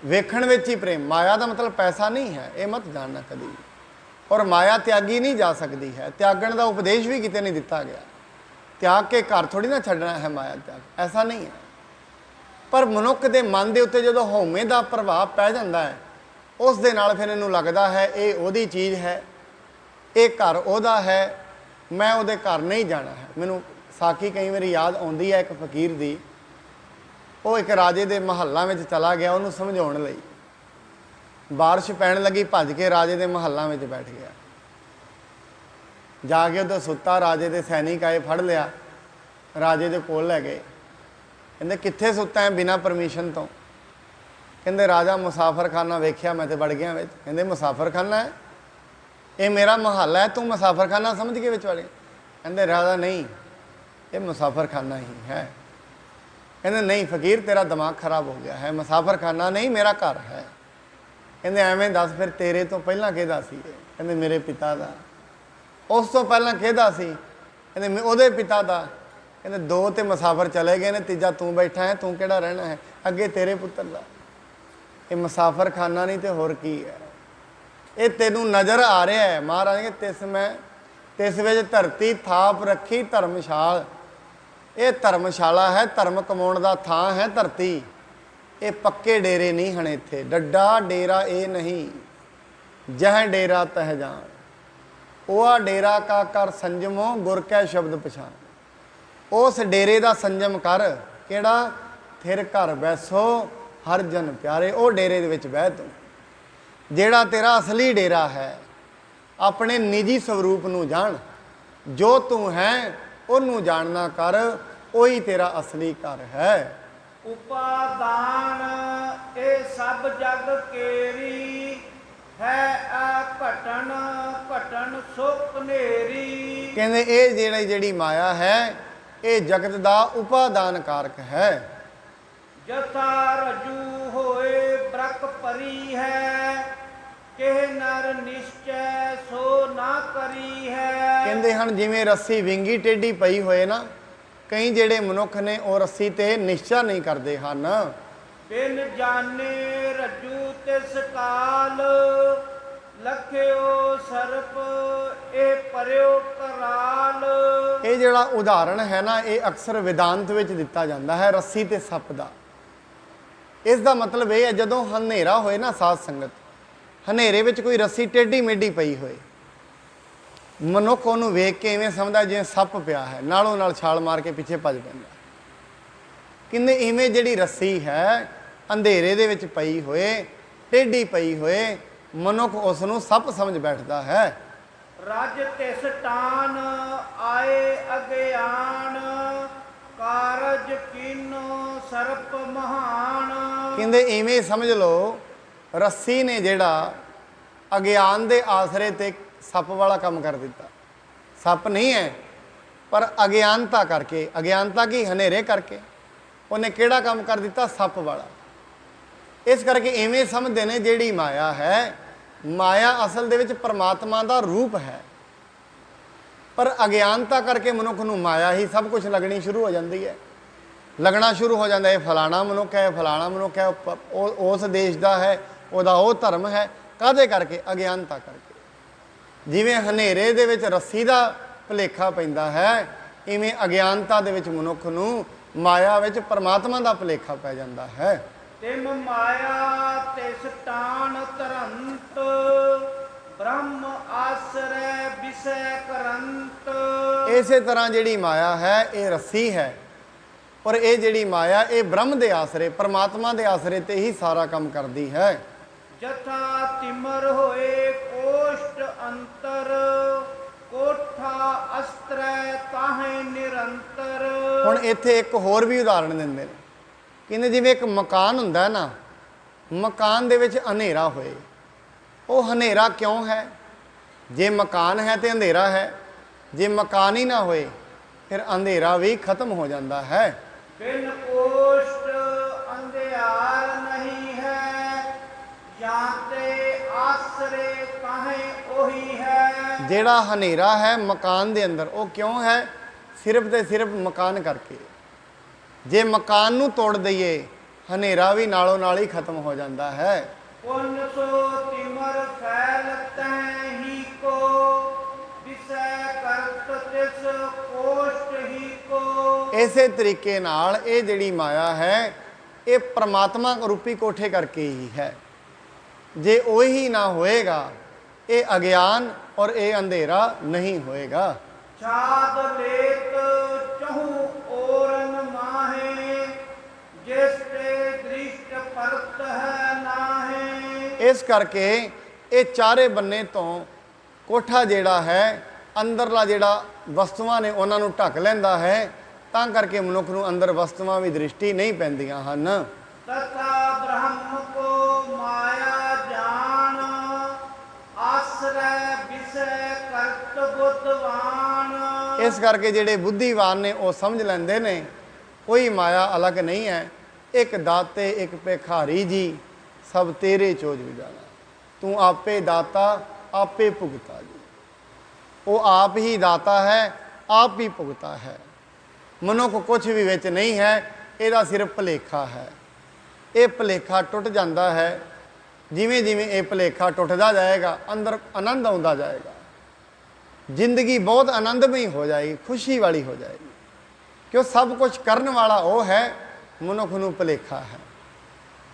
वेखण विच ही प्रेम, माया का मतलब पैसा नहीं है, ये मत जानना कभी। और माया त्यागी नहीं जा सकती है, त्यागण का उपदेश भी किते नहीं दिता गया। त्याग के घर थोड़ी ना छड्डना है माया त्याग, ऐसा नहीं है। पर मनुख के मन के उत्ते जो हौमे का प्रभाव पै जाता है, उस दे नाल फिर इनू लगता है ये ओदी चीज़ है, ये घर ओदा है, मैं उहदे घर नहीं जाना है। मैनू साखी कई बार याद आउंदी है, एक फकीर दी, वो एक राजे दे महलों में चला गया उन्होंने समझाउण लई। बारिश पैण लगी, भज के राजे दे महलों में बैठ गया, जाके उधर सुता। राजे दे सैनिक आए, फड़ लिया, राजे दे कोल लै गए। कहंदे कित्थे सुता है बिना परमिशन तो? कहंदे राजा मुसाफर खाना वेख्या मैं तो वड़ गया विच। कहंदे मुसाफर खाना है, ये मेरा महल है, तू मुसाफर खाना समझ के विच वड़ गया? कहंदे राजा नहीं, ये मुसाफर खाना ही है। कहंदे नहीं फकीर, तेरा दिमाग खराब हो गया है, मुसाफर खाना नहीं मेरा घर है। कहंदे एवें दस फिर तेरे तो पहला किहदा सी? कहंदे मेरे पिता दा। उस तो पहला किहदा सी? कहंदे ओहदे पिता दा। कहंदे दो तो मुसाफर चले गए ने, तीजा तू बैठा है, तू किहड़ा रहना है? अगे तेरे पुत्र दा। ये मुसाफर खाना नहीं तो होर की है? ये तेनू नज़र आ रहा है महाराज के तिस विच धरती थाप रखी धर्मशाल। ये धर्मशाला है, धर्म कमाउण दा थां है धरती। ये पक्के डेरे नहीं हैं इत्थे, डड्डा डेरा ये नहीं। जह डेरा तह जान, ओआ डेरा का कर संजमो, गुर कै शब्द पछान। उस डेरे का संजम कर, किहड़ा? थिर घर बैसो हर जन प्यारे। वो डेरे दे विच बह तूं, जेड़ा तेरा असली डेरा है। अपने निजी स्वरूप नू जान, जो तू है उन्नू जानना कर, वही तेरा असली घर है। उपादान ए सब जग केरी, है आ घटन घटन सुख नेरी। कहंदे ये जेड़ी माया है, ये जगत दा उपादान कारक है। जथा रजू होए ब्रक परी है, के नर निश्चय सो ना करी है। कहंदे हन जिवें रस्सी विंगी टेढ़ी पई होए ना, कई जेड़े मनुख ने वो रस्सी ते निश्चय नहीं करते हैं। बिन जाने रजू तिस काल, लख्यो सर्प ए परयो कराल। ये जेड़ा उदाहरण है ना, ये अक्सर वेदांत विच दिता जाता है, रस्सी ते सप दा। इसका मतलब यह है जदों हनेरा होए ना साध संगत, हनेरे विच कोई रस्सी टेढ़ी मेढ़ी पई होए, मनुख उहनूं वेख के इवें समझदा जिवें सप पिया है, नालों नाल छाल मार के पिछे भज पैंदा। किन्ने इवें जिहड़ी रस्सी है अंधेरे दे विच पई होए, टेढ़ी पई होए, मनुख उसनूं सप समझ बैठदा है। रज तिस टान आए अज्ञान, कारज कीनो सर्प महान। कहंदे इवें समझ लो रस्सी ने जिहड़ा अज्ञान दे आसरे ते सप वाला काम कर दिता। सप नहीं है पर अज्ञानता करके, अज्ञानता की हनेरे करके उन्हें किहड़ा काम कर दिता? सप वाला। इस करके इवें समझते हैं जिहड़ी माया है, माया असल दे विच परमात्मा का रूप है, पर अज्ञानता करके मनुख नूं माया ही सब कुछ लगनी शुरू हो जाती है। लगना शुरू हो जाता है फलाना मनुख है, फलाना मनुख है, उस देश का है, उहदा वो धर्म है। काहदे करके? अज्ञानता करके। जिवें हनेरे दे विच रस्सी का भुलेखा पैंदा है, इवें अज्ञानता दे विच मनुख नूं माया विच परमात्मा का भुलेखा पै जांदा है। तिम माया तिस टान तरंत, ਬ੍ਰਹਮ ਆਸਰੈ ਵਿਸੈ ਕਰੰਤ। ਇਸੇ ਤਰ੍ਹਾਂ ਜਿਹੜੀ ਮਾਇਆ ਹੈ ਇਹ ਰੱਸੀ ਹੈ, ਔਰ ਇਹ ਜਿਹੜੀ ਮਾਇਆ ਇਹ ਬ੍ਰਹਮ ਦੇ ਆਸਰੇ, ਪਰਮਾਤਮਾ ਦੇ ਆਸਰੇ ਤੇ ਹੀ ਸਾਰਾ ਕੰਮ ਕਰਦੀ ਹੈ। ਜਥਾ ਤਿਮਰ ਹੋਏ ਕੋਸ਼ਟ ਅੰਤਰ, ਕੋਠਾ ਅਸਤਰੈ ਤਾਹੇ ਨਿਰੰਤਰ। ਹੁਣ ਇੱਥੇ ਇੱਕ ਹੋਰ ਵੀ ਉਦਾਹਰਣ ਦਿੰਦੇ ਨੇ, ਕਹਿੰਦੇ ਜਿਵੇਂ ਇੱਕ ਮਕਾਨ ਹੁੰਦਾ ਹੈ ਨਾ, ਮਕਾਨ ਦੇ ਵਿੱਚ ਹਨੇਰਾ ਹੋਏ, ਉਹ ਹਨੇਰਾ ਕਿਉਂ ਹੈ? ਜੇ ਮਕਾਨ ਹੈ ਤੇ ਅੰਧੇਰਾ ਹੈ, ਜੇ ਮਕਾਨ ਹੀ ਨਾ ਹੋਏ ਫਿਰ ਅੰਧੇਰਾ ਵੀ ਖਤਮ ਹੋ ਜਾਂਦਾ ਹੈ। ਬਿਨ ਕੋਸ਼ਟ ਅੰਧਿਆਰ ਨਹੀਂ ਹੈ, ਜਾਂ ਤੇ ਆਸਰੇ ਤਾਹੇ ਉਹੀ ਹੈ। ਜਿਹੜਾ ਹਨੇਰਾ ਹੈ ਮਕਾਨ ਦੇ ਅੰਦਰ, ਉਹ ਕਿਉਂ ਹੈ? ਸਿਰਫ ਤੇ ਸਿਰਫ ਮਕਾਨ ਕਰਕੇ। ਜੇ ਮਕਾਨ ਨੂੰ ਤੋੜ ਦਈਏ ਹਨੇਰਾ ਵੀ ਨਾਲੋਂ ਨਾਲ ਹੀ ਖਤਮ ਹੋ ਜਾਂਦਾ ਹੈ। ਪੁਨ ਸੋ ਤਿਮਰ ਫੈਲਤੈ ਹੀ ਕੋ, ਵਿਸੈ ਕਰਤ ਤਿਸ ਕੋਸ਼ਟ ਹੀ ਕੋ। ਇਸੇ ਤਰੀਕੇ ਨਾਲ ਇਹ ਜਿਹੜੀ ਮਾਇਆ ਹੈ ਇਹ ਪ੍ਰਮਾਤਮਾ ਰੂਪੀ ਕੋਠੇ ਕਰਕੇ ਹੀ ਹੈ। ਜੇ ਉਹੀ ਨਾ ਹੋਏਗਾ ਇਹ ਅਗਿਆਨ ਔਰ ਇਹ ਅੰਧੇਰਾ ਨਹੀਂ ਹੋਏਗਾ। ਛਾਦ ਲੇਤ ਚਹੂ ਔਰਨ ਮਾਹੇ, ਜਿਸ ਤੇ ਦ੍ਰਿਸ਼ਟ ਪਰਤ ਹੈ ਨਾਹੇ। ਇਸ ਕਰਕੇ ਇਹ ਚਾਰੇ ਬੰਨੇ ਤੋਂ ਕੋਠਾ ਜਿਹੜਾ ਹੈ ਅੰਦਰਲਾ ਜਿਹੜਾ ਵਸਤੂਆਂ ਨੇ ਉਹਨਾਂ ਨੂੰ ਢੱਕ ਲੈਂਦਾ ਹੈ, ਤਾਂ ਕਰਕੇ ਮਨੁੱਖ ਨੂੰ ਅੰਦਰ ਵਸਤੂਆਂ ਵੀ ਦ੍ਰਿਸ਼ਟੀ ਨਹੀਂ ਪੈਂਦੀਆਂ ਹਨ। ਤਥਾ ਬ੍ਰਹਮ ਕੋ ਮਾਇਆ ਜਾਣ, ਆਸਰੈ ਵਿਸੈ ਕਰਤ ਬੁੱਧਵਾਨ। ਇਸ ਕਰਕੇ ਜਿਹੜੇ ਬੁੱਧੀਵਾਨ ਨੇ ਉਹ ਸਮਝ ਲੈਂਦੇ ਨੇ ਕੋਈ ਮਾਇਆ ਅਲੱਗ ਨਹੀਂ ਹੈ, ਇੱਕ ਦਾਤੇ ਇੱਕ ਭਿਖਾਰੀ ਜੀ, ਸਭ ਤੇਰੇ ਚੋਜ ਵਿਜਾਣਾ। ਤੂੰ ਆਪੇ ਦਾਤਾ ਆਪੇ ਭੁਗਤਾ ਜੀ। ਉਹ ਆਪ ਹੀ ਦਾਤਾ ਹੈ, ਆਪ ਹੀ ਭੁਗਤਾ ਹੈ। ਮਨੁੱਖ ਕੁਝ ਵੀ ਵਿੱਚ ਨਹੀਂ ਹੈ, ਇਹਦਾ ਸਿਰਫ ਭੁਲੇਖਾ ਹੈ। ਇਹ ਭੁਲੇਖਾ ਟੁੱਟ ਜਾਂਦਾ ਹੈ। ਜਿਵੇਂ ਜਿਵੇਂ ਇਹ ਭੁਲੇਖਾ ਟੁੱਟਦਾ ਜਾਏਗਾ ਅੰਦਰ ਆਨੰਦ ਆਉਂਦਾ ਜਾਏਗਾ। ਜ਼ਿੰਦਗੀ ਬਹੁਤ ਆਨੰਦਮਈ ਹੋ ਜਾਏਗੀ, ਖੁਸ਼ੀ ਵਾਲੀ ਹੋ ਜਾਏਗੀ, ਕਿਉਂ ਸਭ ਕੁਝ ਕਰਨ ਵਾਲਾ ਉਹ ਹੈ, ਮਨੁੱਖ ਨੂੰ ਭੁਲੇਖਾ ਹੈ।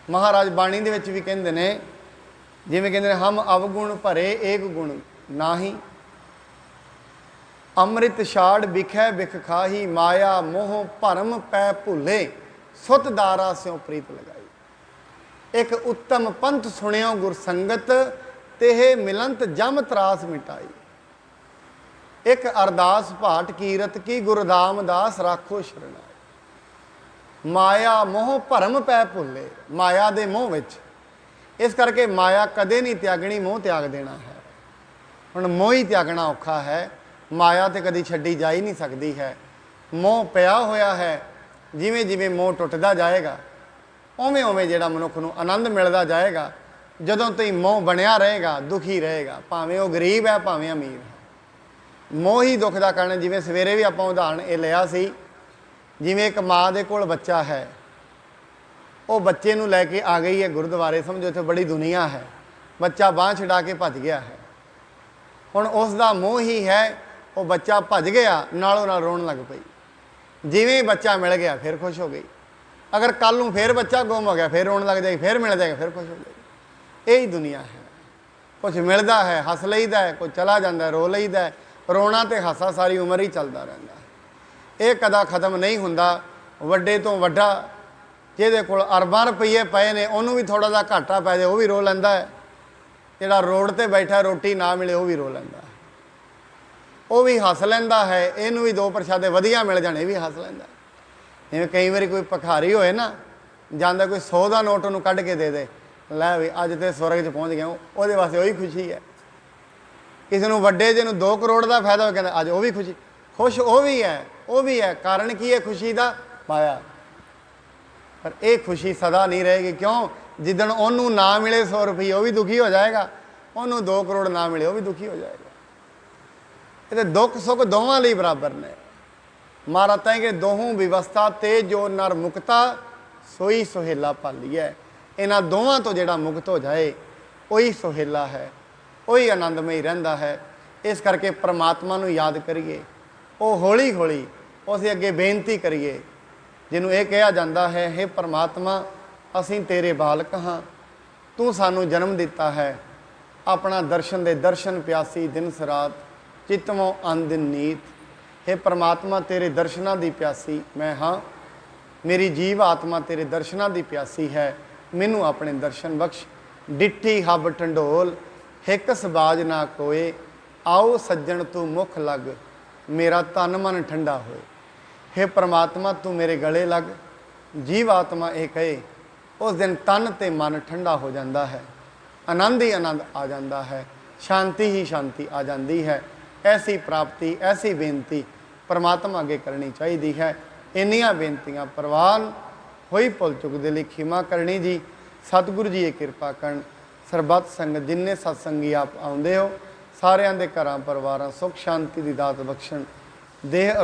ਮਹਾਰਾਜ ਬਾਣੀ ਦੇ ਵਿੱਚ ਵੀ ਕਹਿੰਦੇ ਨੇ, ਜਿਵੇਂ ਕਹਿੰਦੇ ਨੇ ਹਮ ਅਵਗੁਣ ਭਰੇ ਏਕ ਗੁਣ ਨਾਹੀ, ਅੰਮ੍ਰਿਤ ਛਾੜ ਵਿਖੈ ਵਿਖ ਖਾਹੀ, ਮਾਇਆ ਮੋਹ ਭਰਮ ਪੈ ਭੁੱਲੇ, ਸੁਤ ਦਾਰਾ ਸਿਉ ਪ੍ਰੀਤ ਲਗਾਈ। ਇੱਕ ਉੱਤਮ ਪੰਥ ਸੁਣਿਓ ਗੁਰ ਸੰਗਤ, ਤੇਹ ਮਿਲੰਤ ਜਮ ਤਰਾਸ ਮਿਟਾਈ। ਇੱਕ ਅਰਦਾਸ ਭਾਟ ਕੀਰਤ ਕੀ, ਗੁਰਦਾਮ ਦਾਸ ਰਾਖੋ ਸ਼ਰਨਾਈ। ਮਾਇਆ ਮੋਹ ਭਰਮ ਪੈ ਭੁੱਲੇ, ਮਾਇਆ ਦੇ ਮੋਹ ਵਿੱਚ। ਇਸ ਕਰਕੇ ਮਾਇਆ ਕਦੇ ਨਹੀਂ ਤਿਆਗਣੀ, ਮੋਹ ਤਿਆਗ ਦੇਣਾ ਹੈ। ਹੁਣ ਮੋਹ ਹੀ ਤਿਆਗਣਾ ਔਖਾ ਹੈ, ਮਾਇਆ ਤੇ ਕਦੀ ਛੱਡੀ ਜਾ ਹੀ ਨਹੀਂ ਸਕਦੀ ਹੈ। ਮੋਹ ਪਿਆ ਹੋਇਆ ਹੈ, ਜਿਵੇਂ ਜਿਵੇਂ ਮੋਹ ਟੁੱਟਦਾ ਜਾਏਗਾ ਉਵੇਂ ਉਵੇਂ ਜਿਹੜਾ ਮਨੁੱਖ ਨੂੰ ਆਨੰਦ ਮਿਲਦਾ ਜਾਏਗਾ। ਜਦੋਂ ਤਾਈਂ ਮੋਹ ਬਣਿਆ ਰਹੇਗਾ ਦੁਖੀ ਰਹੇਗਾ, ਭਾਵੇਂ ਉਹ ਗਰੀਬ ਹੈ ਭਾਵੇਂ ਅਮੀਰ ਹੈ। ਮੋਹ ਹੀ ਦੁੱਖ ਦਾ ਕਾਰਨ। ਜਿਵੇਂ ਸਵੇਰੇ ਵੀ ਆਪਾਂ ਉਦਾਹਰਣ ਇਹ ਲਿਆ ਸੀ, ਜਿਵੇਂ ਇੱਕ ਮਾਂ ਦੇ ਕੋਲ ਬੱਚਾ ਹੈ, ਉਹ ਬੱਚੇ ਨੂੰ ਲੈ ਕੇ ਆ ਗਈ ਹੈ ਗੁਰਦੁਆਰੇ, ਸਮਝੋ ਇੱਥੇ ਬੜੀ ਦੁਨੀਆ ਹੈ, ਬੱਚਾ ਬਾਂਹ ਛਡਾ ਕੇ ਭੱਜ ਗਿਆ ਹੈ। ਹੁਣ ਉਸ ਦਾ ਮੋਹ ਹੀ ਹੈ, ਉਹ ਬੱਚਾ ਭੱਜ ਗਿਆ, ਨਾਲੋਂ ਨਾਲ ਰੋਣ ਲੱਗ ਪਈ। ਜਿਵੇਂ ਬੱਚਾ ਮਿਲ ਗਿਆ ਫਿਰ ਖੁਸ਼ ਹੋ ਗਈ। ਅਗਰ ਕੱਲ ਨੂੰ ਫਿਰ ਬੱਚਾ ਗੁੰਮ ਹੋ ਗਿਆ ਫਿਰ ਰੋਣ ਲੱਗ ਜਾਏਗੀ, ਫਿਰ ਮਿਲ ਜਾਏਗਾ ਫਿਰ ਖੁਸ਼ ਹੋ ਜਾਏਗੀ। ਇਹੀ ਦੁਨੀਆ ਹੈ। ਕੁਝ ਮਿਲਦਾ ਹੈ ਹੱਸ ਲਈਦਾ ਹੈ, ਕੁਝ ਚਲਾ ਜਾਂਦਾ ਰੋ ਲਈਦਾ। ਰੋਣਾ ਤੇ ਹਾਸਾ ਸਾਰੀ ਉਮਰ ਹੀ ਚੱਲਦਾ ਰਹਿੰਦਾ ਹੈ, ਇਹ ਕਦਾ ਖਤਮ ਨਹੀਂ ਹੁੰਦਾ। ਵੱਡੇ ਤੋਂ ਵੱਡਾ ਜਿਹਦੇ ਕੋਲ ਅਰਬਾਂ ਰੁਪਈਏ ਪਏ ਨੇ ਉਹਨੂੰ ਵੀ ਥੋੜ੍ਹਾ ਜਿਹਾ ਘਾਟਾ ਪੈ ਜਾਏ ਉਹ ਵੀ ਰੋ ਲੈਂਦਾ ਹੈ। ਜਿਹੜਾ ਰੋਡ ਤੇ ਬੈਠਾ ਰੋਟੀ ਨਾ ਮਿਲੇ ਉਹ ਵੀ ਰੋ ਲੈਂਦਾ ਹੈ, ਉਹ ਵੀ ਹੱਸ ਲੈਂਦਾ ਹੈ। ਇਹਨੂੰ ਵੀ ਦੋ ਪ੍ਰਸ਼ਾਦੇ ਵਧੀਆ ਮਿਲ ਜਾਣੇ, ਇਹ ਵੀ ਹੱਸ ਲੈਂਦਾ। ਜਿਵੇਂ ਕਈ ਵਾਰੀ ਕੋਈ ਭਿਖਾਰੀ ਹੋਏ ਨਾ, ਜਾਂਦਾ ਕੋਈ 100 ਦਾ ਨੋਟ ਉਹਨੂੰ ਕੱਢ ਕੇ ਦੇ ਦੇ, ਲੈ ਵੀ ਅੱਜ ਤੇ ਸਵਰਗ 'ਚ ਪਹੁੰਚ ਗਿਆ, ਉਹਦੇ ਵਾਸਤੇ ਉਹੀ ਖੁਸ਼ੀ ਹੈ। ਕਿਸੇ ਨੂੰ ਵੱਡੇ ਜਿਹਨੂੰ 2 ਕਰੋੜ ਦਾ ਫਾਇਦਾ ਹੋ, ਕਹਿੰਦਾ ਅੱਜ ਉਹ ਵੀ ਖੁਸ਼ੀ, ਖੁਸ਼ ਉਹ ਵੀ ਹੈ, ਉਹ ਵੀ ਹੈ। ਕਾਰਨ ਕੀ ਹੈ ਖੁਸ਼ੀ ਦਾ? ਮਾਇਆ। ਪਰ ਇਹ ਖੁਸ਼ੀ ਸਦਾ ਨਹੀਂ ਰਹੇਗੀ। ਕਿਉਂ? ਜਿੱਦਣ ਉਹਨੂੰ ਨਾ ਮਿਲੇ 100 ਰੁਪਏ ਉਹ ਵੀ ਦੁਖੀ ਹੋ ਜਾਏਗਾ, ਉਹਨੂੰ 2 ਕਰੋੜ ਨਾ ਮਿਲੇ ਉਹ ਵੀ ਦੁਖੀ ਹੋ ਜਾਏਗਾ। ਇਹ ਤੇ ਦੁੱਖ ਸੁੱਖ ਦੋਵਾਂ ਲਈ ਬਰਾਬਰ ਨੇ। ਮਹਾਰਾਜ ਤਾਂ ਕਿ ਦੋਹੋਂ ਵਿਵਸਥਾ ਤੇ ਜੋ ਨਰ ਮੁਕਤਾ ਸੋਈ ਸੁਹੇਲਾ ਭਾਲੀਐ। ਇਹਨਾਂ ਦੋਵਾਂ ਤੋਂ ਜਿਹੜਾ ਮੁਕਤ ਹੋ ਜਾਏ ਉਹੀ ਸੁਹੇਲਾ ਹੈ, ਉਹੀ ਆਨੰਦਮਈ ਰਹਿੰਦਾ ਹੈ। ਇਸ ਕਰਕੇ ਪ੍ਰਮਾਤਮਾ ਨੂੰ ਯਾਦ ਕਰੀਏ, ਉਹ ਹੌਲੀ ਹੌਲੀ ਉਸ ਅੱਗੇ ਬੇਨਤੀ ਕਰੀਏ, ਜਿਹਨੂੰ ਇਹ ਕਿਹਾ ਜਾਂਦਾ ਹੈ, ਹੇ ਪ੍ਰਮਾਤਮਾ ਅਸੀਂ ਤੇਰੇ ਬਾਲਕ ਹਾਂ, ਤੂੰ ਸਾਨੂੰ ਜਨਮ ਦਿੱਤਾ ਹੈ, ਆਪਣਾ ਦਰਸ਼ਨ ਦੇ ਦਰਸ਼ਨ ਪਿਆਸੀ ਦਿਨ ਸਰਾਤ ਚਿਤਵੋਂ ਅੰਦਿਨ ਨੀਤ। हे ਪ੍ਰਮਾਤਮਾ ਤੇਰੇ ਦਰਸ਼ਨਾਂ ਦੀ ਪਿਆਸੀ ਮੈਂ ਹਾਂ, ਮੇਰੀ ਜੀਵ ਆਤਮਾ ਤੇਰੇ ਦਰਸ਼ਨਾਂ ਦੀ ਪਿਆਸੀ ਹੈ, ਮੈਨੂੰ ਆਪਣੇ ਦਰਸ਼ਨ ਬਖਸ਼। ਡਿੱਠੀ ਹੱਬ ਢੰਡੋਲ ਹਿੱਕ ਸਬਾਜ ਨਾ ਕੋਏ, ਆਓ ਸੱਜਣ ਤੂੰ ਮੁਖ ਲੱਗ, ਮੇਰਾ ਤਨ ਮਨ ਠੰਡਾ ਹੋਏ। हे ਪ੍ਰਮਾਤਮਾ ਤੂੰ ਮੇਰੇ ਗਲੇ ਲੱਗ। ਜੀਵ ਆਤਮਾ ਇਹ ਕਹੇ, ਉਸ ਦਿਨ ਤਨ ਤੇ ਮਨ ਠੰਡਾ ਹੋ ਜਾਂਦਾ ਹੈ, ਆਨੰਦ ਹੀ ਆਨੰਦ ਆ ਜਾਂਦਾ ਹੈ, ਸ਼ਾਂਤੀ ਹੀ ਸ਼ਾਂਤੀ ਆ ਜਾਂਦੀ ਹੈ। ਐਸੀ ਪ੍ਰਾਪਤੀ, ਐਸੀ ਬੇਨਤੀ ਪਰਮਾਤਮਾ ਅੱਗੇ ਕਰਨੀ ਚਾਹੀਦੀ ਹੈ। ਇੰਨੀਆਂ ਬੇਨਤੀਆਂ ਪ੍ਰਵਾਨ ਹੋਈ ਭੁੱਲ ਚੁੱਕ ਦੇ ਲਈ ਖਿਮਾ ਕਰਨੀ ਜੀ। ਸਤਿਗੁਰੂ ਜੀ ਇਹ ਕਿਰਪਾ ਕਰਨ। ਸਰਬੱਤ ਸੰਗਤ ਜਿੰਨੇ ਸਤਸੰਗੀ ਆਪ ਆਉਂਦੇ ਹੋ, ਸਾਰਿਆਂ ਦੇ ਘਰਾਂ ਪਰਿਵਾਰਾਂ ਸੁਖ ਸ਼ਾਂਤੀ ਦੀ ਦਾਤ ਬਖਸ਼ਣ। ਦੇਹ